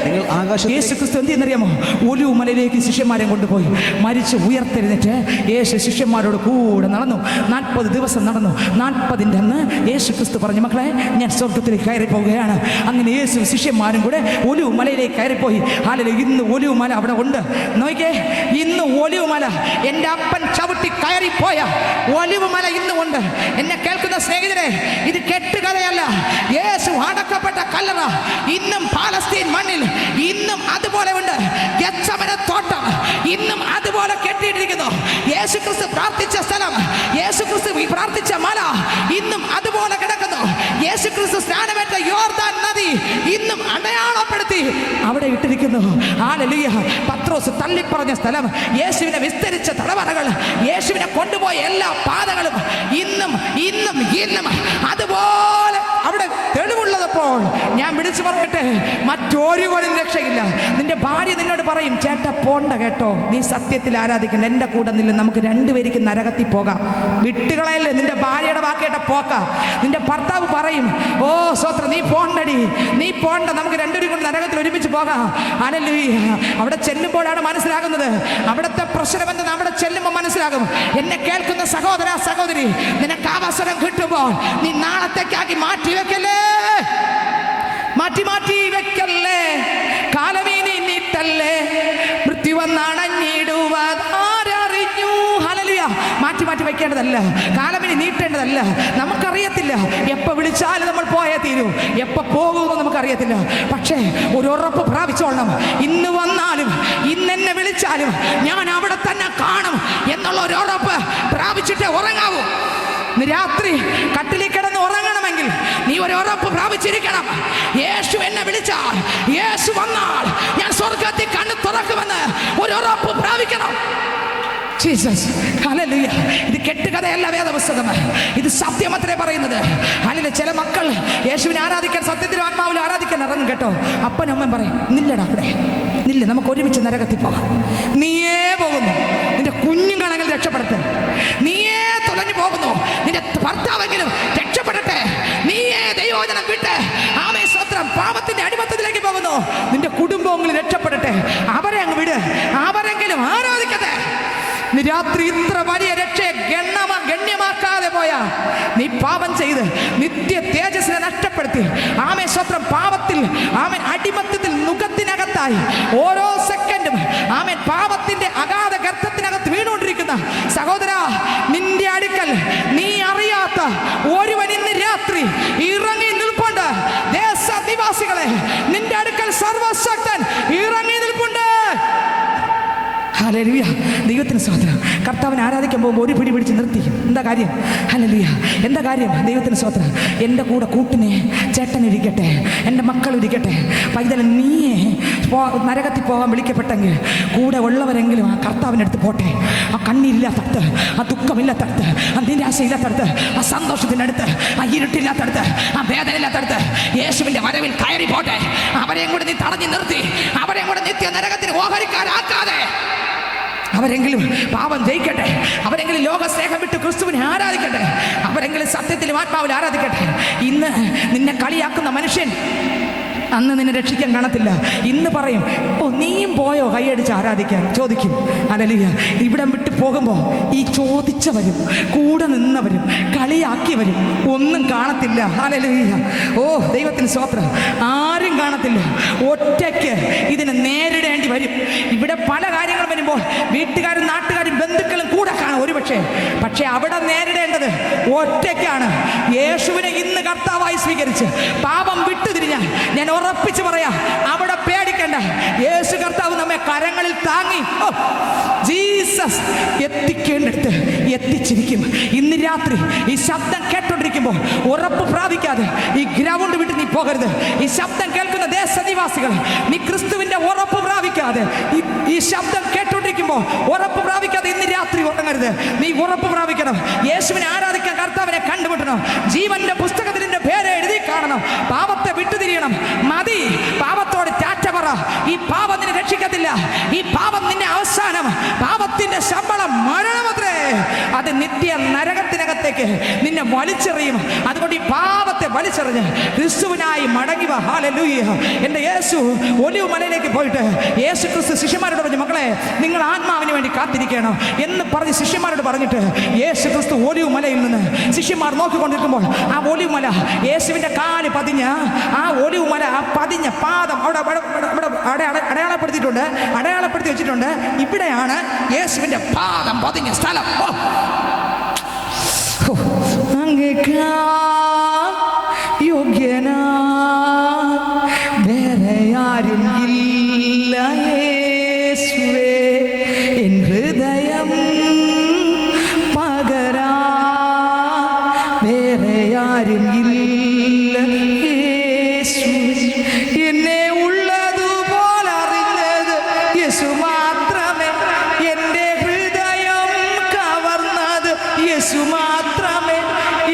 യേശു ക്രിസ്തു എന്ത് ചെയ്യുന്നറിയാമോ? ഒലിവുമലയിലേക്ക് ശിഷ്യന്മാരെ കൊണ്ടുപോയി മരിച്ചു ഉയർത്തെഴുന്നേറ്റ് യേശു ശിഷ്യന്മാരോട് കൂടെ നടന്നു. 40 ദിവസം നടന്നു. 40ന്റെ അന്ന് യേശു ക്രിസ്തു പറഞ്ഞു, മക്കളെ ഞാൻ സ്വർഗത്തിലേക്ക് കയറി പോവുകയാണ്. അങ്ങനെ യേശു ശിഷ്യന്മാരും കൂടെ ഒലിവുമലയിലേക്ക് കയറിപ്പോയി. ഹല്ലേലൂയ. ഇന്ന് ഒലിവുമല അവിടെ ഉണ്ട്. നോക്കിക്കേ, ഇന്ന് ഒലിവുമല എൻ്റെ അപ്പൻ ചവിട്ടി കയറിപ്പോയ ഒലിവുമല ഇന്നും ഉണ്ട്. എന്നെ കേൾക്കുന്ന സ്നേഹിതരെ, ഇത് കെട്ടുകഥയല്ല. യേശു അടക്കപ്പെട്ട കല്ലറ ഇന്നും പാലസ്തീൻ മണ്ണിൽ ഇന്നും അതുപോലെ ഉണ്ട്. ഗെത്സമന തോട്ടം ഇന്നും അതുപോലെ കെട്ടിയിട്ടിരിക്കുന്നു. യേശു ക്രിസ്തു പ്രാർത്ഥിച്ച സ്ഥലം, യേശു ക്രിസ്തു പ്രാർത്ഥിച്ച മല ഇന്നും അതുപോലെ കിടക്കുന്നു. യേശു ക്രിസ്തു സ്നാനമേറ്റ യോർദാൻ നദി ഇന്നും അടയാളപ്പെടുത്തി അവിടെ ഇട്ടിരിക്കുന്നു. ഹല്ലേലൂയ. പത്രോസ് തള്ളിപ്പറഞ്ഞ സ്ഥലം, യേശുവിനെ വിസ്തരിച്ച തടവറകൾ, യേശുവിനെ കൊണ്ടുപോയ എല്ലാ പാതകളും ഇന്നും ഇന്നും ഇന്നും അതുപോലെ അവിടെ തെളിവുള്ളതപ്പോൾ ഞാൻ വിളിച്ചു പറയട്ടെ, മറ്റൊരുവനും രക്ഷയില്ല. നിന്റെ ഭാര്യ നിന്നോട് പറയും, ചേട്ട പോണ്ട കേട്ടോ, നീ സത്യത്തിൽ ആരാധിക്കണ്ട, എൻ്റെ കൂടെ നില്ല, നമുക്ക് രണ്ടുപേർക്ക് നരകത്തിൽ പോകാം. വിട്ടുകളയല്ലേ നിന്റെ ഭാര്യയുടെ വാക്കേട്ട പോക്ക. നിന്റെ ഭർത്താവ് പറയും, ഓ സ്വത്രം നീ പോണ്ടടി, നീ പോണ്ട, നമുക്ക് രണ്ടുപേരും കൊണ്ട് നരകത്തിൽ ഒരുമിച്ച് പോകാം. ഹല്ലേലൂയ. അവിടെ ചെല്ലുമ്പോഴാണ് മനസ്സിലാകുന്നത് അവിടുത്തെ പ്രശ്നമെന്ന്. അവിടെ ചെല്ലുമ്പോൾ മനസ്സിലാകും. എന്നെ കേൾക്കുന്ന സഹോദര സഹോദരി, നിനക്ക് അവസരം കിട്ടുമ്പോൾ നീ നാളത്തേക്കാക്കി മാറ്റി വെക്കല്ലേ, മാറ്റി വെക്കല്ലേ. കാലമീനി നീട്ടല്ലേ, മൃത്യു വന്നണഞ്ഞിടുവതാരറിഞ്ഞു. ഹല്ലേലൂയ. മാറ്റി വെക്കേണ്ടതല്ല, കാലമിനി നീട്ടേണ്ടതല്ല. നമുക്കറിയത്തില്ല എപ്പോൾ വിളിച്ചാലും നമ്മൾ പോയേ തീരൂ, എപ്പോൾ പോകുമെന്ന് നമുക്കറിയത്തില്ല. പക്ഷേ ഒരു ഉറപ്പ് പ്രാപിച്ചോളണം, ഇന്ന് വന്നാലും ഇന്നെന്നെ വിളിച്ചാലും ഞാൻ അവിടെ തന്നെ കാണും എന്നുള്ള ഒരു ഉറപ്പ് പ്രാപിച്ചിട്ടേ ഉറങ്ങാവൂ. രാത്രി കട്ടിലിൽ കിടന്ന് ഉറങ്ങണമെങ്കിൽ നീ ഒരു ഉറപ്പ് പ്രാപിച്ചിരിക്കണം. യേശു എന്നെ വിളിച്ചാൽ, യേശു വന്നാൽ ഞാൻ സ്വർഗത്തിൽ കണ്ണ് തുറക്കുമെന്ന് ഒരു ഉറപ്പ് പ്രാപിക്കണം. ജീസസ്. ഹല്ലേലൂയ. ഇത് കെട്ടുകഥയല്ല വേദപുസ്തകം, ഇത് സത്യമത്രേ പറയുന്നത്. ഹല്ലേലൂയ. ചില മക്കൾ യേശുവിനെ ആരാധിക്കാൻ, സത്യത്തിലും ആത്മാവിലും ആരാധിക്കാൻ ഇറങ്ങും കേട്ടോ. അപ്പനും അമ്മയും പറയും, നില്ലടാ അവിടെ നില്ല, നമുക്ക് ഒരുമിച്ച് നരകത്തിൽ പോകാം. നീയേ പോകുന്നു, നിന്റെ കുഞ്ഞുങ്ങളെങ്കിലും രക്ഷപ്പെടട്ടെ. നീയേ തുലഞ്ഞു പോകുന്നു, നിന്റെ ഭർത്താവെങ്കിലും രക്ഷപ്പെടട്ടെ. നീയേ ദൈവവചനം വിട്ട് ആമേ സ്വത്രം പാപത്തിന്റെ അടിമത്തത്തിലേക്ക് പോകുന്നു, നിന്റെ കുടുംബമെങ്കിലും രക്ഷപ്പെടട്ടെ. അവരെ അങ്ങ് വിട്, അവരെങ്കിലും ആരാധിക്കട്ടെ. നീ രാത്രി ഇത്ര വലിയ രക്ഷയെ ഗണ്യമാക്കാതെ പോയാ നീ പാപം ചെയ്ത് നിത്യ തേജസ്സിനെ നഷ്ടപ്പെടുത്തി. ആമേ സ്വത്രം പാപത്തിൽ, ആമൻ അടിമത്തത്തിൽ മുഖത്തിനകത്തായി ഓരോ സെക്കൻഡും ആമൻ പാപത്തിന്റെ അഗാധ ഗർത്തത്തിനകത്ത് വീണുകൊണ്ടിരിക്കുന്ന സഹോദര, നിന്റെ അടുക്കൽ നീ അറിയാത്ത ഒരുവൻ ഇന്ന് രാത്രി ഇറങ്ങി നിൽപ്പുണ്ട്. ദേശനിവാസികളെ, നിന്റെ അടുക്കൽ സർവശക്തൻ ഇറങ്ങി നിൽപ്പുണ്ട്. ഹല്ലേലൂയ. ദൈവത്തിന് സ്തോത്രം. കർത്താവിനെ ആരാധിക്കാൻ പോകുമ്പോൾ ഒരു പിടി പിടിച്ച് നിർത്തി. എന്താ കാര്യം? ഹല്ലേലൂയ. എന്താ കാര്യം? ദൈവത്തിന് സ്തോത്രം. എൻ്റെ കൂടെ കൂട്ടിനെ ചേട്ടനിരിക്കട്ടെ, എൻ്റെ മക്കളിരിക്കട്ടെ. പൈതൽ നീയെ നരകത്തിൽ പോകാൻ വിളിക്കപ്പെട്ടെങ്കിൽ കൂടെ ഉള്ളവരെങ്കിലും ആ കർത്താവിൻ്റെ അടുത്ത് പോട്ടെ. ആ കണ്ണില്ലാത്തടുത്ത്, ആ ദുഃഖമില്ലാത്തടുത്ത്, ആ നിരാശയില്ലാത്തടുത്ത്, ആ സന്തോഷത്തിനടുത്ത്, ആ ഇരുട്ടില്ലാത്തടുത്ത്, ആ വേദനയില്ലാത്തടുത്ത് യേശുവിൻ്റെ വരവിൽ കയറി പോട്ടെ. അവരെയും കൂടെ നീ തടഞ്ഞു നിർത്തി, അവരെയും കൂടെ നിത്യ നരകത്തിന് ഓഹരിക്കാരാക്കാതെ അവരെങ്കിലും പാപം ജയിക്കട്ടെ, അവരെങ്കിലും ലോകസ്നേഹം വിട്ട് ക്രിസ്തുവിനെ ആരാധിക്കട്ടെ, അവരെങ്കിലും സത്യത്തിലും ആത്മാവിൽ ആരാധിക്കട്ടെ. ഇന്ന് നിന്നെ കളിയാക്കുന്ന മനുഷ്യൻ അന്ന് നിന്നെ രക്ഷിക്കാൻ കാണത്തില്ല. ഇന്ന് പറയും, ഓ നീയും പോയോ കൈയടിച്ച് ആരാധിക്കാൻ ചോദിക്കും. ഹല്ലേലൂയ. ഇവിടം വിട്ട് പോകുമ്പോൾ ഈ ചോദിച്ചവരും കൂടെ നിന്നവരും കളിയാക്കിയവരും ഒന്നും കാണത്തില്ല. ഹല്ലേലൂയ. ഓ ദൈവത്തിന് സ്തോത്രം. ആരും കാണത്തില്ല. ഒറ്റയ്ക്ക് ഇതിനെ നേരിടേണ്ടി വരും. ഇവിടെ പല കാര്യങ്ങളും വരുമ്പോൾ വീട്ടുകാരും നാട്ടുകാരും ബന്ധുക്കളും കൂടെ കാണും ഒരുപക്ഷെ. പക്ഷെ അവിടെ നേരിടേണ്ടത് ഒറ്റയ്ക്കാണ്. യേശുവിനെ ഇന്ന് കർത്താവായി സ്വീകരിച്ച് പാപം വിട്ടുതിരിഞ്ഞാൽ ഞാൻ ഉറപ്പിച്ച് പറയാം, അവിടെ പേടിക്കണ്ട. യേശു കർത്താവ് നമ്മെ കരങ്ങളിൽ താങ്ങി ജീസസ് എത്തിക്കേണ്ടടുത്ത് എത്തിച്ചിരിക്കും. ഇന്ന് രാത്രി ഈ ശബ്ദം കേട്ടോണ്ടിരിക്കുമ്പോൾ ഉറപ്പ് പ്രാപിക്കാതെ ഈ ഗ്രൗണ്ട് വിട്ട് നീ പോകരുത്. ഈ ശബ്ദം കേൾക്കുന്ന ദേശനിവാസികൾ, നീ ക്രിസ്തുവിന്റെ ഉറപ്പ് പ്രാപിക്കാതെ ഈ ശബ്ദം കേട്ടോണ്ടിരിക്കുമ്പോൾ ഉറപ്പ് പ്രാപിക്കാതെ ഇന്ന് രാത്രി ഉറങ്ങരുത്. നീ ഉറപ്പ് പ്രാപിക്കണം. യേശുവിനെ ആരാധിക്കാൻ കർത്താവിനെ കണ്ടുമുട്ടണം. ജീവന്റെ പുസ്തകത്തിൽ നിന്റെ പേര് എഴുതി കാണണം. പാപത്തെ വിട്ടുതിരിയണം. മതി, പാപത്തോട് ടാറ്റ പറ. ഈ പാപം നിന്നെ രക്ഷിക്കത്തില്ല. ഈ പാപം നിന്നെ അവസാനം, പാപത്തിന്റെ ശമ്പളം മരണമത്രേ. അത് നിത്യ നരകത്തിനകത്തേക്ക് നിന്നെ വലിച്ചെറിയും. അതുകൊണ്ട് ഈ പാപത്തെ വലിച്ചെറിഞ്ഞ് ക്രിസ്തുവിനായി മടങ്ങി വാ. ഹല്ലേലൂയ. എൻ്റെ യേശു ഒലിവ് മലയിലേക്ക് പോയിട്ട് യേശു ക്രിസ്തു ശിഷ്യന്മാരോട് പറഞ്ഞു, മക്കളെ നിങ്ങൾ ആത്മാവിന് വേണ്ടി കാത്തിരിക്കണം എന്ന് പറഞ്ഞ് ശിഷ്യന്മാരോട് പറഞ്ഞിട്ട് യേശു ക്രിസ്തു ഒലിവ് മലയിൽ നിന്ന് ശിഷ്യന്മാർ നോക്കിക്കൊണ്ടിരിക്കുമ്പോൾ ആ ഒലിവ് മല, യേശുവിൻ്റെ കാല് പതിഞ്ഞ ആ ഒലിവ് മല, ആ പതിഞ്ഞ പാദം അവിടെ അടയാളപ്പെടുത്തി വെച്ചിട്ടുണ്ട്. ഇവിടെയാണ് യേശുവിൻ്റെ പാദം പതിഞ്ഞ സ്ഥലം. യോഗ്യനാ വേറെ ആരും ഇല്ല യേശുവേ, എൻ ഹൃദയം പകരാ വേറെ ആരും ഇല്ല യേശുവേ. എന്നെ ഉള്ളതുപോലെ അറിഞ്ഞത് യേശു മാത്രമേ, എൻ്റെ ഹൃദയം കവർന്നത് യേശു മാത്രമേ.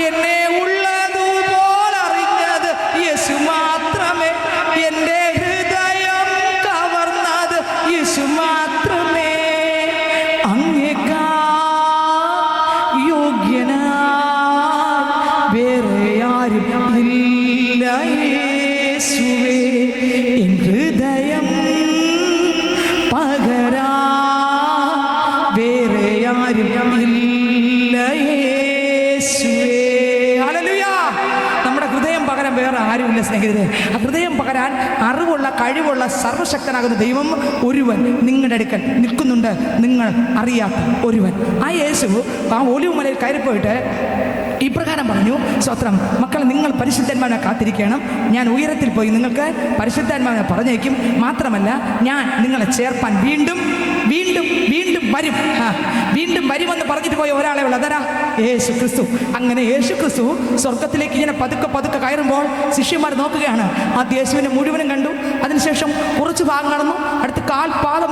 എന്നെ ഉള്ളതുപോലെ അറിഞ്ഞത് യേശു മാത്രമേ, എൻ്റെ ഹൃദയം കവർന്നത് യേശു മാത്രമേ. അങ്ങേക്കാ യോഗ്യനാ വേറെ ആരും ഇല്ല യേശുവേ, എൻ ഹൃദയം പകരാ വേറെ ആരും ഇല്ല യേശുവേ. ഹല്ലേലൂയ. നമ്മുടെ ഹൃദയം പകരാൻ വേറെ ആരുമില്ല സ്നേഹിതരെ. ആ ഹൃദയം പകരാൻ അറിവുള്ള, കഴിവുള്ള, സർവശക്തനാകുന്ന ദൈവം ഒരുവൻ നിങ്ങളുടെ അടുക്കൽ നിൽക്കുന്നുണ്ട്, നിങ്ങൾ അറിയാത്ത ഒരുവൻ. ആ യേശു ആ ഒലിവ് മലയിൽ കയറിപ്പോയിട്ട് ഇപ്രകാരം പറഞ്ഞു, സ്വത്രം മക്കളെ, നിങ്ങൾ പരിശുദ്ധാത്മാവിനെ കാത്തിരിക്കണം. ഞാൻ ഉയരത്തിൽ പോയി നിങ്ങൾക്ക് പരിശുദ്ധാത്മാവിനെ പറഞ്ഞേക്കും. മാത്രമല്ല, ഞാൻ നിങ്ങളെ ചേർപ്പാൻ വീണ്ടും വീണ്ടും വീണ്ടും വരും. വീണ്ടും വരുമെന്ന് പറഞ്ഞിട്ട് പോയ ഒരാളെ ഉള്ളു, അതാരാ? യേശു ക്രിസ്തു. അങ്ങനെ യേശു ക്രിസ്തു സ്വർഗത്തിലേക്ക് ഇങ്ങനെ പതുക്കെ പതുക്കെ കയറുമ്പോൾ ശിഷ്യന്മാർ നോക്കുകയാണ്. ആദ്യ യേശുവിനെ മുഴുവനും കണ്ടു. അതിനുശേഷം കുറച്ച് ഭാഗം നടന്നു. അടുത്ത് കാൽപാദം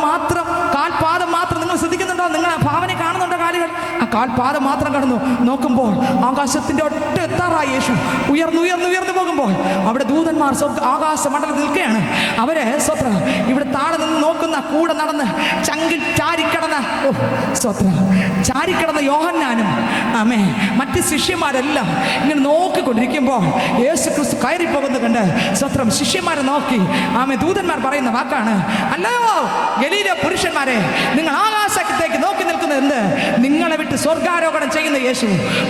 മാത്രം നിങ്ങൾ ശ്രദ്ധിക്കുന്നുണ്ടോ? നിങ്ങൾ ആ ഭാവന കാണുന്നുണ്ടോ? കാലുകൾ, ആ കാൽപാദം മാത്രം കടന്നു. നോക്കുമ്പോൾ ആകാശത്തിന്റെ ഒറ്റ എത്താറായി യേശു ഉയർന്നു പോകുമ്പോൾ അവിടെ ദൂതന്മാർ ആകാശമണ്ഡലത്തിൽ നിൽക്കുകയാണ്. അവരെ സ്വത്രം ഇവിടെ താഴെ നിന്ന് നോക്കുന്ന, കൂടെ നടന്ന് ചങ്കിൽ ചാരിക്കിടന്ന യോഹന്നാനും മറ്റ് ശിഷ്യന്മാരെല്ലാം ഇങ്ങനെ നോക്കിക്കൊണ്ടിരിക്കുമ്പോൾ യേശു ക്രിസ്തു കയറിപ്പോകുന്നത് കണ്ട് സ്വത്രം ശിഷ്യന്മാരെ നോക്കി ദൂതന്മാർ പറയുന്ന വാക്കാണ്, അല്ലയോ ഗലീല പുരുഷന്മാരെ, നിങ്ങൾ ആകാശത്തേക്ക് നോക്കി നിൽക്കുന്നത് എന്ത്? നിങ്ങളെ വിട്ട് സ്വർഗാരോഹണം ചെയ്യുന്ന യേശു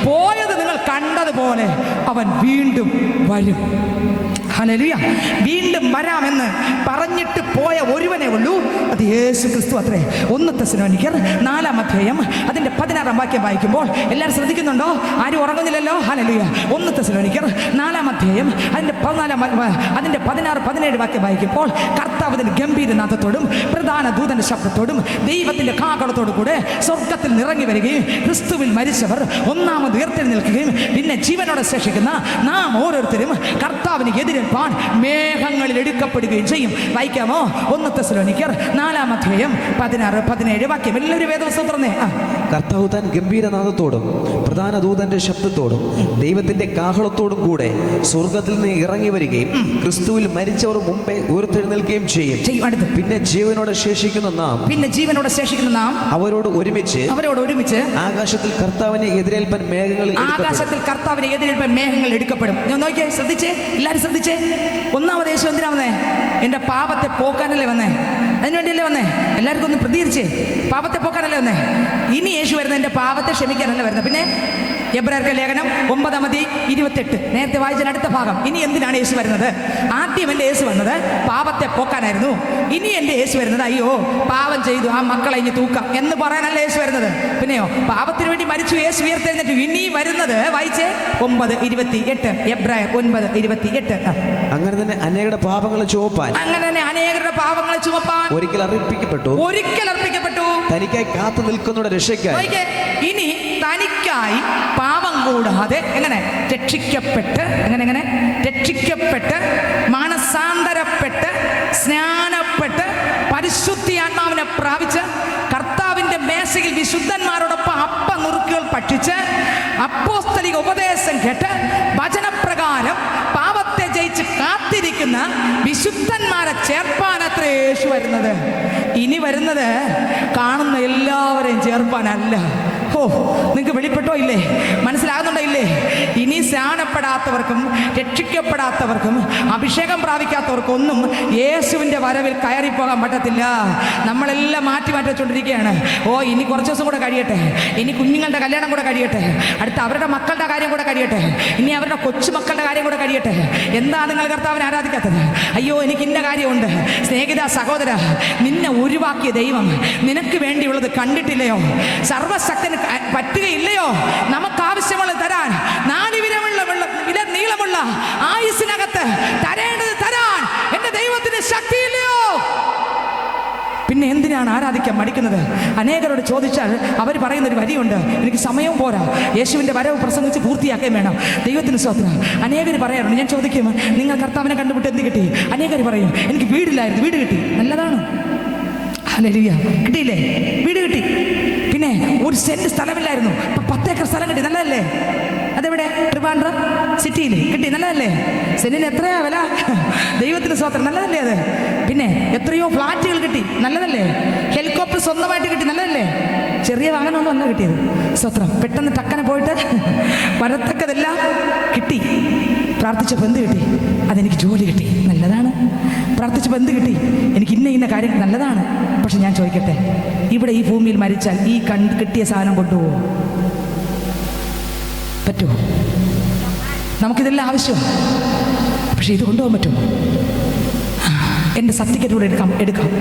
പോയത് നിങ്ങൾ കണ്ടതുപോലെ അവൻ വീണ്ടും വരും. ഹല്ലേലൂയ. വീണ്ടും വരാമെന്ന് പറഞ്ഞിട്ട് പോയ ഒരുവനേ ഉള്ളൂ, അത് യേശു ക്രിസ്തു അത്രേ. 1 തെസ്സലോനിക്കർ 4-ാം അധ്യായം അതിൻ്റെ 16-ാം വാക്യം വായിക്കുമ്പോൾ, എല്ലാവരും ശ്രദ്ധിക്കുന്നുണ്ടോ? ആരും ഉറങ്ങുന്നില്ലല്ലോ? ഹല്ലേലൂയ. 1 തെസ്സലോനിക്കർ 4-ാം അധ്യായം അതിൻ്റെ 16-17 വാക്യം വായിക്കുമ്പോൾ, കർത്താവിന്റെ ഗംഭീരനാഥത്തോടും പ്രധാന ദൂതന്റെ ശബ്ദത്തോടും ദൈവത്തിന്റെ കാഹളത്തോടു കൂടെ സ്വർഗത്തിൽ നിറങ്ങി വരികയും ക്രിസ്തുവിൽ മരിച്ചവർ ഒന്നാമത് ഉയർത്തെഴുന്നേൽക്കുകയും പിന്നെ ജീവനോടെ ശേഷിക്കുന്ന നാം ഓരോരുത്തരും കർത്താവിന് എതിരേൽപ്പാൻ മേഘങ്ങളിൽ എടുക്കപ്പെടുകയും ചെയ്യും. വായിക്കാമോ? 1 തെസ്സലോനിക്കർ 4-ാം അധ്യായം 16-17 വാക്യം. എല്ലാവരും വേദപുസ്തകം തുറന്നേ. കർത്താവ് താൻ ഗംഭീരനാഥത്തോടും പ്രധാന ദൂതന്റെ ശബ്ദത്തോടും ദൈവത്തിന്റെ കാഹളത്തോടും കൂടെ സ്വർഗത്തിൽ നിന്ന് ഇറങ്ങി വരികയും ക്രിസ്തുവിൽ മരിച്ചവർ മുമ്പേ ഉയർത്തെഴുന്നേൽക്കുകയും ചെയ്യും. പിന്നെ ജീവനോടെ ശേഷിക്കുന്ന നാം അവരോട് ഒരുമിച്ച് ആകാശത്തിൽ കർത്താവിനെ എതിരേൽപ്പാൻ മേഘങ്ങൾ എടുക്കപ്പെടും. നോക്കിയേ, ശ്രദ്ധിച്ചേ, എല്ലാവരും ശ്രദ്ധിച്ചേ. ഒന്നാമത് യേശു എന്തിനാ? എൻ്റെ പാപത്തെ പോക്കാനല്ലേ വന്നേ? അതിനുവേണ്ടിയല്ലേ വന്നേ? എല്ലാവർക്കും ഒന്ന് പ്രതികരിച്ചേ. പാപത്തെ പോക്കാനല്ലേ വന്നേ? ഇനി യേശു വരുന്നത് എൻ്റെ പാപത്തെ ക്ഷമിക്കാനല്ല വരുന്നത്. പിന്നെ എബ്രായർക്ക് ലേഖനം 9:28 നേരത്തെ വായിച്ച അടുത്ത ഭാഗം. ഇനി എന്തിനാണ് യേശു വരുന്നത്? ആദ്യം എൻ്റെ യേശു വന്നത് പാപത്തെ പോക്കാനായിരുന്നു. ഇനി എൻ്റെ യേശു വരുന്നത്, അയ്യോ പാപം ചെയ്തു, ആ മക്കളെ ഇനി തൂക്കാം എന്ന് പറയാനല്ല യേശു വരുന്നത്. പിന്നെയോ, പാപത്തിന് വേണ്ടി മരിച്ചു, യേശു ഉയർത്തെഴുന്നേറ്റു. ഇനി വരുന്നത് വായിച്ചേ 9:28 എബ്രായർ 9:28. അങ്ങനെ തന്നെ അനേകരുടെ പാപങ്ങളെ ചുമപ്പാൻ ഒരിക്കൽ അർപ്പിക്കപ്പെട്ടു തനിക്കായി കാത്തു നിൽക്കുന്നവരുടെ രക്ഷയ്ക്കായി. ഇനി തനിക്കായി പാപം കൂടാതെ എങ്ങനെ രക്ഷിക്കപ്പെട്ട് രക്ഷിക്കപ്പെട്ട് മാനസാന്തരപ്പെട്ട് സ്നാനപ്പെട്ട് പരിശുദ്ധിയാത്മാവിനെ പ്രാപിച്ച് കർത്താവിൻ്റെ മേശയിൽ വിശുദ്ധന്മാരോടൊപ്പം അപ്പ നുറുക്കുകൾ ഭക്ഷിച്ച് അപ്പോസ്തലിക ഉപദേശം കേട്ട് വചനപ്രകാരം പാപത്തെ ജയിച്ച് കാത്തിരിക്കുന്ന വിശുദ്ധന്മാരെ ചേർപ്പാനത്രേ യേശു വരുന്നത്. ഇനി വരുന്നത് കാണുന്ന എല്ലാവരെയും ചേർപ്പാനല്ല. ഓ, നിങ്ങൾക്ക് വെളിപ്പെട്ടോ ഇല്ലേ? മനസ്സിലാകുന്നുണ്ടോ ഇല്ലേ? ഇനി സ്നാനപ്പെടാത്തവർക്കും രക്ഷിക്കപ്പെടാത്തവർക്കും അഭിഷേകം പ്രാപിക്കാത്തവർക്കും ഒന്നും യേശുവിൻ്റെ വരവിൽ കയറിപ്പോകാൻ പറ്റത്തില്ല. നമ്മളെല്ലാം മാറ്റി വെച്ചുകൊണ്ടിരിക്കുകയാണ്. ഓ, ഇനി കുറച്ച് ദിവസം കൂടെ കഴിയട്ടെ, ഇനി കുഞ്ഞുങ്ങളുടെ കല്യാണം കൂടെ കഴിയട്ടെ, അടുത്ത അവരുടെ മക്കളുടെ കാര്യം കൂടെ കഴിയട്ടെ, ഇനി അവരുടെ കൊച്ചുമക്കളുടെ കാര്യം കൂടെ കഴിയട്ടെ. എന്താ നിങ്ങൾ കർത്താവിനെ ആരാധിക്കാത്തത്? അയ്യോ, എനിക്ക് ഇന്ന കാര്യമുണ്ട്. സ്നേഹിത, സഹോദര, നിന്നെ ഒഴിവാക്കിയ ദൈവം നിനക്ക് വേണ്ടിയുള്ളത് കണ്ടിട്ടില്ലയോ? സർവശക്തന് പറ്റുകയില്ലയോ നമുക്ക് ആവശ്യമുള്ളത് തരാൻ? 4 വില നീളമുള്ള ആയുസ്സിനകത്ത് തരേണ്ടത് തരാൻ എന്റെ ദൈവത്തിന് ശക്തിയില്ലയോ? പിന്നെ എന്തിനാണ് ആരാധിക്കാൻ മടിക്കുന്നത്? അനേകരോട് ചോദിച്ചാൽ അവർ പറയുന്നൊരു വരിയുണ്ട്, എനിക്ക് സമയവും പോരാ, യേശുവിൻ്റെ വരവ് പ്രസംഗിച്ച് പൂർത്തിയാക്കുകയും വേണം. ദൈവത്തിന് സ്തോത്രം. അനേകർ പറയാറുണ്ട്, ഞാൻ ചോദിക്കും, നിങ്ങൾ കർത്താവിനെ കണ്ടുപിട്ട് എന്ത് കിട്ടി? അനേകർ പറയും, എനിക്ക് വീടില്ലായിരുന്നു, വീട് കിട്ടി. നല്ലതാണ്, ഹല്ലേലൂയ. കിട്ടിയില്ലേ? വീട് കിട്ടി. പിന്നെ 1 സെന്റ് സ്ഥലമില്ലായിരുന്നു, 10 ഏക്കർ സ്ഥലം കിട്ടി. നല്ലതല്ലേ? അതെവിടെ? ട്രിവാൻഡ്രം സിറ്റിയിൽ കിട്ടി. നല്ലതല്ലേ? സെന്റിന് എത്രയാ വില? ദൈവത്തിന് സ്തോത്രം. നല്ലതല്ലേ അത്? പിന്നെ എത്രയോ ഫ്ലാറ്റുകൾ കിട്ടി. നല്ലതല്ലേ? ഹെലികോപ്റ്റർ സ്വന്തമായിട്ട് കിട്ടി. നല്ലതല്ലേ? ചെറിയ വാഹനമൊന്നും അല്ല കിട്ടിയത്. സ്തോത്രം. പെട്ടെന്ന് ടക്കനെ പോയിട്ട് വരത്തക്കതെല്ലാം കിട്ടി. പ്രാർത്ഥിച്ചപ്പോൾ എന്ത് കിട്ടി? അതെനിക്ക് ജോലി കിട്ടി. നല്ലതാണ്. പ്രാർത്ഥിച്ചപ്പോൾ എന്ത് കിട്ടി? എനിക്ക് ഇന്ന കാര്യം. നല്ലതാണ്. പക്ഷെ ഞാൻ ചോദിക്കട്ടെ, ഇവിടെ ഈ ഭൂമിയിൽ മരിച്ചാൽ ഈ കിട്ടിയ സാധനം കൊണ്ടുപോകുമോ? പറ്റുമോ? നമുക്കിതെല്ലാം ആവശ്യമാണ്, പക്ഷെ ഇത് കൊണ്ടുപോകാൻ പറ്റുമോ? എൻ്റെ സർട്ടിഫിക്കറ്റ് കൂടെ എടുക്കാം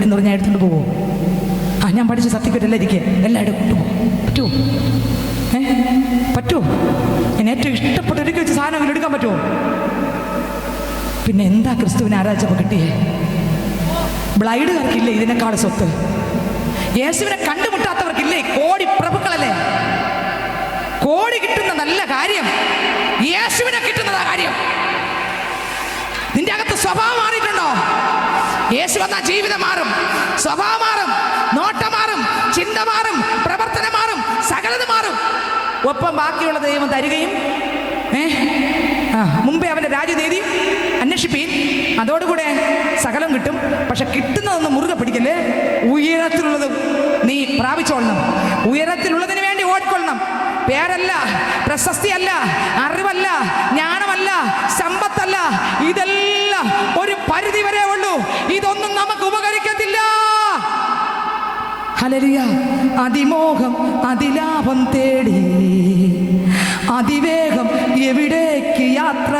എന്ന് പറഞ്ഞാൽ എടുത്തുകൊണ്ട് പോവുമോ? ഞാൻ പഠിച്ച സർട്ടിഫിക്കറ്റ് എല്ലാം ഇരിക്കുക, എല്ലാം കൊണ്ടുപോകും. പറ്റുമോ? പറ്റുമോ? ഞാൻ ഏറ്റവും ഇഷ്ടപ്പെട്ട ഒരുക്കി വെച്ച സാധനം എടുക്കാൻ പറ്റുമോ? പിന്നെ എന്താ ക്രിസ്തുവിനെ ആരാധിച്ചപ്പോൾ കിട്ടിയേ? ബ്ലൈഡുകാർക്കില്ലേ ഇതിനേക്കാൾ സ്വത്ത്? യേശുവിനെ കണ്ടുമുട്ടാത്തവർക്കില്ലേ? കോടി പ്രഭുക്കളല്ലേ? കോടി കിട്ടുന്ന നല്ല കാര്യം യേശുവിനെ കിട്ടുന്നതാ കാര്യം. നിന്റെ അകത്ത് സ്വഭാവം മാറിയിട്ടുണ്ടോ? യേശു വന്നാൽ ജീവിതം മാറും, സ്വഭാവം മാറും, നോട്ടം മാറും, ചിന്ത മാറും, പ്രവർത്തനം മാറും, സകലത് മാറും. ഒപ്പം ബാക്കിയുള്ള ദൈവം തരികയും മുമ്പേ അവൻ്റെ രാജ്യനീതി അന്വേഷിപ്പീൻ, അതോടുകൂടെ സകലം കിട്ടും. പക്ഷെ കിട്ടുന്നതൊന്നും മുറുകെ പിടിക്കല്ലേ. ഉയരത്തിലുള്ളത് നീ പ്രാപിച്ചോളണം. ഉയരത്തിലുള്ളതിന് വേണ്ടി ഓടിക്കൊള്ളണം. പേരല്ല, പ്രശസ്തിയല്ല, അറിവല്ല, ജ്ഞാനമല്ല, സമ്പത്തല്ല, ഇതെല്ലാം ഒരു പരിധി വരെ ഉള്ളൂ. ഇതൊന്നും നമുക്ക് ഉപകരിക്കത്തില്ല. ഹല്ലേലൂയ. അതിമോഹം അതിലാഭം തേടി അതിവേഗം എവിടേക്ക് യാത്ര?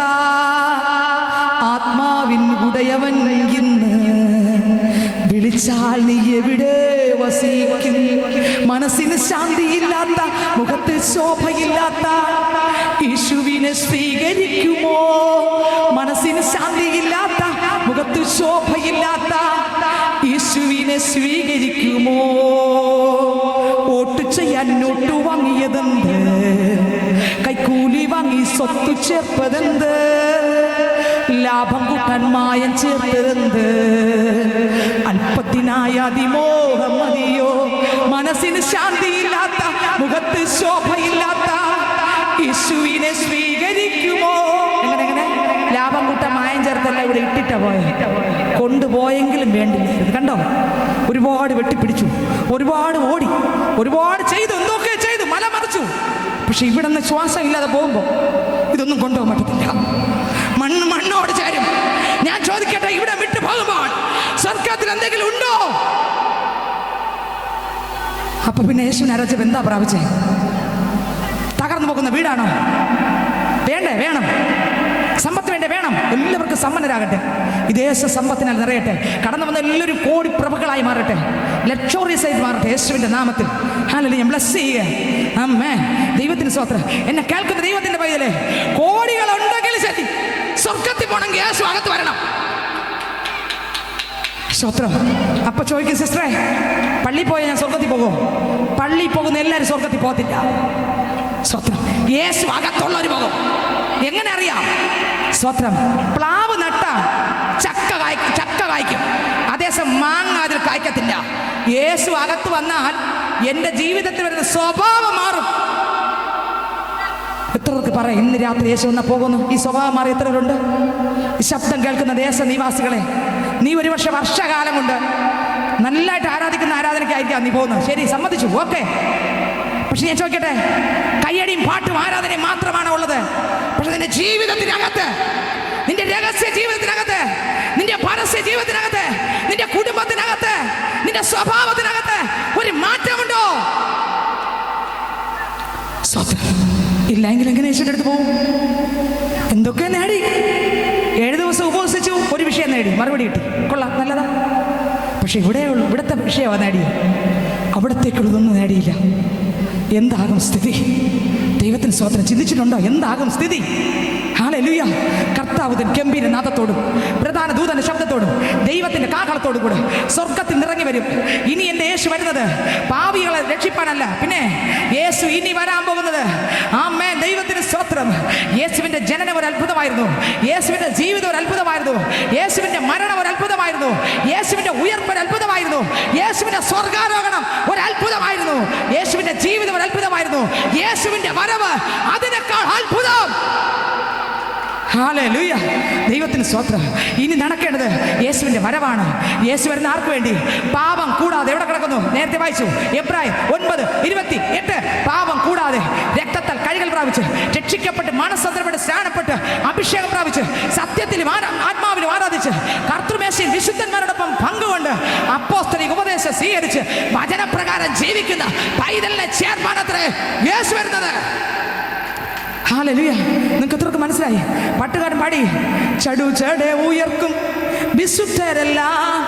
ആത്മാവിൻ ഉടയവൻ ഇന്ന് വിളിച്ചാൽ നീ എവിടെ വസിക്കും? മനസ്സിന് ശാന്തിയില്ലാത്ത, മുഖത്ത് ശോഭയില്ലാത്ത യേശുവിനെ സ്വീകരിക്കുമോ? മനസ്സിന് ശാന്തിയില്ലാത്ത, മുഖത്ത് ശോഭയില്ലാത്ത യേശുവിനെ സ്വീകരിക്കുമോ? വോട്ട് ചെയ്യാൻ നോട്ട് വാങ്ങിയതെന്ത്? കൈക്കൂലി വാങ്ങി സ്വത്ത് ചേർപ്പതെന്ത്? ലാഭം കൂട്ടാൻ മായം ചേർത്തതെന്ത്? അല്പത്തിനായ അതിമോഹം മതിയോ? മനസ്സിന് ശാന്തിയില്ലാത്ത, മുഖത്ത് ശോഭയില്ലാത്ത യേശുവിനെ സ്വീകരിക്കുമോ? എങ്ങനെ ലാഭം കൂട്ടാൻ മായം ചേർത്തല്ല ഇവിടെ ഇട്ടിട്ട പോയ, കൊണ്ടുപോയെങ്കിലും വേണ്ടില്ല. കണ്ടോ, ഒരുപാട് വെട്ടിപ്പിടിച്ചു, ഒരുപാട് ഓടി, ഒരുപാട് ചെയ്തു, എന്തൊക്കെ ചെയ്തു, മല മറിച്ചു. പക്ഷെ ഇവിടെ നിന്ന് ശ്വാസം ഇല്ലാതെ പോകുമ്പോൾ ഇതൊന്നും കൊണ്ടുപോകാൻ പറ്റത്തില്ല. മണ്ണോട് ചേരും. ഞാൻ ചോദിക്കട്ടെ, ഇവിടെ വിട്ടു പോകുമ്പോൾ സ്വർഗത്തിൽ എന്തെങ്കിലും ഉണ്ടോ? അപ്പൊ പിന്നെ യേശുവിനെ ആരാധിച്ചപ്പോൾ എന്താ പ്രാപിച്ചേ? തകർന്നു പോകുന്ന വീടാണോ? വേണ്ടേ? വേണം. സമ്പത്ത് വേണ്ടേ? വേണം. എല്ലാവർക്കും സമ്പന്നരാകട്ടെ. ഈ ദേശ സമ്പത്തിനാൽ നിറയട്ടെ. കടന്നു വന്ന എല്ലാവരും കോടി പ്രഭുക്കളായി മാറട്ടെ, ലക്ഷോറിയസ് ആയിട്ട് മാറട്ടെ യേശുവിന്റെ നാമത്തിൽ. ഹല്ലേലൂയ. ബ്ലസ് ചെയ്യുക. ആമേൻ. ദൈവത്തിന് സ്തോത്രം. എന്നെ കേൾക്കുന്ന ദൈവത്തിന്റെ പൈതലേ, കോടികൾ ഉണ്ടെങ്കിൽ ശരി, സ്വർഗത്തിൽ പോകണമെങ്കിൽ യേശു അകത്ത് വരണം. സ്തോത്രം. അപ്പൊ ചോദിക്കും, സിസ്റ്ററെ, പള്ളിയിൽ പോയാൽ ഞാൻ സ്വർഗത്തിൽ പോകുമോ? പള്ളിയിൽ പോകുന്ന എല്ലാവരും സ്വർഗത്തിൽ പോകത്തില്ല. സ്വത്രം. യേശു അകത്തുള്ള ഒരു മുഖം എങ്ങനെ അറിയാം? സ്വത്രം. പ്ലാവ് നട്ട ചക്ക കായ്ക്കും, അതേസമയം മാങ്ങ അതിൽ കായ്ക്കത്തില്ല. യേശു അകത്ത് വന്നാൽ എൻ്റെ ജീവിതത്തിൽ വരുന്ന സ്വഭാവം മാറും. എത്ര പേർക്ക് പറയാം ഇന്ന് രാത്രി യേശു വന്നാൽ പോകുന്നു? ഈ സ്വഭാവം മാറി എത്ര പേരുണ്ട്? ഈ ശബ്ദം കേൾക്കുന്ന ദേശനിവാസികളെ, നീ ഒരുപക്ഷെ വർഷകാലം കൊണ്ട് നല്ലതായിട്ട് ആരാധിക്കുന്ന ആരാധനയ്ക്കായിരിക്കാം നീ പോകുന്നത്. ശരി, സമ്മതിച്ചു, ഓക്കെ. പക്ഷെ ഞാൻ ചോദിക്കട്ടെ, കയ്യടിയും പാട്ടും ആരാധനയും മാത്രമാണ് ഉള്ളത്. പക്ഷെ നിന്റെ ജീവിതത്തിനകത്ത്, നിന്റെ രഹസ്യ ജീവിതത്തിനകത്ത്, നിന്റെ പരസ്യ ജീവിതത്തിനകത്ത്, നിന്റെ കുടുംബത്തിനകത്ത്, നിന്റെ സ്വഭാവത്തിനകത്ത് ഒരു മാറ്റമുണ്ടോ? ഇല്ലെങ്കിൽ എങ്ങനെ യേശുവിൻ്റെ അടുത്ത് പോകും? എന്തൊക്കെ നേടി? 7 ദിവസം ഉപവസിച്ചു, ഒരു വിഷയം നേടി, മറുപടി കിട്ടി, കൊള്ളാം, നല്ലതാ. പക്ഷെ ഇവിടുത്തെ വിഷയമാണ് നേടിയത്, അവിടത്തേക്കുള്ളതൊന്നും നേടിയില്ല. എന്താകും സ്ഥിതി? ദൈവത്തിന് സ്തോത്രം. ചിന്തിച്ചിട്ടുണ്ടോ എന്താകും സ്ഥിതി? ഹല്ലേലൂയ. കർത്താവ് ഗംഭീര നാദത്തോടും പ്രധാന ദൂതന്റെ ശബ്ദത്തോടും ദൈവത്തിന്റെ കാഹളത്തോടും കൂടെ സ്വർഗത്തിൽ നിറങ്ങി വരും. ഇനി എൻ്റെ യേശു വരുന്നത് പാപികളെ രക്ഷിപ്പാനല്ല, പിന്നെ യേശു ഇനി വരാൻ പോകുന്നത്, ആമേൻ, ദൈവത്തിന് സ്തോത്രം. യേശുവിന്റെ ജനനം ഒരു അത്ഭുതമായിരുന്നു, യേശുവിന്റെ ജീവിതം ഒരു അത്ഭുതമായിരുന്നു, യേശുവിന്റെ മരണം ഒരു അത്ഭുതമായിരുന്നു, യേശുവിന്റെ ഉയർപ്പ് ഒരു അത്ഭുതമായിരുന്നു, യേശുവിന്റെ സ്വർഗാരോഹണം ഒരു അത്ഭുതമായിരുന്നു, യേശുവിന്റെ ജീവിതം ഒരു അത്ഭുതമായിരുന്നു, യേശുവിന്റെ വരവ് അതിനേക്കാൾ അത്ഭുതം. ഹല്ലേലൂയ. ദൈവത്തിന് സ്തോത്രം. ഇനി നടക്കേണ്ടത് യേശുവിന്റെ വരവാണ്. യേശു വരുന്ന ആർക്ക് വേണ്ടി? പാപം കൂടാതെ. എവിടെ കിടക്കുന്നു? നേരത്തെ വായിച്ചു, എബ്രായർ 9:28. പാപം കൂടാതെ രക്തത്താൽ കഴുകൽ പ്രാപിച്ച് രക്ഷിക്കപ്പെട്ട് മനസ്സന്തരപ്പെട്ട് സ്നാനപ്പെട്ട് അഭിഷേകം പ്രാപിച്ച് സത്യത്തിലും ആത്മാവിലും ആരാധിച്ച് കർത്തൃമേശയിൽ വിശുദ്ധന്മാരോടൊപ്പം പങ്കുകൊണ്ട് അപ്പോസ്തലിക ഉപദേശം സ്വീകരിച്ച് വചനപ്രകാരം ജീവിക്കുന്ന പൈതലിനെ ചേർപ്പാനത്രേ യേശു വരുന്നത്. ഹല്ലേലൂയ. നിങ്ങൾക്ക് എത്രക്ക് മനസ്സിലായി? പാട്ടുകാരൻ പാടി, ചടുചടെ ഉയർക്കും വിശുദ്ധരെല്ലാം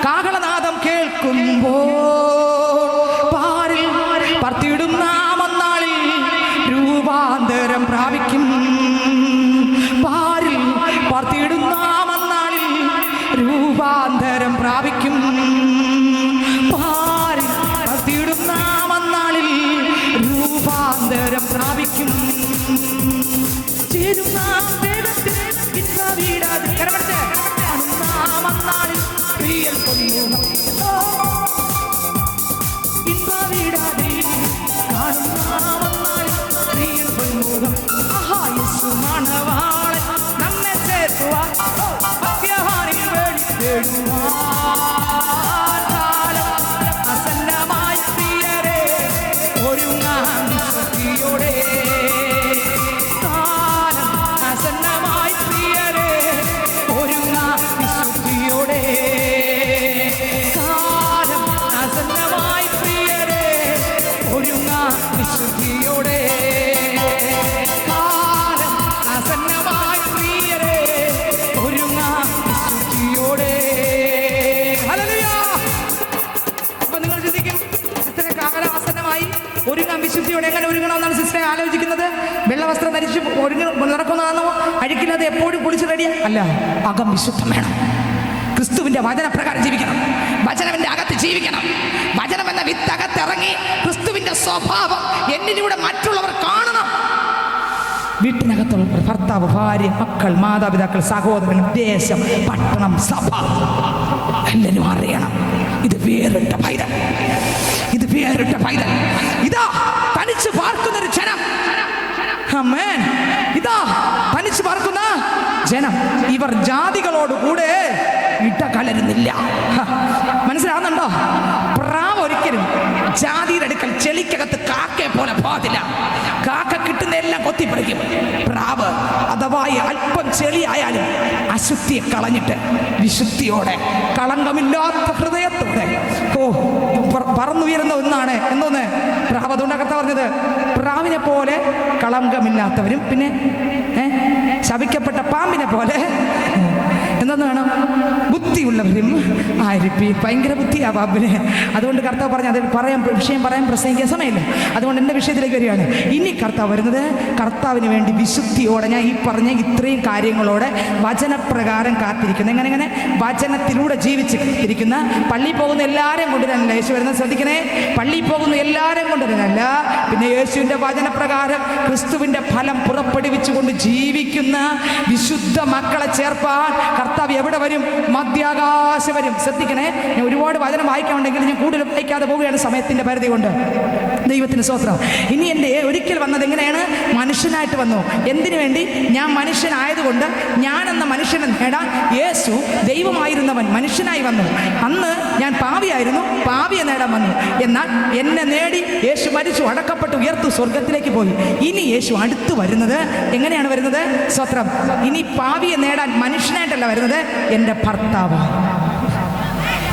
കാഹളനാദം കേൾക്കുമ്പോൾ പാരിൽ പറത്തിയിടും നാമന്നാളിൽ രൂപാന്തരം പ്രാപിക്കും. പാരിൽ പറത്തിയിടും നാമന്നാളിൽ രൂപാന്തരം പ്രാപിക്കും. പാരിൽ പറത്തിയിടും നാമന്നാളിൽ രൂപാന്തരം പ്രാപിക്കും. നമ്മെ ചേർക്കുവാൻ അസന്നമായി പ്രിയരെ ഒരുങ്ങാൻ വിശുദ്ധിയോടെ. അസന്നമായി പ്രിയരെ ഒരുങ്ങാൻ വിശുദ്ധിയോടെ. അസന്നമായി പ്രിയരെ ഒരുങ്ങാൻ വിശുദ്ധിയോടെ. അസന്നമായി പ്രിയരെ ഒരുങ്ങാൻ വിശുദ്ധിയോടെ. ഹല്ലേലൂയ. അപ്പൊ നിങ്ങൾ ചിന്തിക്കും, സിസ്റ്ററെ കാലം ആസന്നമായി ഒരുങ്ങാൻ വിശുദ്ധിയോടെ. എങ്ങനെ ഒരുങ്ങണമെന്നാണ് സിസ്റ്ററെ ആലോചിക്കുന്നത്? വെള്ളവസ്ത്രം ധരിച്ച് നടക്കുന്നതാണോ? അഴുക്കില്ലാതെ എപ്പോഴും കുളിച്ച് റെഡിയാ? അല്ല, അകം വിശുദ്ധം വേണം. ക്രിസ്തുവിന്റെ വചനപ്രകാരം ജീവിക്കണം. വചനവിന്റെ അകത്ത് ജീവിക്കണം. വചനം എന്ന വിത്ത് അകത്തിറങ്ങി ക്രിസ്തുവിന്റെ സ്വഭാവം എന്നിലൂടെ മറ്റുള്ളവർ കാണണം. വീട്ടിനകത്തുള്ള ഭർത്താവ്, ഭാര്യ, മക്കൾ, മാതാപിതാക്കൾ, സഹോദരൻ, ദേശം, പട്ടണം, സഭ എല്ലാവരും അറിയണം, ഇത് വേറിട്ട പൈതൽ, ഇത് വേറിട്ട പൈതൽ. ഇതാ തനിച്ച് പാർക്കുന്നൊരു ജനം. ആമേൻ. ഇതാ തനിച്ച് പാർക്കുന്ന ജനം. ഇവർ ജാതികളോടുകൂടെ ഇടകലരുന്നില്ല. മനസ്സിലാവുന്നുണ്ടോ? പ്രാവ് ഒരിക്കലും ജാതിയുടെ അടുക്കൽ ചെളിക്കകത്ത് കാക്കയെ പോലെ പോകത്തില്ല. കാക്ക കിട്ടുന്ന എല്ലാം കൊത്തിപ്പറിക്കും. പ്രാവ് അഥവാ അല്പം ചെളിയായാലും അശുദ്ധിയെ കളഞ്ഞിട്ട് വിശുദ്ധിയോടെ കളങ്കമില്ലാത്ത ഹൃദയത്തോടെ പറന്നുയരുന്ന ഒന്നാണ് എന്തോന്ന്? പ്രാവ്. അതുകൊണ്ട് കർത്താവ് പറഞ്ഞത്, പ്രാവിനെ പോലെ കളങ്കമില്ലാത്തവരും പിന്നെ ശപിക്കപ്പെട്ട പാമ്പിനെ പോലെ എന്തോന്ന് വേണം? ബുദ്ധിയുള്ളവരും ആയിരിക്കും. ഭയങ്കര ബുദ്ധിയാ ബാബിന്. അതുകൊണ്ട് കർത്താവ് പറഞ്ഞു അത് വിഷയം പറയാൻ പ്രസംഗിക്കാൻ സമയമില്ല. അതുകൊണ്ട് എൻ്റെ വിഷയത്തിലേക്ക് വരികയാണ്. ഇനി കർത്താവ് വരുന്നത് കർത്താവിന് വേണ്ടി വിശുദ്ധിയോടെ, ഞാൻ ഈ പറഞ്ഞ ഇത്രയും കാര്യങ്ങളോടെ വചനപ്രകാരം കാത്തിരിക്കുന്നു. എങ്ങനെ വചനത്തിലൂടെ ജീവിച്ച് ഇരിക്കുന്ന, പള്ളിയിൽ പോകുന്ന എല്ലാവരെയും കൊണ്ടുവരാനല്ല യേശു വരുന്നത്. ശ്രദ്ധിക്കണേ, പള്ളിയിൽ പോകുന്ന എല്ലാവരെയും കൊണ്ടുവരാനല്ല, പിന്നെ യേശുവിൻ്റെ വചനപ്രകാരം ക്രിസ്തുവിൻ്റെ ഫലം പുറപ്പെടുവിച്ചുകൊണ്ട് ജീവിക്കുന്ന വിശുദ്ധ മക്കളെ ചേർപ്പാൻ കർത്താവ് എവിടെ വരും? മധ്യാകാശം വരും. ശ്രദ്ധിക്കണേ, ഞാൻ ഒരുപാട് വചനം വായിക്കാനുണ്ടെങ്കിൽ ഞാൻ കൂടുതൽ വായിക്കാതെ പോവുകയാണ് സമയത്തിൻ്റെ പരിധി കൊണ്ട്. ദൈവത്തിന് സ്തോത്രം. ഇനി എൻ്റെ ഒരിക്കൽ വന്നത് എങ്ങനെയാണ്? മനുഷ്യനായിട്ട് വന്നു. എന്തിനു വേണ്ടി? ഞാൻ മനുഷ്യനായതുകൊണ്ട് ഞാനെന്ന മനുഷ്യനെ നേടാൻ യേശു ദൈവമായിരുന്നവൻ മനുഷ്യനായി വന്നു. അന്ന് ഞാൻ പാപിയായിരുന്നു, പാപിയെ നേടാൻ വന്നു. എന്നാൽ എന്നെ നേടി യേശു മരിച്ചു, അടക്കപ്പെട്ടു, ഉയർത്തു, സ്വർഗത്തിലേക്ക് പോയി. ഇനി യേശു അടുത്ത് വരുന്നത് എങ്ങനെയാണ് വരുന്നത്? സ്തോത്രം. ഇനി പാപിയെ നേടാൻ മനുഷ്യനായിട്ടല്ല വരുന്നത്, എൻ്റെ ഭർത്താവായി.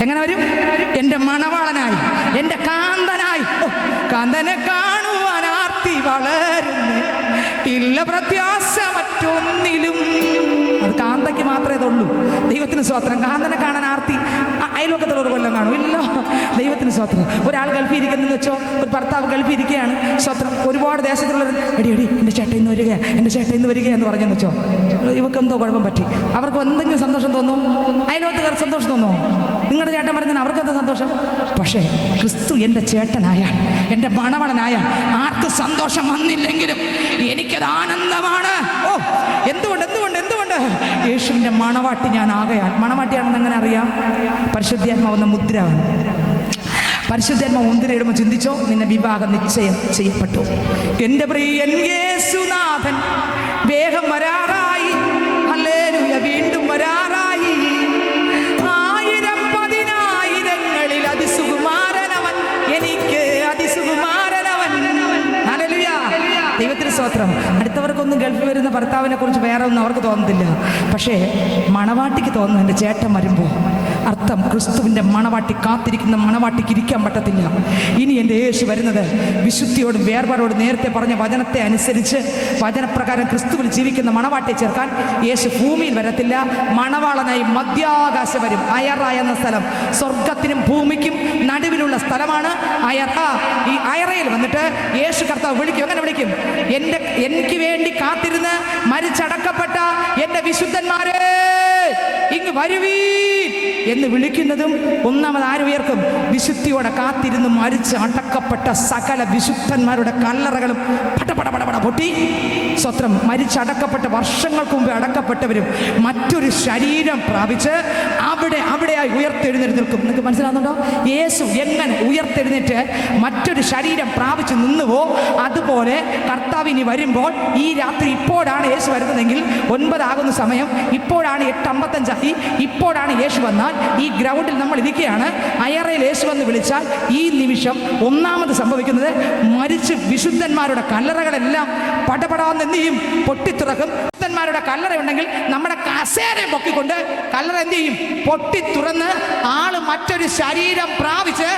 എങ്ങനെ വരും? എൻ്റെ മണവാളനായി, എൻ്റെ കാന്തനായി. കാന്തനെ കാണുവാൻ ആർത്തി വളരുന്നു, ഇല്ല പ്രത്യാശ മറ്റൊന്നിലും. അത് കാന്തയ്ക്ക് മാത്രമേ ഇതുള്ളൂ. ദൈവത്തിന് സ്തോത്രം. കാന്തനെ കാണാൻ ആർത്തി അയൽവക്കത്തുള്ളവർ കൊല്ലം കാണും ഇല്ല. ദൈവത്തിന് സ്തോത്രം. ഒരാൾ ഗൾഫിൽ ഇരിക്കുന്നതെന്ന് വെച്ചോ, ഒരു ഭർത്താവ് ഗൾഫിൽ ഇരിക്കുകയാണ്, സ്തോത്രം. ഒരുപാട് ദേശത്തുള്ളവർ എടി എൻ്റെ ചേട്ടൻ ഇന്ന് വരിക, എൻ്റെ ചേട്ടൻ ഇന്ന് വരിക എന്ന് പറഞ്ഞെന്ന് വെച്ചോ, ഇവർക്ക് എന്തോ കുഴപ്പം പറ്റി. അവർക്ക് എന്തെങ്കിലും സന്തോഷം തോന്നും? അയൽവക്കത്തുകാർ സന്തോഷം തോന്നുമോ? നിങ്ങളുടെ ചേട്ടൻ പറഞ്ഞാൽ അവർക്ക് എന്താ സന്തോഷം? പക്ഷേ ക്രിസ്തു എൻ്റെ ചേട്ടനായാൽ, എൻ്റെ മണവളനായാൽ ആർക്ക് സന്തോഷം വന്നില്ലെങ്കിലും എനിക്കത് ആനന്ദമാണ്. ഓ, എന്തുകൊണ്ട് എന്തുകൊണ്ട് എന്തുകൊണ്ട്? യേശുവിൻ്റെ മണവാട്ടി ഞാൻ ആകയാൽ. മണവാട്ടിയാണെന്ന് എങ്ങനെ അറിയാം? പരിശുദ്ധാത്മാവെന്ന മുദ്രയാണ്. പരിശുദ്ധാത്മാവ് മുദ്രയിടുമ്പോൾ ചിന്തിച്ചോ, നിന്നെ വിവാഹം നിശ്ചയം ചെയ്യപ്പെട്ടു. എൻ്റെ പ്രിയൻ യേശുനാഥൻ വേഗം വരാറായി, ഹല്ലേലൂയ, വീണ്ടും വരാറായി. ആയിരം പതിനായിരങ്ങളിൽ അതിസുകുമാരനവൻ, എനിക്ക് അതിസുകുമാരനവൻ. ഹല്ലേലൂയ, ദൈവത്തിന് സ്തോത്രം. അടുത്തവർക്കൊന്നും ഗൾഫിൽ വരുന്ന ഭർത്താവിനെ കുറിച്ച് വേറെ ഒന്നും അവർക്ക് തോന്നുന്നില്ല. പക്ഷേ മണവാട്ടിക്ക് തോന്നുന്നു, എൻ്റെ ചേട്ടൻ വരുമ്പോൾ. അർത്ഥം, ക്രിസ്തുവിൻ്റെ മണവാട്ടി കാത്തിരിക്കുന്ന മണവാട്ടിക്ക് ഇരിക്കാൻ പറ്റത്തില്ല. ഇനി എൻ്റെ യേശു വരുന്നത് വിശുദ്ധിയോടും വേർപാടോടും നേരത്തെ പറഞ്ഞ വചനത്തെ അനുസരിച്ച് വചനപ്രകാരം ക്രിസ്തുവിൽ ജീവിക്കുന്ന മണവാട്ടിയെ ചേർക്കാൻ യേശു ഭൂമിയിൽ വരത്തില്ല, മണവാളനായി മധ്യാകാശം വരും. അയറ എന്ന സ്ഥലം സ്വർഗത്തിനും ഭൂമിക്കും നടുവിലുള്ള സ്ഥലമാണ് അയറ. ഈ അയറയിൽ വന്നിട്ട് യേശു കർത്താവ് വിളിക്കും. എങ്ങനെ വിളിക്കും? എനിക്ക് വേണ്ടി കാത്തിരുന്ന് മരിച്ചടക്കപ്പെട്ട എൻ്റെ വിശുദ്ധന്മാരെ ഇങ്ങ് വരുവീൻ എന്ന് വിളിക്കുന്നതും ഒന്നാമത് ആര് ഉയർക്കും? വിശുദ്ധിയോടെ കാത്തിരുന്ന് മരിച്ച് അടക്കപ്പെട്ട സകല വിശുദ്ധന്മാരുടെ കല്ലറകളും പടപടപടപട പൊട്ടി. സ്വത്രം മരിച്ചടക്കപ്പെട്ട വർഷങ്ങൾക്ക് മുമ്പ് അടക്കപ്പെട്ടവരും മറ്റൊരു ശരീരം പ്രാപിച്ച് അവിടെയായി ഉയർത്തെഴുന്നേൽക്കും. നിങ്ങൾക്ക് മനസ്സിലാകുന്നുണ്ടോ? യേശു എങ്ങനെ ഉയർത്തെഴുന്നേറ്റ് മറ്റൊരു ശരീരം പ്രാപിച്ച് നിന്നുവോ അതുപോലെ കർത്താവിനി വരുമ്പോൾ, ഈ രാത്രി ഇപ്പോഴാണ് യേശു വരുന്നതെങ്കിൽ 9 ആകുന്ന സമയം, ഇപ്പോഴാണ് 8:55 ഇപ്പോഴാണ് യേശു വന്നാൽ ഈ ഗ്രൗണ്ടിൽ നമ്മൾ ഇരിക്കുകയാണ്. അയറയിൽ യേശു വന്ന് വിളിച്ചാൽ ഈ നിമിഷം ഒന്നാമത് സംഭവിക്കുന്നത്, മരിച്ച് വിശുദ്ധന്മാരുടെ കല്ലറകളെല്ലാം പടപടാന്ന് എന്ത് ചെയ്യും? പൊട്ടിത്തുറക്കും. വിശുദ്ധന്മാരുടെ കല്ലറ ഉണ്ടെങ്കിൽ നമ്മുടെ കസേരയെ പൊക്കിക്കൊണ്ട് കല്ലറ എന്ത് ചെയ്യും? പൊട്ടി തുറന്ന് ആള് മറ്റൊരു ശരീരം പ്രാപിച്ച്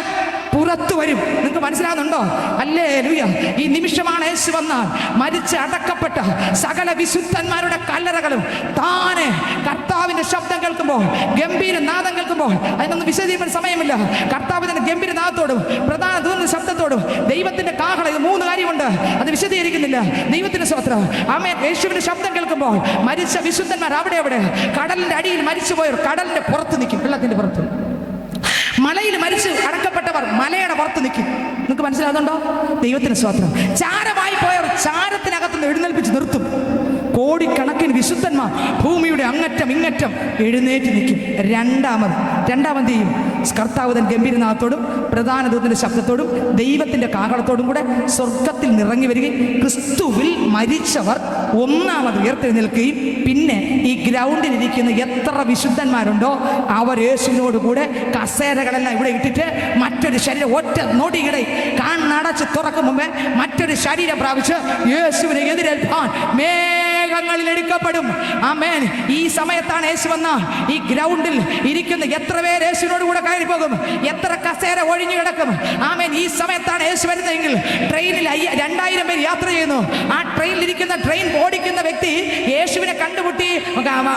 പുറത്തു വരും. നിങ്ങൾക്ക് മനസ്സിലാകുന്നുണ്ടോ? ഹല്ലേലൂയ. ഈ നിമിഷമാണ് യേശു വന്നാൽ മരിച്ച് അടക്കപ്പെട്ട സകല വിശുദ്ധന്മാരുടെ കല്ലറകളും താനെ കർത്താവിന്റെ ശബ്ദം കേൾക്കുമ്പോൾ, ഗംഭീര നാദം കേൾക്കുമ്പോൾ, അതിനൊന്നും വിശദീകരിക്കാൻ സമയമില്ല. കർത്താവിന്റെ ഗംഭീര നാദത്തോടും പ്രധാന ദൂതന്റെ ശബ്ദത്തോടും ദൈവത്തിന്റെ കാഹളം, ഇത് 3 കാര്യമുണ്ട്, അത് വിശദീകരിക്കുന്നില്ല. ദൈവത്തിന്റെ സ്തോത്രം. ആമേൻ. യേശുവിന്റെ ശബ്ദം കേൾക്കുമ്പോൾ മരിച്ച വിശുദ്ധന്മാർ അവിടെ കടലിന്റെ അടിയിൽ മരിച്ചുപോയവർ കടലിന്റെ പുറത്ത് നിൽക്കും, വെള്ളത്തിന്റെ പുറത്ത്. മലയിൽ മരിച്ച് അടക്കപ്പെട്ടവർ മലയുടെ പുറത്ത് നിൽക്കും. നിങ്ങൾക്ക് മനസ്സിലാകുന്നുണ്ടോ? ദൈവത്തിന് സ്തോത്രം. ചാരമായി പോയവർ ചാരത്തിനകത്തുനിന്ന് എഴുന്നേൽപ്പിച്ച് നിർത്തും. കോടിക്കണക്കിന് വിശുദ്ധന്മാർ ഭൂമിയുടെ അങ്ങറ്റം ഇങ്ങറ്റം എഴുന്നേറ്റ് നിൽക്കും. രണ്ടാമത് ചെയ്യും? കർത്താവ് തൻ ഗംഭീരനാഥത്തോടും പ്രധാന ദൂതന്റെ ശബ്ദത്തോടും ദൈവത്തിന്റെ കാഹളത്തോടും കൂടെ സ്വർഗത്തിൽ നിറങ്ങി വരികയും ക്രിസ്തുവിൽ മരിച്ചവർ ഒന്നാമത് ഉയർത്തെഴുന്നേൽക്കുകയും പിന്നെ ഈ ഗ്രൗണ്ടിൽ ഇരിക്കുന്ന എത്ര വിശുദ്ധന്മാരുണ്ടോ അവർ യേശുവിനോട് കൂടെ കസേരകളെല്ലാം ഇവിടെ ഇട്ടിട്ട് മറ്റൊരു ശരീരം ഒറ്റ നൊടിയിടെ കണ്ണടച്ച് തുറക്കും മുമ്പേ മറ്റൊരു ശരീരം പ്രാപിച്ച് യേശുവിനെ എതിരേൽപ്പാൻ മേഘ മേഘങ്ങളിൽ എടുക്കപ്പെടും. ആമേൻ. ഈ സമയത്താണ് യേശു വന്ന ഈ ഗ്രൗണ്ടിൽ ഇരിക്കുന്ന എത്ര പേര് യേശുവിനോട് കൂടെ കയറി പോകും? എത്ര കസേര ഒഴിഞ്ഞു കിടക്കും? ആമേൻ. ഈ സമയത്താണ് യേശു വരുന്നതെങ്കിൽ ട്രെയിനിൽ 2000 പേര് യാത്ര ചെയ്യുന്നു. ആ ട്രെയിനിലിരിക്കുന്ന ട്രെയിൻ ഓടിക്കുന്ന വ്യക്തി യേശുവിനെ കണ്ടുമുട്ടി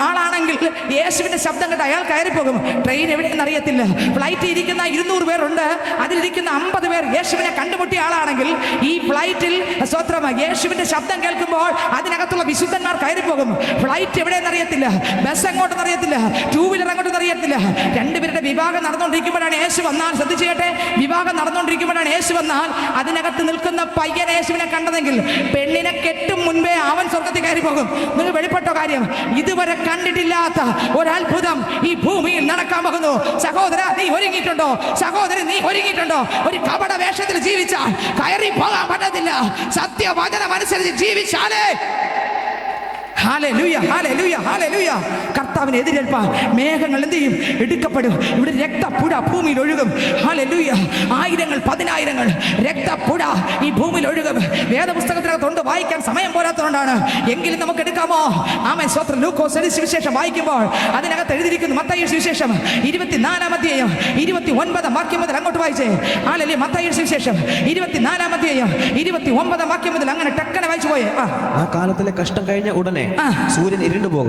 ആളാണെങ്കിൽ യേശുവിന്റെ ശബ്ദം കേട്ട് അയാൾ കയറിപ്പോകും. ട്രെയിൻ എവിടെയെന്ന് അറിയത്തില്ല. ഫ്ലൈറ്റിൽ ഇരിക്കുന്ന 200 പേരുണ്ട്, അതിലിരിക്കുന്ന 50 പേർ യേശുവിനെ കണ്ടുമുട്ടിയ ആളാണെങ്കിൽ ഈ ഫ്ലൈറ്റിൽ സ്വത്രം യേശുവിന്റെ ശബ്ദം കേൾക്കുമ്പോൾ അതിനകത്തുള്ള വിശുദ്ധന്മാർ കയറിപ്പോകും. ഫ്ലൈറ്റ് എവിടെയെന്ന് അറിയത്തില്ല, ബസ് എങ്ങോട്ടെന്ന് അറിയത്തില്ല, 2 വീലർ എങ്ങോട്ടെന്ന് അറിയത്തില്ല. രണ്ടുപേരുടെ വിവാഹം നടന്നുകൊണ്ടിരിക്കുമ്പോഴാണ് യേശു വന്നാൽ, ശ്രദ്ധിച്ചു കേട്ടെ, വിവാഹം നടന്നുകൊണ്ടിരിക്കുമ്പോഴാണ് യേശു വന്നാൽ അതിനകത്ത് നിൽക്കുന്ന പയ്യൻ യേശുവിനെ കണ്ടതെങ്കിൽ പെണ്ണിനെ കെട്ടും മുൻപേ അവൻ സ്വർഗത്തിൽ കയറി പോകും. നിങ്ങൾ വെളിപ്പെട്ട കാര്യം, ഇതുവരെ കണ്ടിട്ടില്ലാത്ത ഒരത്ഭുതം ഈ ഭൂമിയിൽ നടക്കാൻ പോകുന്നു. സഹോദര, നീ ഒരുങ്ങിയിട്ടുണ്ടോ? സഹോദരൻ, നീ ഒരുങ്ങിയിട്ടുണ്ടോ? ഒരു കപട വേഷത്തിൽ ജീവിച്ചാൽ കയറി പോകാൻ പറ്റത്തില്ല. സത്യവചനം അനുസരിച്ച് ജീവിച്ചാലേ. Hallelujah, hallelujah, hallelujah. കർത്താവിനെ എതിരേൽപ്പാൻ മേഘങ്ങൾ എന്ത് ചെയ്യും? എടുക്കപ്പെടും. ഇവിടെ രക്തപ്പുഴ ഭൂമിയിൽ ഒഴുകും. ഹല്ലേലൂയ. 1000 10,000 രക്തപ്പുഴ ഈ ഭൂമിയിൽ ഒഴുകും. വേദപുസ്തകത്തിനകത്തുണ്ട്, വായിക്കാൻ സമയം പോരാത്തതുകൊണ്ടാണ്. എങ്കിലും നമുക്ക് എടുക്കാമോ? ആമേൻ, സ്തോത്രം. ലൂക്കോസ് സുവിശേഷം വായിക്കുമ്പോൾ അതിനകത്ത് എഴുതിയിരിക്കുന്നു. മത്തായി സുവിശേഷം 24-ാം അധ്യായം 29-ാം വാക്യം മുതൽ അങ്ങോട്ട് വായിച്ചേ. ഹല്ലേലൂയ. മത്തായി സുവിശേഷം 24-ാം അധ്യായം 29-ാം വാക്യം മുതൽ അങ്ങനെ ടക്കനെ വായിച്ചു പോയേ. ആ കാലത്തിലെ കഷ്ടം കഴിഞ്ഞ ഉടനെ സൂര്യൻ ഇരുണ്ടു പോകും,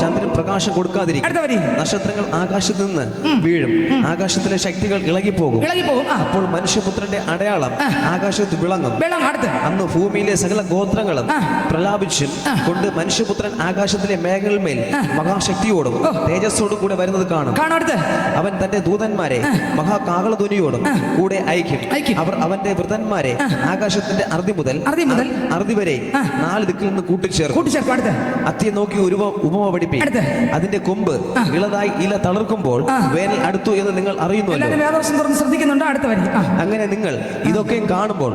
ചന്ദ്രൻ പ്രകാശം കൊടുക്കാതിരിക്കും, നക്ഷത്രങ്ങൾ ആകാശത്ത് നിന്ന് വീഴും, ആകാശത്തിലെ ശക്തികൾ ഇളകിപ്പോകും. അപ്പോൾ മനുഷ്യപുത്രന്റെ അടയാളം ആകാശത്ത് വിളങ്ങും. അന്ന് ഭൂമിയിലെ സകല ഗോത്രങ്ങളും പ്രലാപിച്ചും കൊണ്ട് മനുഷ്യപുത്രൻ ആകാശത്തിലെ മേഘങ്ങളിന്മേൽ മഹാശക്തിയോടും തേജസ്സോടും കൂടെ വരുന്നത് കാണും. അവൻ തന്റെ ദൂതന്മാരെ മഹാകാഹളധ്വനിയോടും കൂടെ അയക്കും. അവർ അവന്റെ വൃതന്മാരെ ആകാശത്തിന്റെ അറുതി മുതൽ അറുതി വരെ 4 ദിക്കിൽ നിന്ന് കൂട്ടിച്ചേർക്കും. അത്തിയെ നോക്കി ഉപമ പഠിപ്പിക്കും. അതിന്റെ കൊമ്പ് ഇളതായി ഇല തളർക്കുമ്പോൾ വേനൽ അടുത്തു എന്ന് നിങ്ങൾ അറിയുന്നുവല്ലോ. അങ്ങനെ നിങ്ങൾ ഇതൊക്കെയും കാണുമ്പോൾ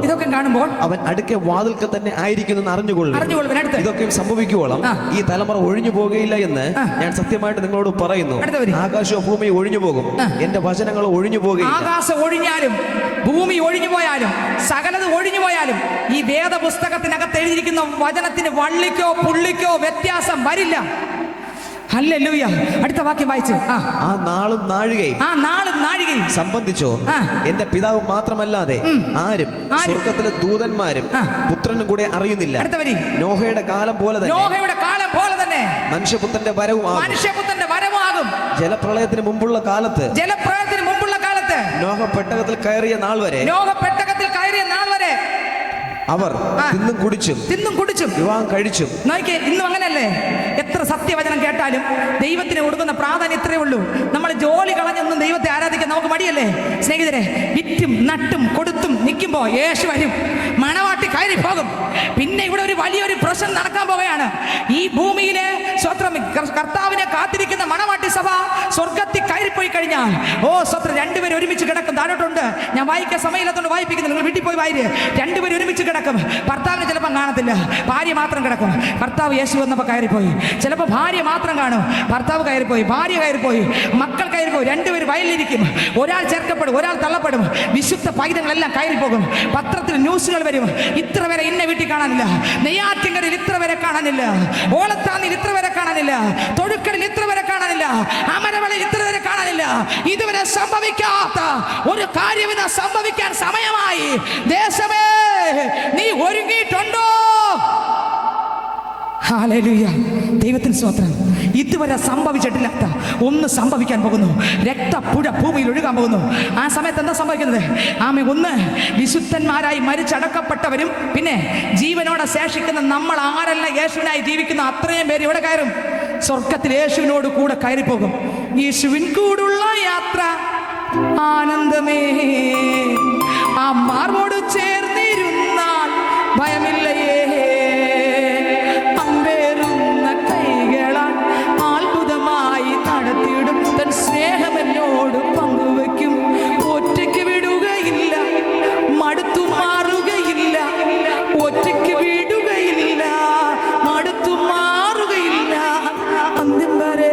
അവൻ അടുക്കെ വാതിൽക്കൽ തന്നെ ആയിരിക്കുന്നു അറിഞ്ഞുകൊള്ളും. ഇതൊക്കെയും സംഭവിക്കുവോളം ഈ തലമുറ ഒഴിഞ്ഞു പോകുകയില്ല എന്ന് ഞാൻ സത്യമായിട്ട് നിങ്ങളോട് പറയുന്നു. ആകാശവും ഭൂമിയും ഒഴിഞ്ഞു പോകും, എന്റെ വചനങ്ങൾ ഒഴിഞ്ഞു പോകുകയില്ല. ആകാശം ഒഴിഞ്ഞാലും ഭൂമി ഒഴിഞ്ഞു പോയാലും സകലത് ഒഴിഞ്ഞു പോയാലും ഈ വേദപുസ്തകത്തിനകത്ത് എഴുതിയിരിക്കുന്ന വചനത്തിന് വള്ളിക്കോ പുള്ളിക്കോ വ്യത്യാസം വരില്ല. ഹല്ലേലൂയ. അടുത്ത വാക്യം വായിച്ചു. ആ നാളും നാഴികയും സംബന്ധിച്ചോ എന്റെ പിതാവ് മാത്രമല്ലാതെ ആരും സ്വർഗ്ഗത്തിലെ ദൂതന്മാരും പുത്രനും കൂടെ അറിയുന്നില്ല. നോഹയുടെ കാലം പോലെ തന്നെ മനുഷ്യപുത്രന്റെ വരവുമാകും. ജലപ്രളയത്തിന് മുമ്പുള്ള കാലത്ത് നോഹ പെട്ടകത്തിൽ കയറിയ നാൾ വരെ അവർ തിന്നും കുടിച്ചും വിവാഹം കഴിച്ചും. നോക്കിയേ, ഇന്നും അങ്ങനെയല്ലേ? എത്ര സത്യവചനം കേട്ടാലും ദൈവത്തിന് കൊടുക്കുന്ന പ്രാധാന്യം ഇത്രയേ ഉള്ളൂ. നമ്മൾ ജോലി കളഞ്ഞൊന്നും ദൈവത്തെ ആരാധിക്കാൻ നമുക്ക് മടിയല്ലേ സ്നേഹിതരെ? വിറ്റും നട്ടും കൊടുത്തും നിൽക്കുമ്പോ യേശു വരും, മണവാട്ടി കയറി പോകും. പിന്നെ ഇവിടെ ഒരു വലിയൊരു പ്രശ്നം നടക്കാൻ പോകുകയാണ്. ഈ ഭൂമിയിലെ സ്വത്രം കർത്താവിനെ കാത്തിരിക്കുന്ന മണവാട്ടി സഭ സ്വർഗത്തിൽ കയറിപ്പോയി കഴിഞ്ഞാൽ സ്വത്രം 2 പേര് ഒരുമിച്ച് കിടക്കും. താഴോട്ടുണ്ട്, ഞാൻ വായിക്കാൻ സമയമില്ലാത്തതുകൊണ്ട് വായിപ്പിക്കുന്നു. നിങ്ങൾ വീട്ടിൽ പോയി വായിര്. 2 പേര് ഒരുമിച്ച് കിടക്കും. ഭർത്താവിന് ചിലപ്പോൾ കാണത്തില്ല, ഭാര്യ മാത്രം കിടക്കും. ഭർത്താവ് യേശു വന്നപ്പോൾ കയറിപ്പോയി. ചിലപ്പോൾ ഭാര്യ മാത്രം കാണും, ഭർത്താവ് കയറിപ്പോയി, ഭാര്യ കയറിപ്പോയി, മക്കൾ കയറിപ്പോയി. 2 പേര് വയലിലിരിക്കും. ഒരാൾ ചേർക്കപ്പെടും, ഒരാൾ തള്ളപ്പെടും. വിശുദ്ധ പൈതങ്ങളെല്ലാം കയറിപ്പോകും. പത്രത്തിൽ ന്യൂസുകൾ വരും, ഇത്ര വരെ ഇന്ന വീട്ടിൽ കാണാനില്ല, നെയ്യാറ്റിൻകരയിൽ ഇത്ര വരെ കാണാനില്ല, ഓളത്താന്നിൽ ഇത്ര വരെ കാണാനില്ല, തൊഴുക്കലിൽ ഇത്ര വരെ കാണാനില്ല, അമരവളയിൽ ഇത്ര വരെ കാണാനില്ല. ഇതുവരെ സംഭവിക്കാത്ത ഒരു കാര്യം ഇന്ന് സംഭവിക്കാൻ സമയമായി. ദേശമേ, നീ ഒരുങ്ങിയിട്ടുണ്ടോ? ഹല്ലേലൂയ. ദൈവത്തിന് സ്തോത്രം. ഇതുവരെ സംഭവിച്ചിട്ടില്ലാത്ത ഒന്ന് സംഭവിക്കാൻ പോകുന്നു. രക്തപ്പുഴ ഭൂമിയിൽ ഒഴുകാൻ പോകുന്നു. ആ സമയത്ത് എന്താ സംഭവിക്കുന്നത്? ഒന്ന് വിശുദ്ധന്മാരായി മരിച്ചടക്കപ്പെട്ടവരും പിന്നെ ജീവനോടെ ശേഷിക്കുന്ന നമ്മൾ ആരെല്ലാം യേശുവിനായി ജീവിക്കുന്ന അത്രയും പേര് ഇവിടെ കയറും. സ്വർഗത്തിൽ യേശുവിനോട് കൂടെ കയറിപ്പോകും. യേശുവിൻ കൂടുള്ള യാത്ര ആനന്ദമേ, ആ മാർവോട് ചേർന്നിരുന്നാൽ ഭയമില്ലയേ. അമ്പേറുന്ന കൈകളാൽ അത്ഭുതമായി നടത്തിയിടും. തൻ സ്നേഹം എന്നോട് പങ്കുവയ്ക്കും. ഒറ്റയ്ക്ക് വിടുകയില്ല, മടുത്തു മാറുകയില്ല. ഒറ്റയ്ക്ക് വിടുകയില്ല, മടുത്തു മാറുകയില്ല. അന്ത്യം വരെ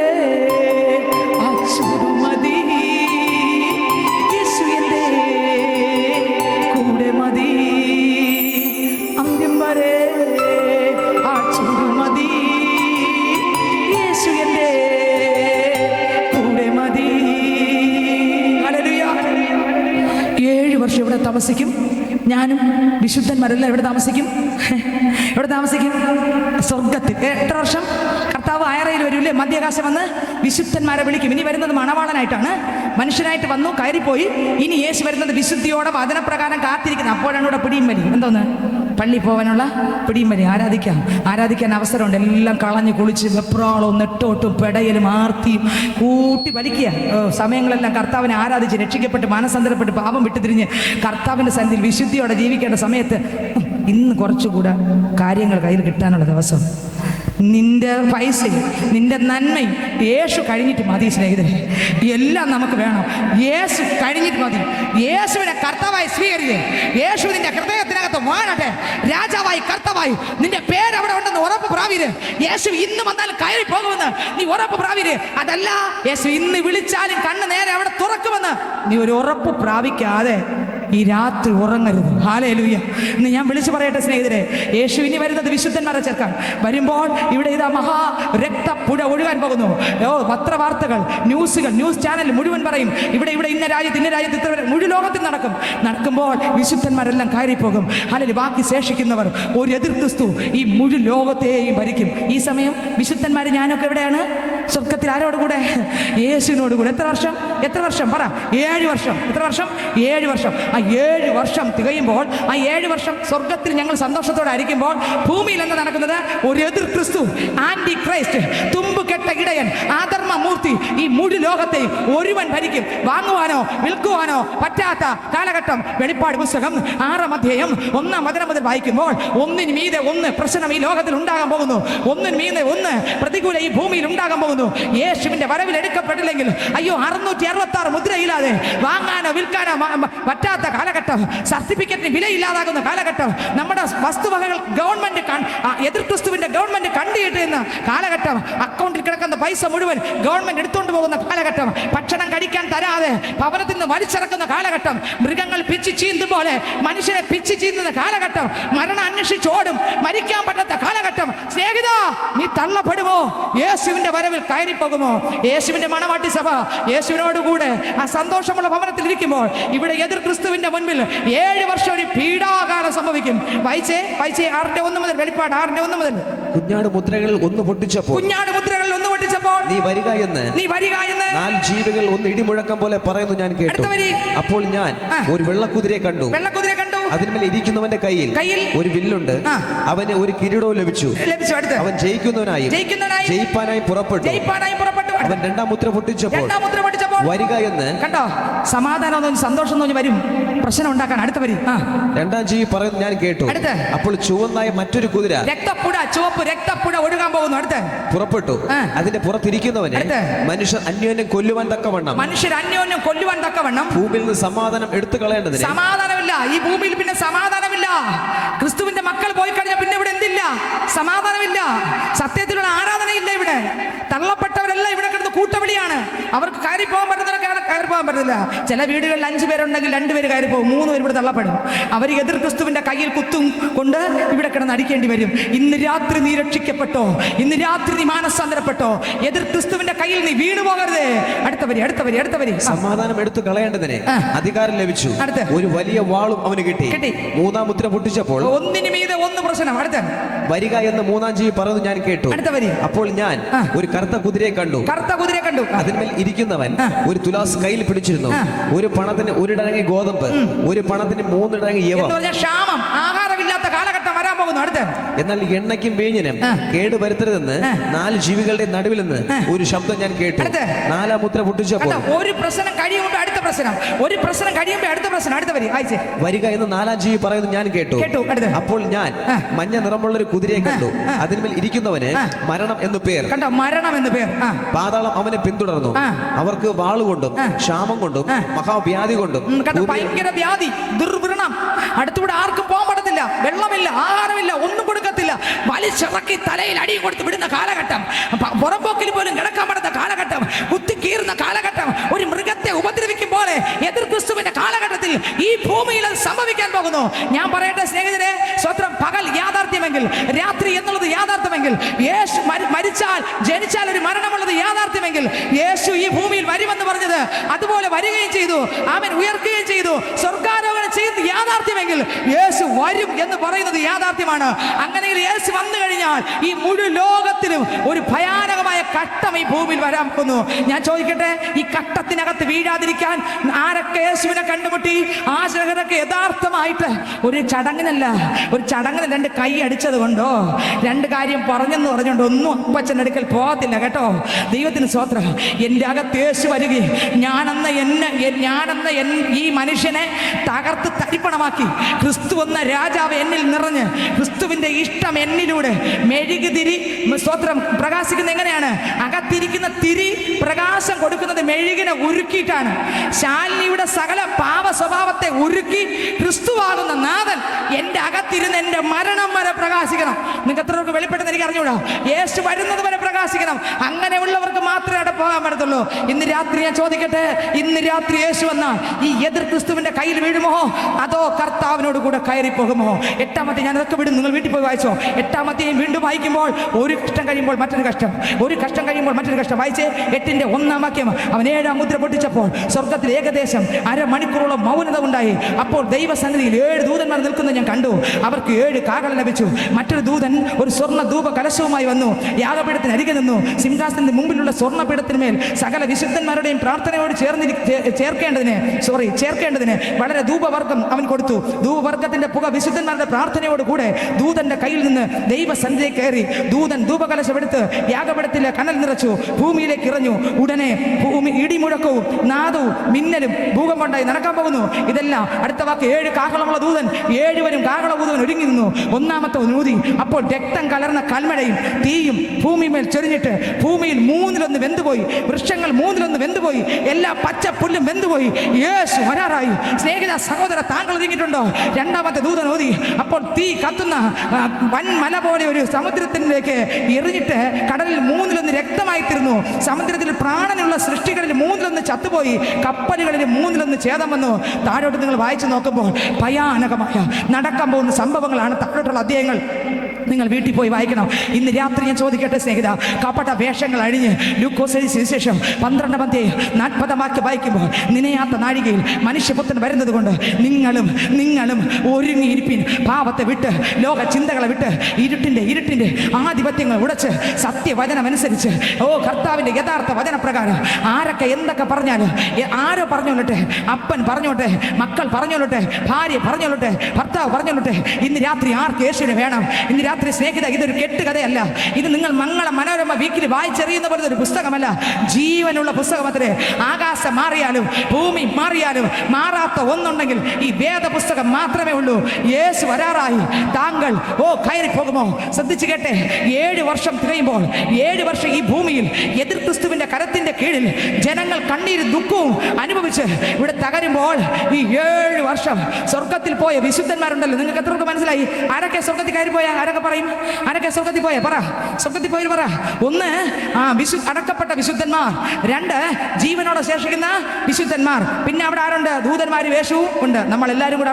മതി, യേശു എൻ്റെ കൂടെ മതി. എവിടെ താമസിക്കും? ഞാനും വിശുദ്ധന്മാരെല്ലാം എവിടെ താമസിക്കും? എവിടെ താമസിക്കും? സ്വർഗത്തിൽ. എത്ര വർഷം? കർത്താവ് ആയറയിൽ വരൂല്ലേ? മധ്യാകാശം വന്ന് വിശുദ്ധന്മാരെ വിളിക്കും. ഇനി വരുന്നത് മണവാളനായിട്ടാണ്, മനുഷ്യനായിട്ട് വന്നു കയറിപ്പോയി. ഇനി യേശു വരുന്നത് വിശുദ്ധിയോടെ വചനപ്രകാരം കാത്തിരിക്കുന്നത്. അപ്പോഴാണ് ഇവിടെ പിടിയും വലി. എന്തോന്ന്? പള്ളി പോകാനുള്ള പിടിയും വലി. ആരാധിക്കാൻ അവസരമുണ്ട്. എല്ലാം കളഞ്ഞ് കുളിച്ച് വെപ്രാളവും നെട്ടോട്ടും പെടയലും ആർത്തിയും കൂട്ടി വലിക്കുക. സമയങ്ങളെല്ലാം കർത്താവിനെ ആരാധിച്ച് രക്ഷിക്കപ്പെട്ട് മാനസാന്തരപ്പെട്ട് പാപം വിട്ടുതിരിഞ്ഞ് കർത്താവിൻ്റെ സന്നിധിയിൽ വിശുദ്ധിയോടെ ജീവിക്കേണ്ട സമയത്ത് ഇന്ന് കുറച്ചുകൂടെ കാര്യങ്ങൾ കയ്യിൽ കിട്ടാനുള്ള ദിവസം. നിന്റെ പൈസയും നിന്റെ നന്മയും യേശു കഴിഞ്ഞിട്ട് മതി സ്നേഹിതരെ. എല്ലാം നമുക്ക് വേണം. യേശു കഴിഞ്ഞിട്ട് മതി. യേശുവിനെ കർത്താവായി സ്വീകരിക്കുക. യേശു നിന്റെ ഹൃദയത്തിനകത്ത് വാഴട്ടെ. രാജാവായി കർത്താവായി നിന്റെ പേര് അവിടെ ഉണ്ടെന്ന് ഉറപ്പ് പ്രാപിര്. യേശു ഇന്ന് വന്നാൽ കയറി പോകുമെന്ന് നീ ഉറപ്പ് പ്രാപിര്. അതല്ല, യേശു ഇന്ന് വിളിച്ചാലും കണ്ണ് നേരെ അവിടെ തുറക്കുമെന്ന് നീ ഒരു ഉറപ്പ് പ്രാപിക്കാതെ ഈ രാത്രി ഉറങ്ങരുത്. ഹല്ലേലൂയ. ഇന്ന് ഞാൻ വിളിച്ചു പറയട്ടെ സ്നേഹിതരെ, യേശു ഇനി വരുന്നത് വിശുദ്ധന്മാരെ ചേർക്കാൻ വരുമ്പോൾ ഇവിടെ ഇതാ മഹാ രക്തപ്പുഴ ഒഴുകാൻ പോകുന്നു. പത്രവാർത്തകൾ, ന്യൂസ് ചാനൽ മുഴുവൻ പറയും ഇവിടെ ഇന്ന രാജ്യത്ത് ഇത്ര മുഴു ലോകത്തിൽ നടക്കുമ്പോൾ വിശുദ്ധന്മാരെല്ലാം കയറിപ്പോകും. അല്ലെങ്കിൽ ബാക്കി ശേഷിക്കുന്നവർ ഒരു എതിർ ക്രിസ്തു ഈ മുഴു ലോകത്തെയും ഭരിക്കും. ഈ സമയം വിശുദ്ധന്മാർ ഞാനൊക്കെ എവിടെയാണ്? സ്വർഗത്തിൽ. ആരോടുകൂടെ? യേശുവിനോട് കൂടെ. എത്ര വർഷം പറ? 7 വർഷം. എത്ര വർഷം? 7 വർഷം. ആ 7 വർഷം തികയുമ്പോൾ, ആ 7 വർഷം സ്വർഗത്തിൽ ഞങ്ങൾ സന്തോഷത്തോടെ ആയിരിക്കുമ്പോൾ, ഭൂമിയിൽ എന്താ നടക്കുന്നത്? ഒരു എതിർ ക്രിസ്തു, ആന്റി ക്രൈസ്റ്റ്, തുമ്പുകെട്ട ഇടയൻ, ആധർമ്മമൂർത്തി ഈ മുഴു ലോകത്തെ ഒരുവൻ ഭരിക്കും. വാങ്ങുവാനോ വിൽക്കുവാനോ പറ്റാത്ത കാലഘട്ടം. വെളിപ്പാട് പുസ്തകം 6-ാം അധ്യായം 1-ാം വചനം മുതൽ വായിക്കുമ്പോൾ ഒന്നിന് മീതെ ഒന്ന് പ്രശ്നം ഈ ലോകത്തിൽ ഉണ്ടാകാൻ പോകുന്നു. ഒന്നിന് മീതെ ഒന്ന് പ്രതികൂല ഈ ഭൂമിയിൽ ഉണ്ടാകാൻ പോകുന്നു. യേശുവിന്റെ വരവിൽ എടുക്കപ്പെട്ടില്ലെങ്കിൽ അയ്യോ 666 മുദ്രയില്ലാതെ വാങ്ങാനോ വിൽക്കാനോ പറ്റാത്ത കാലഘട്ടം. സർട്ടിഫിക്കറ്റിന് വിലയില്ലാതാകുന്ന കാലഘട്ടം. നമ്മുടെ വസ്തുവകകൾ ഗവൺമെന്റ് എതിർ ക്രിസ്തുവിന്റെ ഗവൺമെന്റ് കണ്ടുകിട്ടുന്ന കാലഘട്ടം. അക്കൗണ്ടിൽ കിടക്കുന്ന പൈസ മുഴുവൻ ഗവൺമെന്റ് എടുത്തുകൊണ്ട് പോകുന്ന കാലഘട്ടം. ഭക്ഷണം കഴിക്കാൻ തരാതെ ഭവനത്തിൽ നിന്ന് വലിച്ചിറക്കുന്ന കാലഘട്ടം. മൃഗങ്ങൾ പിച്ച് ചീന്തും പോലെ മനുഷ്യനെ പിച്ച് ചീന്തുന്ന കാലഘട്ടം. മരണം അന്വേഷിച്ചോടും മരിക്കാൻ പറ്റാത്ത കാലഘട്ടം. സ്നേഹിത, നീ തള്ളപ്പെടുമോ? യേശുവിന്റെ വരവിൽ കയറിപ്പോകുമോ? യേശുവിന്റെ മണവാട്ടി സഭ യേശുവിനോടുകൂടെ ആ സന്തോഷമുള്ള ഭവനത്തിൽ ഇരിക്കുമ്പോൾ ഇവിടെ എതിർ ക്രിസ്തുവിന്റെ മുൻപിൽ 7 വർഷം ഒരു പീഡാകാലം സംഭവിക്കും. വായിച്ചേ 6:1 മുതൽ. വെളിപ്പാട് 6:1 മുതൽ. കുഞ്ഞാട് മുദ്രകൾ ഒന്ന് പൊട്ടിച്ചപ്പോൾ നീ വരിക എന്ന് 4 ജീവികൾ ഒന്ന് ഇടിമുഴക്കം പോലെ പറയുന്നു ഞാൻ കേട്ടു. അപ്പോൾ ഞാൻ ഒരു വെള്ളക്കുതിരയെ കണ്ടു. അതിന്മേൽ ഇരിക്കുന്നവന്റെ കയ്യിൽ ഒരു വില്ലുണ്ട്. അവന് ഒരു കിരീടവും ലഭിച്ചു. അവൻ ജയിക്കുന്നവനായി ജയിപ്പാനായി പുറപ്പെട്ടു. അവൻ 2-ാം മുദ്ര പൊട്ടിച്ചപ്പോൾ വരിക എന്ന്. കണ്ടോ? സമാധാനം സന്തോഷം വരും. പ്രശ്നം ഉണ്ടാക്കാൻ അടുത്ത വരി. 2-ാം ജീവി പറയുന്നു ഞാൻ കേട്ടു. അപ്പോൾ ചുവന്നായ മറ്റൊരു കുതിര, ചുവപ്പ് രക്തപ്പുഴ ഒഴുകാൻ പോകുന്നു. അടുത്ത് പുറപ്പെട്ടു. അതിന്റെ പുറത്തിരിക്കുന്നവനെ മനുഷ്യർ അന്യോന്യം കൊല്ലുവാൻ തക്കവണ്ണം ഭൂമിയിൽ നിന്ന് സമാധാനം എടുത്തു കളയേണ്ടതിന്. സമാധാനമില്ല ഈ ഭൂമിയിൽ, പിന്നെ സമാധാനമില്ല. ക്രിസ്തുവിന്റെ മക്കൾ പോയി കഴിഞ്ഞാൽ പിന്നെ ഇവിടെ എന്തില്ല? സമാധാനമില്ല. സത്യത്തിലുള്ള ആരാധനയില്ല. ഇവിടെ തള്ളപ്പെട്ടവരെല്ലാം ഇവിടെ കിടന്ന് കൂട്ടവിളിയാണ്. അവർക്ക് കയറി പോകാൻ പറ്റുന്നില്ല. ചില വീടുകളിൽ 5 പേരുണ്ടെങ്കിൽ 2 പേര് കയറി പോകും, 3 പേര് ഇവിടെ തള്ളപ്പെടും. അവർ എതിർ ക്രിസ്തുവിന്റെ കയ്യിൽ കുത്തും കൊണ്ട് ഇവിടെ കിടന്ന് അടിക്കേണ്ടി വരും. ഇന്ന് രാത്രി നീ രക്ഷിക്കപ്പെട്ടോ? ഇന്ന് രാത്രി നീ മാനസാന്തരപ്പെട്ടോ? എതിർ ക്രിസ്തുവിന്റെ കയ്യിൽ നീ വീണു പോകരുത്. അടുത്ത വരി. സമാധാനം എടുത്തു കളയേണ്ടതിന് അധികാരം ലഭിച്ചു. ഒരു വലിയ വാളും അവന് കിട്ടി. 3-ാം മുദ്ര പൊട്ടിച്ചപ്പോൾ ഒന്നിന് മീതെ ഒന്ന് പ്രശ്നം. അടുത്ത വരിക എന്ന് 3-ാം ജീവി പറയുന്നു ഞാൻ കേട്ടു. അപ്പോൾ ഞാൻ ഒരു കറുത്ത കുതിരയെ കണ്ടു. അതിന്മേൽ ഇരിക്കുന്നവൻ ഒരു തുലാസ് കയ്യിൽ പിടിച്ചിരുന്നു. ഒരു പണത്തിന് 1 ഇടങ്ങി ഗോതമ്പ്, ഒരു പണത്തിന് 3 ഇടങ്ങി യവം. ക്ഷാമം, ആഹാരമില്ലാത്ത കാലഘട്ടം വരാൻ പോകുന്നു. അടുത്ത് എന്നാൽ എണ്ണയ്ക്കും വീഞ്ഞിനും കേട് വരുത്തരുതെന്ന് 4 ജീവികളുടെ നടുവിൽ നിന്ന് ഒരു ശബ്ദം ഞാൻ കേട്ടു. 4-ാം മുദ്ര പൊട്ടിച്ചപ്പോൾ ഒരു പ്രശ്നം കഴിയുമ്പോൾ അടുത്ത പ്രശ്നം, ഒരു പ്രശ്നം കഴിയുമ്പോൾ അടുത്ത പ്രശ്നം. അടുത്ത വരി. വരിക എന്ന് 4-ാം ജീവി പറയുന്നു ഞാൻ കേട്ടു. അപ്പോൾ ഞാൻ മഞ്ഞ നിറമുള്ള ഒരു കുതിരയെ കണ്ടു. അതിന്മേൽ ഇരിക്കുന്നവന് മരണം എന്ന് പേർ. മരണം എന്ന് പേർ. പാതാളം അവനെ പിന്തുടർന്നു. അവർക്ക് വാളുകൊണ്ടും ക്ഷാമം കൊണ്ടും മഹാവ്യാധി കൊണ്ടും. ഭയങ്കര വ്യാധി, ദുർവ്രണം. അടുത്തൂടെ ആർക്കും പോകാൻ പറ്റത്തില്ല. വെള്ളമില്ല, ആഹാരമില്ല, ഒന്നും കൊടുക്കത്തില്ല. വലിച്ചിറക്കി തലയിൽ അടി കൊടുത്ത് വിടുന്ന കാലഘട്ടം. പുറമ്പോക്കിൽ പോലും കിടക്കാൻ പറ്റുന്ന കാലഘട്ടം. കുത്തിക്കീറുന്ന കാലഘട്ടം. ഒരു മൃഗത്തെ ഉപദ്രവിക്കും പോലെ എതിർ ക്രിസ്തുവിന്റെ കാലഘട്ടത്തിൽ ഈ ഭൂമിയിൽ സംഭവിക്കാൻ പോകുന്നു. ഞാൻ പറയട്ടെ സ്നേഹിതരെ, സ്വത്രം പകൽ യാഥാർത്ഥ്യമെങ്കിൽ, രാത്രി എന്നുള്ളത് യാഥാർത്ഥ്യമെങ്കിൽ, യേശു മരിച്ചാൽ ജനിച്ചാൽ ഒരു മരണമുള്ളത് യാഥാർത്ഥ്യമെങ്കിൽ, യേശു ഈ ഭൂമിയിൽ വരുമെന്ന് പറഞ്ഞത് അതുപോലെ വരികയും ചെയ്തു. അവൻ ഉയർക്കുകയും ചെയ്തു. സ്വർഗാരോഹണം ചെയ്തു വരണമെങ്കിൽ യേശു വരും എന്ന് പറയുന്നത് യാഥാർത്ഥ്യമാണ്. അങ്ങനെയെങ്കിൽ യേശു വന്നു കഴിഞ്ഞാൽ ഈ മുഴുവൻ ലോകത്തിലും ഒരു ഭയാനകമായ കഷ്ടം ഈ ഭൂമിയിൽ വരാൻ പോകുന്നു. ഞാൻ ചോദിക്കട്ടെ, ഈ കഷ്ടത്തിനകത്ത് വീഴാതിരിക്കാൻ ആരൊക്കെ യേശുവിനെ കണ്ടുമുട്ടി? ആ ശേഖരൊക്കെ യഥാർത്ഥമായിട്ട് ഒരു ചടങ്ങിനല്ല, ഒരു ചടങ്ങിന് 2 കൈ അടിച്ചത് കൊണ്ടോ 2 കാര്യം പറഞ്ഞെന്ന് പറഞ്ഞുകൊണ്ട് ഒന്നും അപ്പച്ചൻ്റെ അടുക്കൽ പോകത്തില്ല കേട്ടോ. ദൈവത്തിന് സ്തോത്രം. എൻ്റെ അകത്ത് യേശു വരികയും ഞാനെന്ന ഈ മനുഷ്യനെ തകർത്ത് തരിപ്പണമാക്കി ക്രിസ്തു എന്ന രാജാവ് എന്നിൽ നിറഞ്ഞ് ക്രിസ്തുവിൻ്റെ ഇഷ്ടം എന്നിലൂടെ മെഴുകുതിരി സ്തോത്രം പ്രകാശിക്കുന്ന എങ്ങനെയാണ്? അകത്തിരിക്കുന്ന തിരി പ്രകാശം കൊടുക്കുന്നത് മെഴുകിനെ ഉരുക്കിയിട്ടാണ്. ശാലിനിയുടെ സകല പാപ സ്വഭാവത്തെ ഉരുക്കി ക്രിസ്തുവാകുന്ന നാഥൻ എൻ്റെ അകത്തിരുന്ന് എൻ്റെ മരണം വരെ പ്രകാശിക്കണം. നിങ്ങൾക്ക് എത്ര പേർക്ക് വെളിപ്പെട്ടെന്ന് എനിക്ക് അറിഞ്ഞൂടാ. യേശു വരുന്നത് വരെ പ്രകാശിക്കണം. അങ്ങനെയുള്ളവർക്ക് മാത്രമേ അവിടെ പോകാൻ പറ്റത്തുള്ളൂ. ഇന്ന് രാത്രി ഞാൻ ചോദിക്കട്ടെ, ഇന്ന് രാത്രി യേശു വന്ന ഈ എതിർ ക്രിസ്തുവിന്റെ കയ്യിൽ വീഴുമോ അതോ കർത്താവിനോട് കൂടെ കയറി പോകുമോ? 8-ാമത്തെ ഞാൻ അതൊക്കെ വിടും, നിങ്ങൾ വീട്ടിൽ പോയി വായിച്ചോ. 8-ാമത്തെയും വീണ്ടും വായിക്കുമ്പോൾ ഒരു കഷ്ടം കഴിയുമ്പോൾ മറ്റൊരു കഷ്ടം, ഒരു കഷ്ടം കഴിയുമ്പോൾ മറ്റൊരു കഷ്ടം. വായിച്ചേ 8-ന്റെ 1-ാം വാക്യം. അവൻ 7-ാം മുദ്ര പൊട്ടിച്ചപ്പോൾ സ്വർഗത്തിൽ ഏകദേശം അരമണിക്കൂറോളം മൗനത ഉണ്ടായി. അപ്പോൾ ദൈവസന്നിധിയിൽ 7 ദൂതന്മാർ നിൽക്കുന്നത് ഞാൻ കണ്ടു. അവർക്ക് 7 കാഹളം ലഭിച്ചു. മറ്റൊരു ദൂതൻ ഒരു സ്വർണ്ണ ധൂപ കലശവുമായി വന്നു. യാഗപീഠത്തിന് അരികെ നിന്നു. സിംഹാസനത്തിന് മുമ്പിലുള്ള സ്വർണ്ണപീഠത്തിന്മേൽ സകല വിശുദ്ധന്മാരുടെയും പ്രാർത്ഥനയോട് ചേർക്കേണ്ടതിന് വളരെ ധൂപവർഗം അവൻ കൊടുത്തു. ധൂപവർഗത്തിന്റെ പുക വിശുദ്ധന്മാരുടെ പ്രാർത്ഥനയോട് കൂടെ ദൂതന്റെ കയ്യിൽ നിന്ന് ദൈവസന്നിധിയിൽ കയറി. ദൂതൻ ധൂപകലശമെടുത്ത് യാഗപീഠത്തിലെ കനൽ നിറച്ചു ഭൂമിയിലേക്ക് ഇറങ്ങു. ഉടനെ ഭൂമി ഇടിമുഴക്കവും നാദവും മിന്നലും ഭൂകമ്പമുണ്ടായി നടക്കാൻ പോകുന്നു. ഇതെല്ലാം അടുത്ത വാക്ക് 7 കാഹളമുള്ള ദൂതൻ 7 കാഹളഭൂതവൻ ഒരുങ്ങി നിന്നു. 1-ാമത്തെ ഊതി. അപ്പോൾ രക്തം കലർന്ന കൽമഴയും തീയും ഭൂമിമേൽ ചൊരിഞ്ഞിട്ട് ഭൂമിയിൽ 3-1 വെന്തുപോയി. വൃക്ഷങ്ങൾ 3-1 വെന്തുപോയി. എല്ലാ പച്ച പുല്ലും വെന്തുപോയി. യേശു വരാറായി. സ്നേഹിത സഹോദര, താങ്കൾ ഒരുങ്ങിയിട്ടുണ്ടോ? 2-ാമത്തെ ദൂതൻ ഓതി. അപ്പോൾ തീ കത്തുന്ന വൻമല പോലെ ഒരു സമുദ്രത്തിലേക്ക് എറിഞ്ഞിട്ട് കടലിൽ 3-1 രക്തമായി തീർന്നു. സമുദ്രത്തിൽ പ്രാണനുള്ള സൃഷ്ടികളിൽ 3-1 ചത്തുപോയി. കപ്പലുകളിൽ 3-1 ഛേദം വന്നു. താഴോട്ട് നിങ്ങൾ വായിച്ചു നോക്കുമ്പോൾ ഭയാനകമായ നടക്കാൻ പോകുന്ന സംഭവങ്ങളാണ് താഴോട്ടുള്ള അധ്യായങ്ങൾ. നിങ്ങൾ വീട്ടിൽ പോയി വായിക്കണം. ഇന്ന് രാത്രി ഞാൻ ചോദിക്കട്ടെ സ്നേഹിത, കപട വേഷങ്ങൾ അഴിഞ്ഞ് ലൂക്കോസ് സുവിശേഷം 12-ാം അധ്യായം 40-ാം വാക്യം വായിക്കുമ്പോൾ നിനയാത്ത നാഴികയിൽ മനുഷ്യപുത്രൻ വരുന്നത് കൊണ്ട് നിങ്ങളും ഒരുങ്ങിയിരിപ്പിൻ. പാപത്തെ വിട്ട് ലോക ചിന്തകളെ വിട്ട് ഇരുട്ടിൻ്റെ ആധിപത്യങ്ങൾ ഉടച്ച് സത്യവചനമനുസരിച്ച് കർത്താവിൻ്റെ യഥാർത്ഥ വചനപ്രകാരം ആരൊക്കെ എന്തൊക്കെ പറഞ്ഞാലും ആരോ പറഞ്ഞോട്ടെ, അപ്പൻ പറഞ്ഞോട്ടെ, മക്കൾ പറഞ്ഞോട്ടെ, ഭാര്യ പറഞ്ഞോട്ടെ, ഭർത്താവ് പറഞ്ഞോട്ടെ, ഇന്ന് രാത്രി ആർക്ക് യേശുവിനെ വേണം? ഇന്ന് രാത്രി സ്നേഹിത, ഇതൊരു കെട്ടുകഥയല്ല. ഇത് നിങ്ങൾ മംഗള മനോരമ വീക്കിൽ വായിച്ചെറിയുന്ന പോലത്തെ ഒരു പുസ്തകമല്ല. ജീവനുള്ള പുസ്തകമത്രേ. ആകാശം മാറിയാലും ഭൂമി മാറിയാലും മാറാത്ത ഒന്നുണ്ടെങ്കിൽ ഈ വേദപുസ്തകം മാത്രമേ ഉള്ളൂ. യേശു വരാറായി. താങ്കൾ കയറി പോകുമോ? ശ്രദ്ധിച്ചു കേട്ടെ. 7 വർഷം തികയുമ്പോൾ 7 വർഷം ഈ ഭൂമിയിൽ എതിർ ക്രിസ്തുവിന്റെ കരത്തിന്റെ കീഴിൽ ജനങ്ങൾ കണ്ണീരും ദുഃഖവും അനുഭവിച്ച് ഇവിടെ തകരുമ്പോൾ ഈ 7 വർഷം സ്വർഗത്തിൽ പോയ വിശുദ്ധന്മാരുണ്ടല്ലോ. നിങ്ങൾക്ക് എത്ര മനസ്സിലായി? ആരൊക്കെ സ്വർഗത്തിൽ കയറി പോയ? ആരൊക്കെ പറയും? ആരൊക്കെ സ്വർഗത്തിൽ പോയ? പറ. സ്വർഗത്തിൽ പോയി പറ. 1 അടക്കപ്പെട്ട വിശുദ്ധന്മാർ, 2 ജീവനോടെ ശേഷിക്കുന്ന വിശുദ്ധന്മാർ. പിന്നെ അവിടെ ആരുണ്ട്? ദൂതന്മാർ, യേശുവും ഉണ്ട്. നമ്മളെല്ലാവരും കൂടെ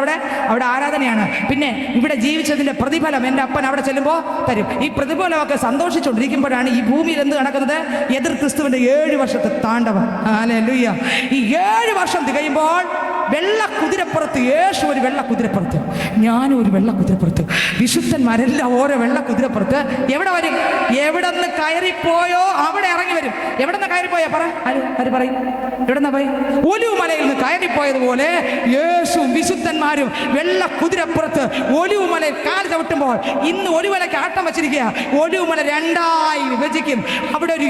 അവിടെ ആരാധനയാണ്. പിന്നെ ഇവിടെ ജീവിച്ചതിന്റെ പ്രതിഫലം എൻ്റെ അപ്പൻ അവിടെ ചെല്ലുമ്പോൾ തരും. ഈ പ്രതിഫലമൊക്കെ സന്തോഷിച്ചുകൊണ്ടിരിക്കുമ്പോഴാണ് ഈ ഭൂമിയിൽ എന്ത് നടക്കുന്നത്? എതിർ ക്രിസ്തുവിന്റെ 7 വർഷത്തെ താണ്ഡവം. ഹല്ലേലൂയ. ഈ 7 വർഷം തികയുമ്പോൾ വെള്ള കുതിരപ്പുറത്ത്, യേശു ഒരു വെള്ള കുതിരപ്പുറത്ത്, ഞാനും ഒരു വെള്ള കുതിരപ്പുറത്ത്, വിശുദ്ധന്മാരെല്ലാം ഓരോ വെള്ള കുതിരപ്പുറത്ത് എവിടെ വരും? എവിടെ നിന്ന് കയറിപ്പോയോ അവിടെ ഇറങ്ങി വരും. എവിടെ നിന്ന് കയറിപ്പോയാ? പറ. ആര് പറയും? എവിടെ നിന്നാ പോയി? ഒലിവുമലയിൽ നിന്ന് കയറിപ്പോയതുപോലെ യേശുവും വിശുദ്ധന്മാരും വെള്ള കുതിരപ്പുറത്ത് ഒലിവുമലയിൽ കാൽ ചവിട്ടുമ്പോൾ ഇന്ന് ഒലിവുമലയ്ക്ക് ആട്ടം വെച്ചിരിക്കുക. ഒലിവുമല 2ആയി വിഭജിക്കും. അവിടെ ഒരു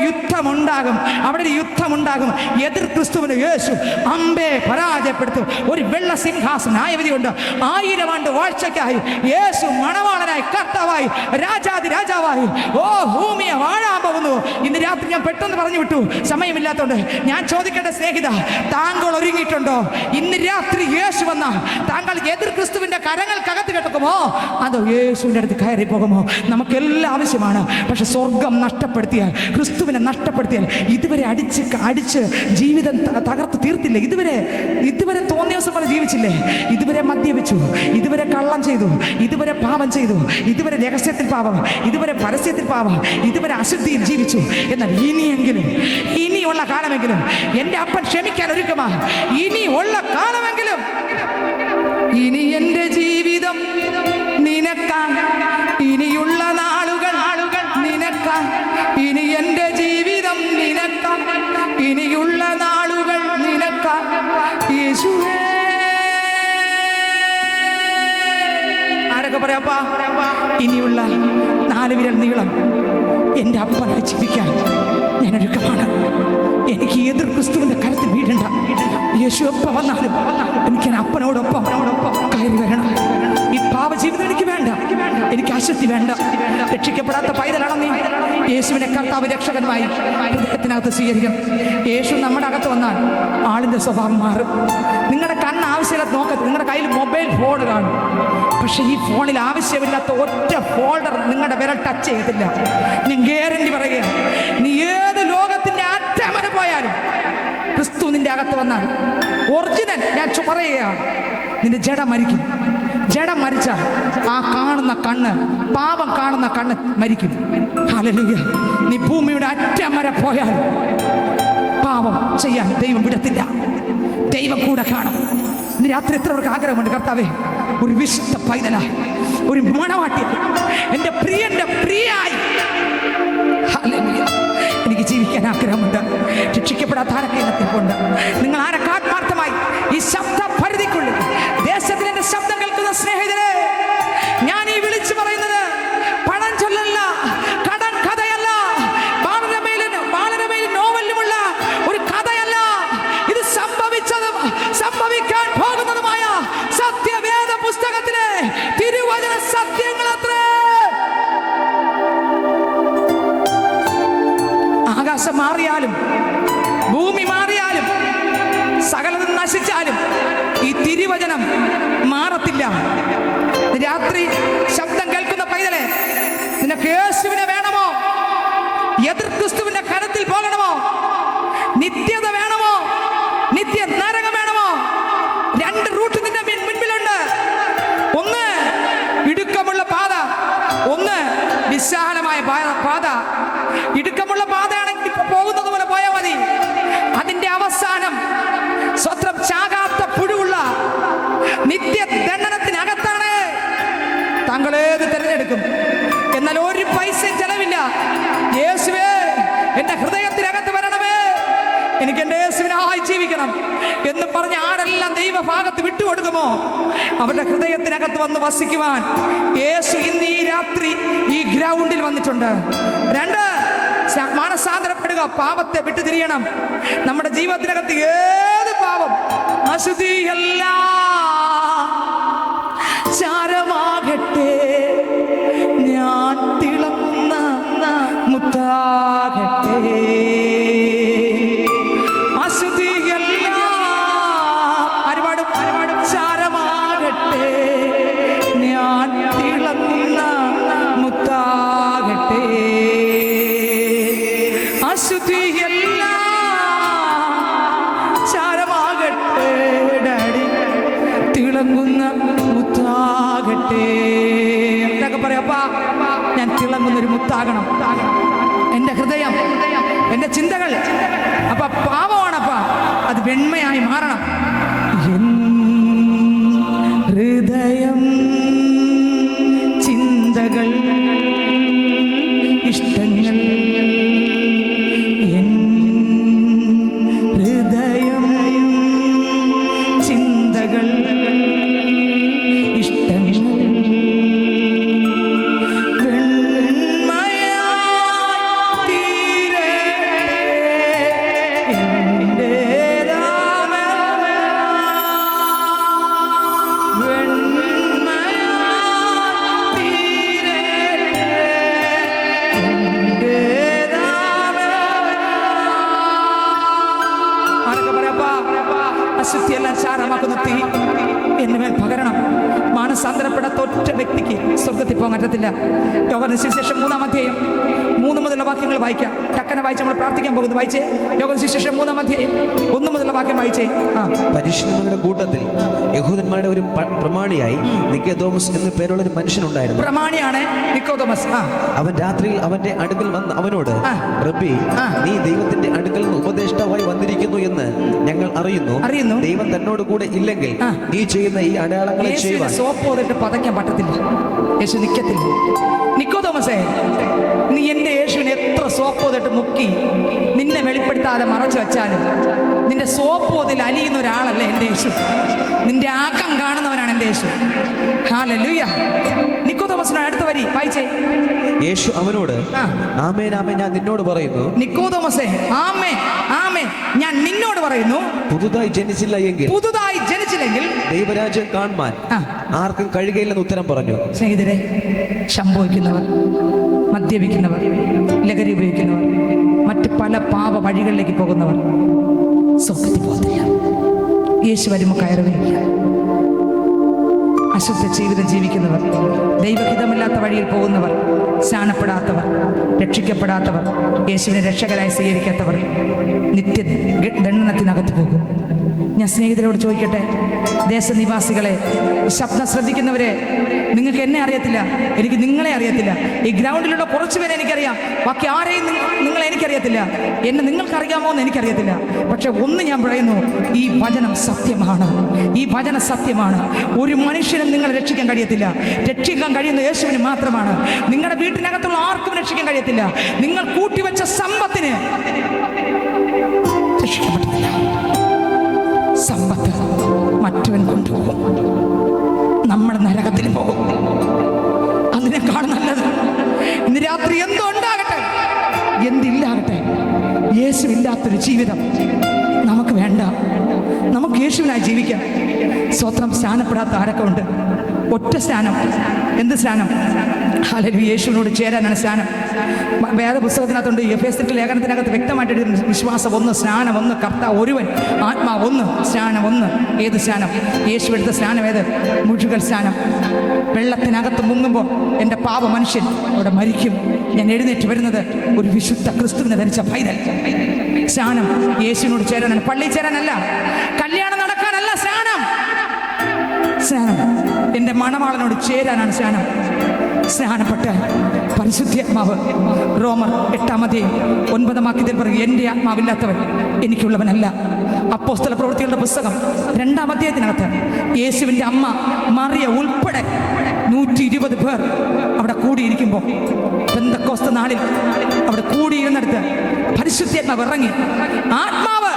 യുദ്ധമുണ്ടാകും. എതിർ ക്രിസ്തുവിന് യേശു അമ്പെ പരാജയപ്പെടുത്തും. ഒരു വെള്ള സിംഹാസന ന്യായവിധിയുണ്ട്. 1000 ആണ്ട് വാഴ്ചയ്ക്കായി യേശു മണവാളനായി, കർത്താവായി, രാജാവായി ഭൂമിയെ വാഴാൻ പോകുന്നു. ഇന്ന് രാത്രി ഞാൻ പെട്ടെന്ന് പറഞ്ഞു വിട്ടു, സമയമില്ലാത്തതുകൊണ്ട്. ഞാൻ ചോദിക്കേണ്ട സ്നേഹിത, താങ്കൾ ഒരുങ്ങിയിട്ടുണ്ടോ? ഇന്ന് രാത്രി യേശു വന്ന താങ്കൾ എതിർ ക്രിസ്തുവിന്റെ കരങ്ങൾക്കകത്ത് കിടക്കുമോ അതോ യേശുവിൻ്റെ അടുത്ത് കയറി പോകുമോ? നമുക്കെല്ലാം ആവശ്യമാണ്. പക്ഷെ സ്വർഗം നഷ്ടപ്പെടുത്തിയാൽ, ക്രിസ്തുവിനെ നഷ്ടപ്പെടുത്തിയാൽ, ഇതുവരെ അടിച്ച് ജീവിതം തകർത്ത് തീർത്തില്ല. ഇതുവരെ തോന്നിയ ദിവസം പോലെ ജീവിച്ചില്ലേ? ഇതുവരെ മദ്യപിച്ചു, ഇതുവരെ കള്ളം ചെയ്തു, ഇതുവരെ പാപം ചെയ്തു, ഇതുവരെ രഹസ്യത്തിൽ പാപം, ഇതുവരെ പരസ്യത്തിൽ പാപം, ഇതുവരെ അശുദ്ധിയിൽ ജീവിച്ചു. എന്നാൽ ഇനിയുള്ള കാലമെങ്കിലും എൻ്റെ അപ്പൻ ക്ഷമിക്കാൻ ഒരുക്കമാ. ഇനിയുള്ള കാലമെങ്കിലും ഇനി എൻ്റെ യേശുവേ. ആരൊക്കെ പറയാപ്പാ? ഇനിയുള്ള 4 വിരൽ നീളം എൻ്റെ അപ്പനായി ജീവിക്കാൻ ഞാൻ ഒരുക്കമാണ്. എനിക്ക് എതിർ ക്രിസ്തുവിന്റെ കരത്തിൽ വീഴണ്ട. യേശു എപ്പോൾ വന്നാലും എനിക്ക് അപ്പനോടൊപ്പം കയറി വരണം. ഈ പാപജീവിതം എനിക്ക് വേണ്ട. എനിക്ക് അശുദ്ധി വേണ്ട. രക്ഷിക്കപ്പെടാത്ത പൈതലാണോ നീ? യേശുവിനെ കർത്താവ് രക്ഷകനുമായി ഹൃദയത്തിനകത്ത് സ്വീകരിക്കണം. യേശു നമ്മുടെ അകത്ത് വന്നാൽ ആളിന്റെ സ്വഭാവം മാറും. നിങ്ങളുടെ കണ്ണ് ആവശ്യമില്ലാത്ത നോക്കത്ത്. നിങ്ങളുടെ കയ്യിൽ മൊബൈൽ ഫോൺ കാണും. പക്ഷെ ഈ ഫോണിൽ ആവശ്യമില്ലാത്ത ഒറ്റ ഫോൾഡർ നിങ്ങളുടെ വിരൽ ടച്ച് ചെയ്യത്തില്ല. ഞാൻ ഗ്യാരണ്ടി പറയുകയാണ്. നീ ഏത് ലോകത്തിന്റെ അറ്റം വരെ പോയാലും ക്രിസ്തു നിന്റെ അകത്ത് വന്നാൽ ഒറിജിനൽ ഞാൻ പറയുകയാണ്, നിന്റെ ജഡം മരിക്കും. ജഡം മരിച്ചാൽ ആ കാണുന്ന കണ്ണ്, പാപം കാണുന്ന കണ്ണ് മരിക്കും. ഹല്ലേലൂയ. നീ ഭൂമിയുടെ അറ്റം വരെ പോയാൽ പാപം ചെയ്യാൻ ദൈവം വിടത്തില്ല. ദൈവം കൂടെ കാണും. ഇന്ന് രാത്രി എത്രവർക്ക് ആഗ്രഹമുണ്ട്, കർത്താവേ ഒരു വിശുദ്ധ പൈതലായി, ഒരു മണവാട്ടി, എൻ്റെ പ്രിയന്റെ പ്രിയായി ഹല്ലേലൂയ എനിക്ക് ജീവിക്കാൻ ആഗ്രഹമുണ്ട്. രക്ഷിക്കപ്പെടാത്ത ആരൊക്കെ ഇന്നത്തിൽപ്പുണ്ട്? നിങ്ങൾ ആരൊക്കെ ആത്മാർത്ഥമായി ഈ ശബ്ദ പരിധിക്കുള്ളിൽ ദേശത്തിന് എൻ്റെ ശബ്ദം കേൾക്കുന്ന സ്നേഹിതരെ, ഞാൻ ഈ വിളിച്ചു പറയുന്നത് പണം ചൊല്ലല്ല, കടൻ കഥയല്ല, ബാലരമയിലും നോവലിലുമുള്ള ഒരു കഥയല്ല. ഇത് സംഭവിച്ചതും സംഭവിക്കാൻ പോകുന്നതുമായ സത്യവേദ പുസ്തകത്തിലെ തിരുവചന സത്യങ്ങളത്രേ. ആകാശം മാറിയാലും ഭൂമി മാറിയാലും സകലതും നശിച്ചാലും ഈ തിരുവചനം മാറത്തില്ല. രാത്രി ശബ്ദം കേൾക്കുന്ന പൈതലെ, നിനക്ക് യേശുവിനെ വേണമോ? എതിർ ക്രിസ്തുവിന്റെ കരത്തിൽ പോകണമോ? നിത്യത വേണമോ? നിത്യ നരകം വേണമോ? 2 റൂട്ട് നിന്റെ മുൻപിലുണ്ട്. ഒന്ന് ഇടുക്കമുള്ള പാത, ഒന്ന് വിശാലമായ പാത. ഇടുക്കമുള്ള പാതയാണെങ്കിൽ ഇപ്പൊ പോകുന്നത് പോലെ പോയാൽ മതി. അതിന്റെ അവസാനം സ്വത്രം ചാകാത്ത പുഴുവുള്ള നിത്യ ദണ്ഡനത്തിനകത്താണ്. താങ്കൾ ഏത് തിരഞ്ഞെടുക്കും? എന്നാൽ ഒരു പൈസ ചെലവില്ല. യേശുവേ എന്റെ ഹൃദയത്തിനകത്ത് വരണമേ, എനിക്ക് എന്റെ യേശുവിനായി ജീവിക്കണം എന്ന് പറഞ്ഞ ആരെല്ലാം ദൈവഭാഗത്ത് വിട്ടുകൊടുക്കുമോ അവരുടെ ഹൃദയത്തിനകത്ത് വന്ന് വസിക്കുവാൻ യേശു ഇന്ന് ഈ രാത്രി ഈ ഗ്രൗണ്ടിൽ വന്നിട്ടുണ്ട്. 2, മാനസാന്തരപ്പെടുക, പാപത്തെ വിട്ടുതിരിയണം. നമ്മുടെ ജീവിതത്തിനകത്ത് ഏത് പാപം അശുദ്ധിയല്ല ചാരമാകട്ടെ, ഞാൻ തിളങ്ങുന്ന മുത്താകട്ടെ. അശുദ്ധിയല്ല ഒരുപാട് ചാരമാകട്ടെ, ഞാൻ തിളങ്ങുന്ന മുത്താകട്ടെ. അശുദ്ധിയല്ല ചാരമാകട്ടെ, ഡാഡി തിളങ്ങുന്ന മുത്താകട്ടെ. എന്നൊക്കെ പറയാപ്പാ, ഞാൻ തിളങ്ങുന്നൊരു മുത്താകണം. എൻ്റെ ഹൃദയം, എൻ്റെ ചിന്തകൾ അപ്പ പാപമാണപ്പാ, അത് വെണ്മയായി മാറണം. ഹൃദയം, ചിന്തകൾ, ഇഷ്ടങ്ങൾ, ഹൃദയം, ചിന്തകൾ, ഇഷ്ടങ്ങൾ അശുദ്ധിയെല്ലാം ചാരമാക്കുന്ന തീ എന്നുമേൽ പകരണം. മാനസാന്തരപ്പെടാത്ത ഒറ്റ വ്യക്തിക്ക് സ്വർഗത്തിൽ പോകാൻ പറ്റത്തില്ല. യോഹന്നാന്റെ സുവിശേഷം 3-ാം അധ്യായം 3 മുതലുള്ള വാക്യങ്ങൾ വായിക്കാം. ടക്കനെ വായിച്ച് നമ്മൾ പ്രാർത്ഥിക്കാൻ പോകുന്നു. വായിച്ചേ. യോഹന്നാന്റെ സുവിശേഷം 3-ാം അധ്യായം 1 മുതലുള്ള വാക്യം വായിച്ചേ. പരീശന്മാരുടെ കൂട്ടത്തിൽ യഹൂദന്മാരുടെ ഒരു പ്രമാണിയായി നിക്കോദോമസ് എന്ന പേരുള്ള ഒരു മനുഷ്യനുണ്ടായിരുന്നു. പ്രമാണിയാണ് നിക്കോദോമസ്. അവൻ രാത്രിയിൽ അവന്റെ അടുക്കൽ വന്ന് അവനോട്, റബ്ബി, നീ ദൈവത്തിന്റെ അടുക്കൽ നിന്ന് ഉപദേഷ്ടാവായി വന്നിരിക്കുന്നു എന്ന് ഞങ്ങൾ അറിയുന്നു. ദൈവം തന്നോട് കൂടെ ഇല്ലെങ്കിൽ നീ ചെയ്യുന്ന ഈ അടയാളങ്ങളെ ചെയ്യുവാൻ സോപ്പ് പതയ്ക്കാൻ പറ്റത്തില്ല. യേശു നിക്കത്തില്ല. നിക്കോദോമസേ, നീ എൻ്റെ യേശുവിനെ എത്ര സോപ്പോതിട്ട് മുക്കി നിന്നെ വെളിപ്പെടുത്താതെ മറച്ചു വെച്ചാലും നിന്റെ സോപ്പോതിൽ അലിയുന്ന ഒരാളല്ല എൻ്റെ യേശു. നിന്റെ ആക്കം കാണുന്നവനാണ് എൻ്റെ യേശു. ഹല്ലേലൂയ. നിക്കോദോമസിനോട് അടുത്ത വരി വായിച്ചേ. യേശു അവനോട്, ആമേൻ ആമേൻ ഞാൻ നിന്നോട് പറയുന്നു. നിക്കോദോമസേ, ആമേൻ ആമേൻ ഞാൻ നിന്നോട് പറയുന്നു, പുതുതായി ജനിച്ചില്ലെങ്കിൽ ദൈവരാജ്യം കാണുവാൻ ആർക്കും കഴിയുകയില്ലെന്ന് ഉത്തരം പറഞ്ഞു. സ്നേഹിതരെ, ശംഭവിക്കുന്നവർ, മദ്യപിക്കുന്നവർ, ലഹരി ഉപയോഗിക്കുന്നവർ, മറ്റ് പല പാപ വഴികളിലേക്ക് പോകുന്നവർ സ്വർഗ്ഗത്തിൽ പോകത്തില്ല. യേശു വരുമ്പോൾ കയറുകയില്ല. അശുദ്ധ ജീവിതം ജീവിക്കുന്നവർ, ദൈവഹിതമില്ലാത്ത വഴിയിൽ പോകുന്നവർ, സ്നാനപ്പെടാത്തവർ, രക്ഷിക്കപ്പെടാത്തവർ, യേശുവിനെ രക്ഷകരായി സ്വീകരിക്കാത്തവർ നിത്യ ദണ്ഡനത്തിനകത്ത് പോകും. ഞാൻ സ്നേഹിതരോട് ചോദിക്കട്ടെ, ദേശനിവാസികളെ, ശബ്ദം ശ്രദ്ധിക്കുന്നവരെ, നിങ്ങൾക്ക് എന്നെ അറിയത്തില്ല, എനിക്ക് നിങ്ങളെ അറിയത്തില്ല. ഈ ഗ്രൗണ്ടിലുള്ള കുറച്ച് പേരെ എനിക്കറിയാം, ബാക്കി ആരെയും നിങ്ങളെ എനിക്കറിയത്തില്ല. എന്നെ നിങ്ങൾക്കറിയാമോ എന്ന് എനിക്കറിയത്തില്ല. പക്ഷെ ഒന്ന് ഞാൻ പറയുന്നു, ഈ വചനം സത്യമാണ്. ഈ വചനം സത്യമാണ്. ഒരു മനുഷ്യനും നിങ്ങളെ രക്ഷിക്കാൻ കഴിയത്തില്ല. രക്ഷിക്കാൻ കഴിയുന്ന യേശുവിന് മാത്രമാണ്. നിങ്ങളുടെ വീട്ടിനകത്തുള്ള ആർക്കും രക്ഷിക്കാൻ കഴിയത്തില്ല. നിങ്ങൾ കൂട്ടിവെച്ച സമ്പത്തിന് രക്ഷിക്കാൻ പറ്റത്തില്ല. സമ്പത്ത് മറ്റവൻ കൊണ്ടുപോകും, നമ്മൾ നരകത്തിൽ പോകും. അതിനേക്കാൾ നല്ലത് ഇന്ന് രാത്രി എന്തോ ഉണ്ടാകട്ടെ, എന്തില്ലാകട്ടെ, യേശുവില്ലാത്തൊരു ജീവിതം നമുക്ക് വേണ്ട. നമുക്ക് യേശുവിനായി ജീവിക്കാം. സ്വത്രം സ്നാനപ്പെടാത്ത ആരൊക്കെ ഉണ്ട്? ഒറ്റ സ്നാനം. എന്ത് സ്നാനം? ഹല്ലേലൂയ. യേശുവിനോട് ചേരാനാണ് സ്നാനം. വേദപുസ്തകത്തിനകത്തുണ്ട്, എഫേസ്യരുടെ ലേഖനത്തിനകത്ത് വ്യക്തമായിട്ട് വിശ്വാസം ഒന്ന്, സ്നാനം ഒന്ന്, കർത്താവ് ഒരുവൻ, ആത്മാവ് ഒന്ന്, സ്നാനം ഒന്ന്. ഏത് സ്നാനം? യേശു എടുത്ത സ്നാനം ഏത്? മുഴുകൽ സ്നാനം. വെള്ളത്തിനകത്ത് മുങ്ങുമ്പോൾ എൻ്റെ പാപ മനുഷ്യൻ അവിടെ മരിക്കും. ഞാൻ എഴുന്നേറ്റ് വരുന്നത് ഒരു വിശുദ്ധ ക്രിസ്തുവിനെ ധരിച്ച പൈതൽ. സ്നാനം യേശുവിനോട് ചേരാനാണ്, പള്ളിയിൽ ചേരാനല്ല, കല്യാണം നടക്കാനല്ല സ്നാനം. സ്നാനം എൻ്റെ മണവാളനോട് ചേരാനാണ് സ്നാനം. സ്നാനപ്പെട്ട് പരിശുദ്ധാത്മാവ്, റോമർ 8-9 പറയും, എൻ്റെ ആത്മാവില്ലാത്തവൻ എനിക്കുള്ളവനല്ല. അപ്പോസ്തല പ്രവൃത്തികളുടെ പുസ്തകം 2-ാം അധ്യായത്തിനകത്ത് യേശുവിൻ്റെ അമ്മ മറിയ ഉൾപ്പെടെ 120 പേർ അവിടെ കൂടിയിരിക്കുമ്പോൾ, പെന്തക്കോസ്ത് നാളിൽ അവിടെ കൂടിയിരുന്നിടത്ത് പരിശുദ്ധാത്മാവ് ഇറങ്ങി. ആത്മാവ്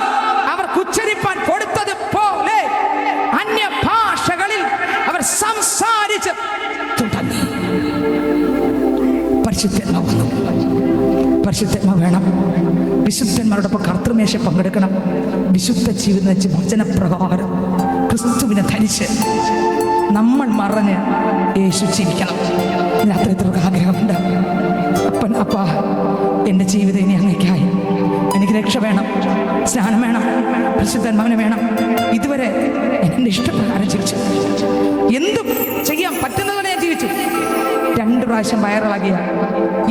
അവർക്ക് ഉച്ചരിപ്പാൻ കൊടുത്തത് പോലെ അന്യഭാഷകളിൽ അവർ സംസാരിച്ച് തുടങ്ങി. പരിശുദ്ധാത്മാവ് വേണം. വിശുദ്ധന്മാരോടൊപ്പം കർത്തൃമേശ പങ്കെടുക്കണം. വിശുദ്ധ ജീവിതം വെച്ച് വചനപ്രകാരം ക്രിസ്തുവിനെ ധരിച്ച് നമ്മൾ മറഞ്ഞ് യേശു ജീവിക്കണം. രാത്രി എത്ര ആഗ്രഹമുണ്ട്. അപ്പാ, എൻ്റെ ജീവിതം ഇനി അങ്ങേക്കായി. എനിക്ക് രക്ഷ വേണം, സ്നാനം വേണം, പരിശുദ്ധാത്മാവിനെ വേണം. ഇതുവരെ എൻ്റെ ഇഷ്ടപ്രകാരം ജീവിച്ചു, എന്തും ചെയ്യാൻ പറ്റുന്നവരെ ഞാൻ ജീവിച്ചു. 2 പ്രാവശ്യം വൈറലാകിയ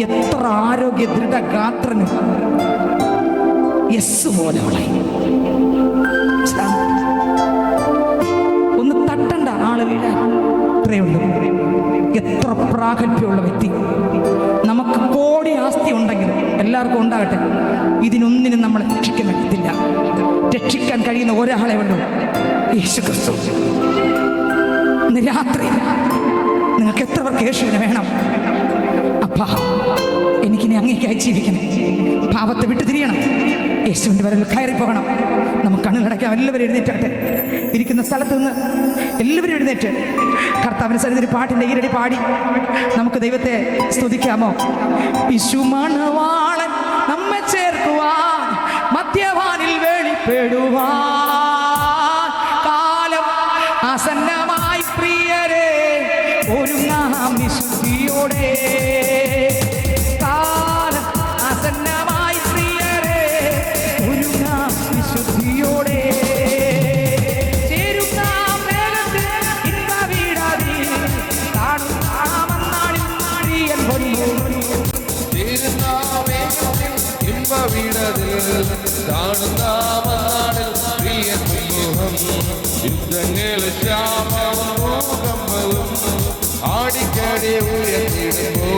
എത്ര ആരോഗ്യ ദൃഢഗാത്രനും യെസ് പോലെ ഒന്ന് തട്ടണ്ട ആള് വീഴാൻ, ഇത്രയുള്ളൂ. എത്ര പ്രാഗൽഭ്യമുള്ള വ്യക്തി. നമുക്ക് കോടി ആസ്തി ഉണ്ടെങ്കിലും എല്ലാവർക്കും ഉണ്ടാകട്ടെ, ഇതിനൊന്നിനും നമ്മൾ രക്ഷിക്കാൻ പറ്റത്തില്ല. രക്ഷിക്കാൻ കഴിയുന്ന ഒരാളെ ഉള്ളൂ, യേശു ക്രിസ്തു. ഇന്ന് രാത്രി നിങ്ങൾക്ക് എത്ര പേർക്ക് യേശുവിനെ വേണം? അപ്പാ, എനിക്കിനി അങ്ങേക്കായി ജീവിക്കണം. പാപത്തെ വിട്ടു തിരിയണം. യേശുവിൻ്റെ വരവിൽ കയറിപ്പോകണം. നമുക്ക് കണ്ണുകളടയ്ക്കാം. എല്ലാവരും എഴുന്നേറ്റാട്ടെ. ഇരിക്കുന്ന സ്ഥലത്ത് നിന്ന് എല്ലാവരും എഴുന്നേറ്റ് കർത്താവിൻ്റെ സന്നിധിയിൽ പാട്ടിൻ്റെ ഈരടി പാടി നമുക്ക് ദൈവത്തെ സ്തുതിക്കാമോ? യേശുമണവാളൻ നമ്മെ ചേർക്കുവാൻ മധ്യവാനിൽ വെളിപ്പെടുവാൻ കാലം ആസന്നമായി പ്രിയരെ, ഒരുങ്ങാം വിശുദ്ധിയോടെ. കാലം ആസന്നമായി പ്രിയരെ, ഒരുങ്ങാം വിശുദ്ധിയോടെ. ആടിക്കടി ഉയർത്തിടുമ്പോ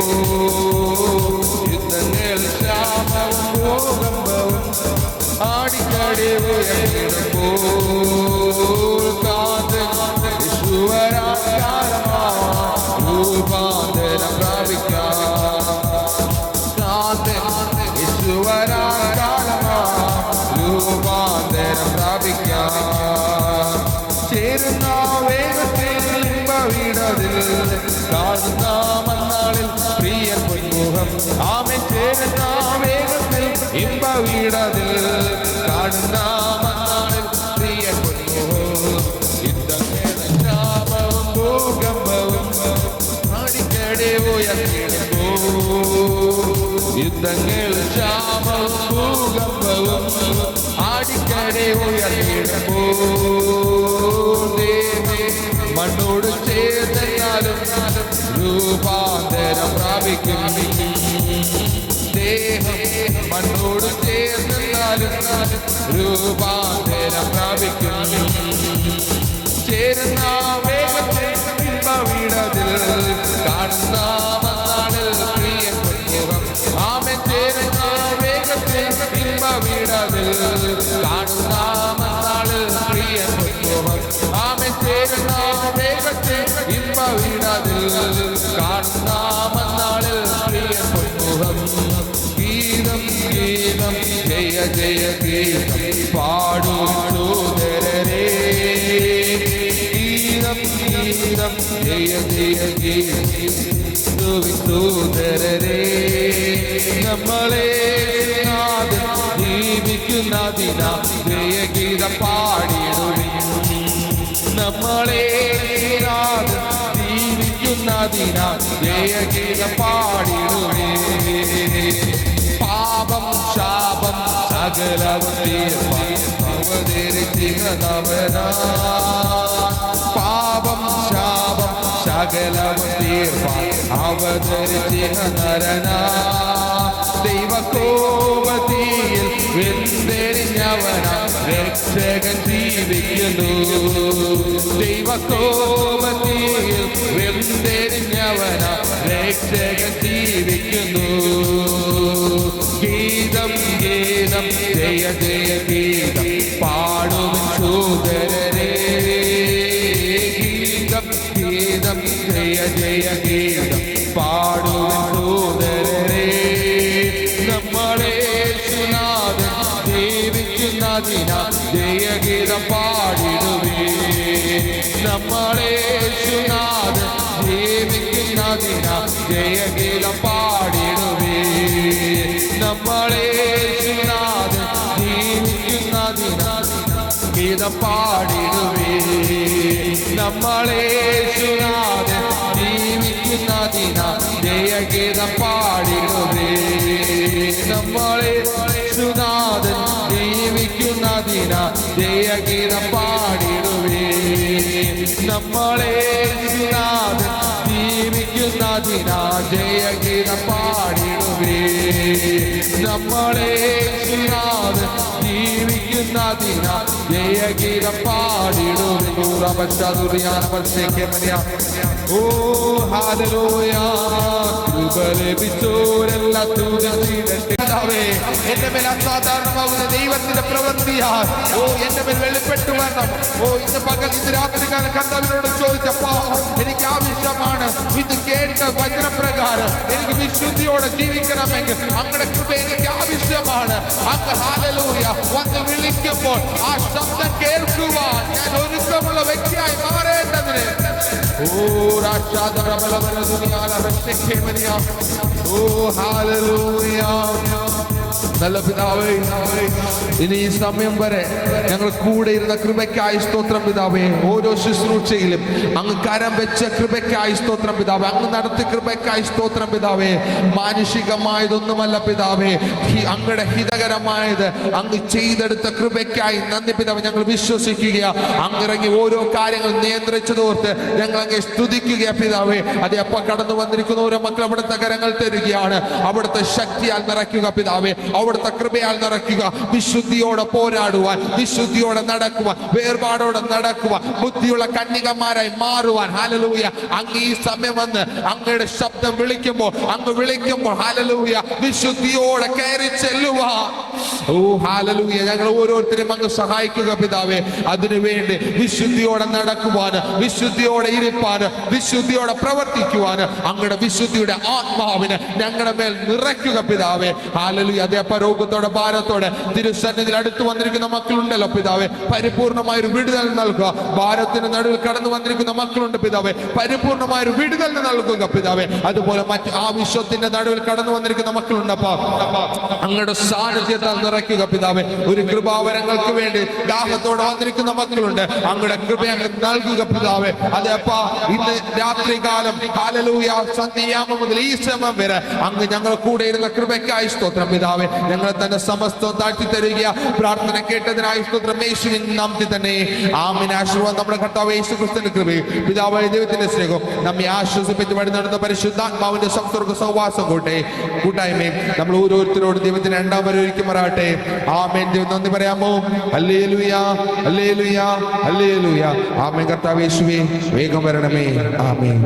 യുദ്ധങ്ങൾ ശാപവും ഭൂകമ്പവും ആടിക്കടി ഉയർത്തിടുമ്പോ രൂപാന്തരം പ്രാപിക്കാം. ചേരുന്ന വേഗത്തിൽ ഇമ്പവിടതിൽ കാണുന്ന മന്നാളിൽ പ്രിയൻ പൊന്മുഖം ആമേൻ ചേരുന്ന വേഗത്തിൽ ഇമ്പവിടതിൽ കാണുന്ന മന്നാളിൽ പ്രിയൻ പൊന്മുഖം യുദ്ധമേളവും ഭൂകമ്പവും അടിക്കടി ഉയർത്തിടുമ്പോ യുദ്ധങ്ങൾ ക്ഷാമവും ഭൂകമ്പവും അടിക്കടി ഉയർത്തിടുമ്പോ മണ്ണോട് ചേർന്നാലും രൂപാന്തരം പ്രാപിക്കും ദേഹം മണ്ണോട് ചേർന്നാലും രൂപാന്തരം പ്രാപിക്കും ചേരുന്ന വേഗത്തിൽ ഇമ്പവിടതിൽ കാണുന്ന മന്നാളിൽ പ്രിയൻ പൊന്മുഖം ആമേൻ ചേരുന്ന വേഗത്തിൽ ഇമ്പവിടതിൽ കാണുന്ന മന്നാളിൽ പ്രിയൻ പൊന്മുഖം ആമേൻ ചേരുന്ന വേഗത്തിൽ ഇമ്പവിടതിൽ കാണുന്ന മന്നാളിൽ പ്രിയൻ പൊന്മുഖം ഗീതം ഗീതം ജയ ജയ ഗീതം പാടും സോദരരേ ഗീതം ഗീതം ജയ ജയ ഗീതം സോദരരേ നമ്മളെ നാഥൻ ജീവിക്കുന്നതിനാ ജയഗീതം പാടിടുവിൻ നമ്മളെ നാഥൻ ജീവിക്കുന്നതിനാ ജയഗീതം പാടിടുവിൻ പാപം ശാപം സകലവും തീർപ്പാൻ അവതരിച്ചിരുന്നവനാ പാപം ശാപം സകലവും തീർപ്പാൻ അവതരിച്ചിരുന്നവനാ ദൈവകോപത്തിയിൽ വെന്തെരിഞ്ഞവനാ രക്ഷകൻ ജീവിക്കുന്നു ദൈവകോപത്തിയിൽ വെന്തെരിഞ്ഞവനാ രക്ഷകൻ ജീവിക്കുന്നു ഗീതം ഗീതം ജയ ജയ ഗീതം പാടുവിൻ സോദരരേ ഗീതം ഗീതം ജയ ജയ ഗീതം പാടുവിൻ സോദരരേ നമ്മളെ സുനാഥൻ ജീവിക്കുന്നതിനാ ജയഗീതം പാടിടുവേ നമ്മളെ സുനാഥൻ ജീവിക്കുന്നതിനാ ജയഗീതം പാടിടുവേ നമ്മളെ സുനാഥൻ ജീവിക്കുന്നതിനാ ഗീതം പാടിടുവേ നമ്മളെ സുനാഥൻ ജീവിക്കുന്നതിനാ ജയഗീതം പാടിടുവേ നമ്മളെ സുനാഥൻ ജീവിക്കുന്നതിനാ ജയഗീതം പാടിടുവേ നമ്മളെ സുനാഥൻ ജീവിക്കുന്നതിനാ ജയഗീതം പാടിടുവേ നമ്മളെ സുനാഥൻ ജീവിക്കുന്നതിനാ ജയഗീതം പാടിടുവേ ഓ ഹല്ലേലൂയ കൃപ ലഭിച്ചോരെല്ല തുതിച്ചിടട്ടെ എന്റെ മേൽ അസാധാരണമാകുന്ന ദൈവത്തിന്റെ പ്രവൃത്തിയാൽ ഓ എന്റെ മേൽ വെളിപ്പെട്ടു വരണം ഓ ഇന്ന് പകൽ ഇന്ന് രാത്രി കാലം കർത്താവിനോട് ചോദിച്ചപ്പോ എനിക്ക് ആവശ്യമാണ് ഇത് കേട്ട വചനപ്രകാരം എനിക്ക് വിശുദ്ധിയോടെ ജീവിക്കണമെങ്കിൽ അങ്ങയുടെ കൃപ എനിക്ക് ആവശ്യമാണ് അങ്ങ് ഹല്ലേലൂയ വന്ന് വിളിക്കുമ്പോൾ ആ ശബ്ദം കേൾക്കുവാൻ ഞാൻ ഒരുക്കമുള്ള വ്യക്തിയായി മാറേണ്ടതിന് ഓ ഹല്ലേലൂയ നല്ല പിതാവേ ഇനി ഈ സമയം വരെ ഞങ്ങൾ കൂടെ ഇരുന്ന കൃപയ്ക്കായി സ്തോത്രം പിതാവേ ഓരോ ശുശ്രൂഷയിലും അങ്ങ് കരം വെച്ച കൃപയ്ക്കായി സ്തോത്രം പിതാവേ അങ്ങ് നടത്തിയ കൃപയ്ക്കായി സ്തോത്രം പിതാവേ മാനുഷികമായതൊന്നുമല്ല പിതാവേ അങ്ങയുടെ ഹിതകരമായത് അങ്ങ് ചെയ്തെടുത്ത കൃപയ്ക്കായി നന്ദി പിതാവേ ഞങ്ങൾ വിശ്വസിക്കുക അങ്ങിറങ്ങി ഓരോ കാര്യങ്ങൾ നിയന്ത്രിച്ചതോർത്ത് ഞങ്ങൾ അങ്ങ് സ്തുതിക്കുക പിതാവേ അതെ അപ്പ കടന്നു വന്നിരിക്കുന്ന ഓരോ മക്കൾ അവിടുത്തെ കരങ്ങൾ തരികയാണ് അവിടുത്തെ ശക്തിയാൽ നിറയ്ക്കുക പിതാവേ അവിടുത്തെ കൃപയാൽ നിറയ്ക്കുക വിശുദ്ധിയോടെ പോരാടുവാൻ വിശുദ്ധിയോടെ നടക്കുവാൻ വേർപാടോടെ നടക്കുവാൻ ബുദ്ധിയുള്ള കന്യകമാരായി മാറുവാൻ ഹല്ലേലൂയ അങ്ങ് ഈ സമയം വന്ന് അങ്ങയുടെ ശബ്ദം വിളിക്കുമ്പോൾ അങ്ങ് വിളിക്കുമ്പോൾ ഹല്ലേലൂയ വിശുദ്ധിയോടെ കയറി ചെല്ലുവാൻ ഓ ഹല്ലേലൂയ. ഞങ്ങൾ ഓരോരുത്തരും അങ്ങ് സഹായിക്കുക പിതാവേ. അതിനുവേണ്ടി വിശുദ്ധിയോടെ നടക്കുവാന്, വിശുദ്ധിയോടെ ഇരിപ്പാന്, വിശുദ്ധിയോടെ പ്രവർത്തിക്കുവാന് അങ്ങയുടെ വിശുദ്ധിയുടെ ആത്മാവിന് ഞങ്ങളുടെ മേൽ നിറയ്ക്കുക പിതാവേ. ഹല്ലേലൂയ. അതേ രോഗത്തോടെ ഭാരത്തോടെ തിരുസന്നിധിയിൽ അടുത്ത് വന്നിരിക്കുന്ന മക്കളുണ്ടല്ലോ പിതാവേ, പരിപൂർണമായ ഒരു വിടുതൽ നൽകുക. ഭാരത്തിന് നടുവിൽ കടന്നു വന്നിരിക്കുന്ന മക്കളുണ്ട് പിതാവേ, പരിപൂർണമായ ഒരു വിടുതൽ നൽകുക പിതാവേ. അതുപോലെ മറ്റ് ആവശ്യത്തിന്റെ നടുവിൽ കടന്നു വന്നിരിക്കുന്ന മക്കളുണ്ടപ്പോ അങ്ങയുടെ സാന്നിധ്യത്താൽ നിറയ്ക്കുക പിതാവേ. ഒരു കൃപാവരങ്ങൾക്ക് വേണ്ടി ദാഹത്തോടെ വന്നിരിക്കുന്ന മക്കളുണ്ട്, അങ്ങയുടെ കൃപ അങ്ങ് നൽകുക പിതാവേ. അതേപ്പാ ഇന്ന് രാത്രികാലം ഹല്ലേലൂയ സന്ധ്യായാമം മുതൽ ഈ സമയം വരെ അങ്ങ് ഞങ്ങൾ കൂടെ ഇരുന്ന കൃപയ്ക്കായി സ്തോത്രം പിതാവേ. ഞങ്ങളെ തന്നെ സമസ്തം താഴ്ത്തി തരിക. പ്രാർത്ഥന കേട്ടതിനായി സ്തോത്രം യേശുവിൻ നാമത്തിൽ തന്നെ ആമേൻ. ആശീർവാദം നമ്മുടെ കർത്താവ് യേശു ക്രിസ്തുവിന്റെ കൃപയും പിതാവായ ദൈവത്തിന്റെ സ്നേഹവും നമ്മെ ആശ്വസിപ്പിച്ച് വഴി നടന്ന പരിശുദ്ധാത്മാവിന്റെ സംസർഗ സഹവാസം കൂട്ടായ്മയും നമ്മൾ ഓരോരുത്തരോട് ദൈവത്തിന് രണ്ടാം വരെ ഒരുക്കുമാറാട്ടെ. ആമേൻ. ദൈവം നന്ദി പറയാമോ? Hallelujah, hallelujah, hallelujah. ആമേൻ. കർത്താവ് യേശുവേ വേഗം വരണമേ. ആമേൻ.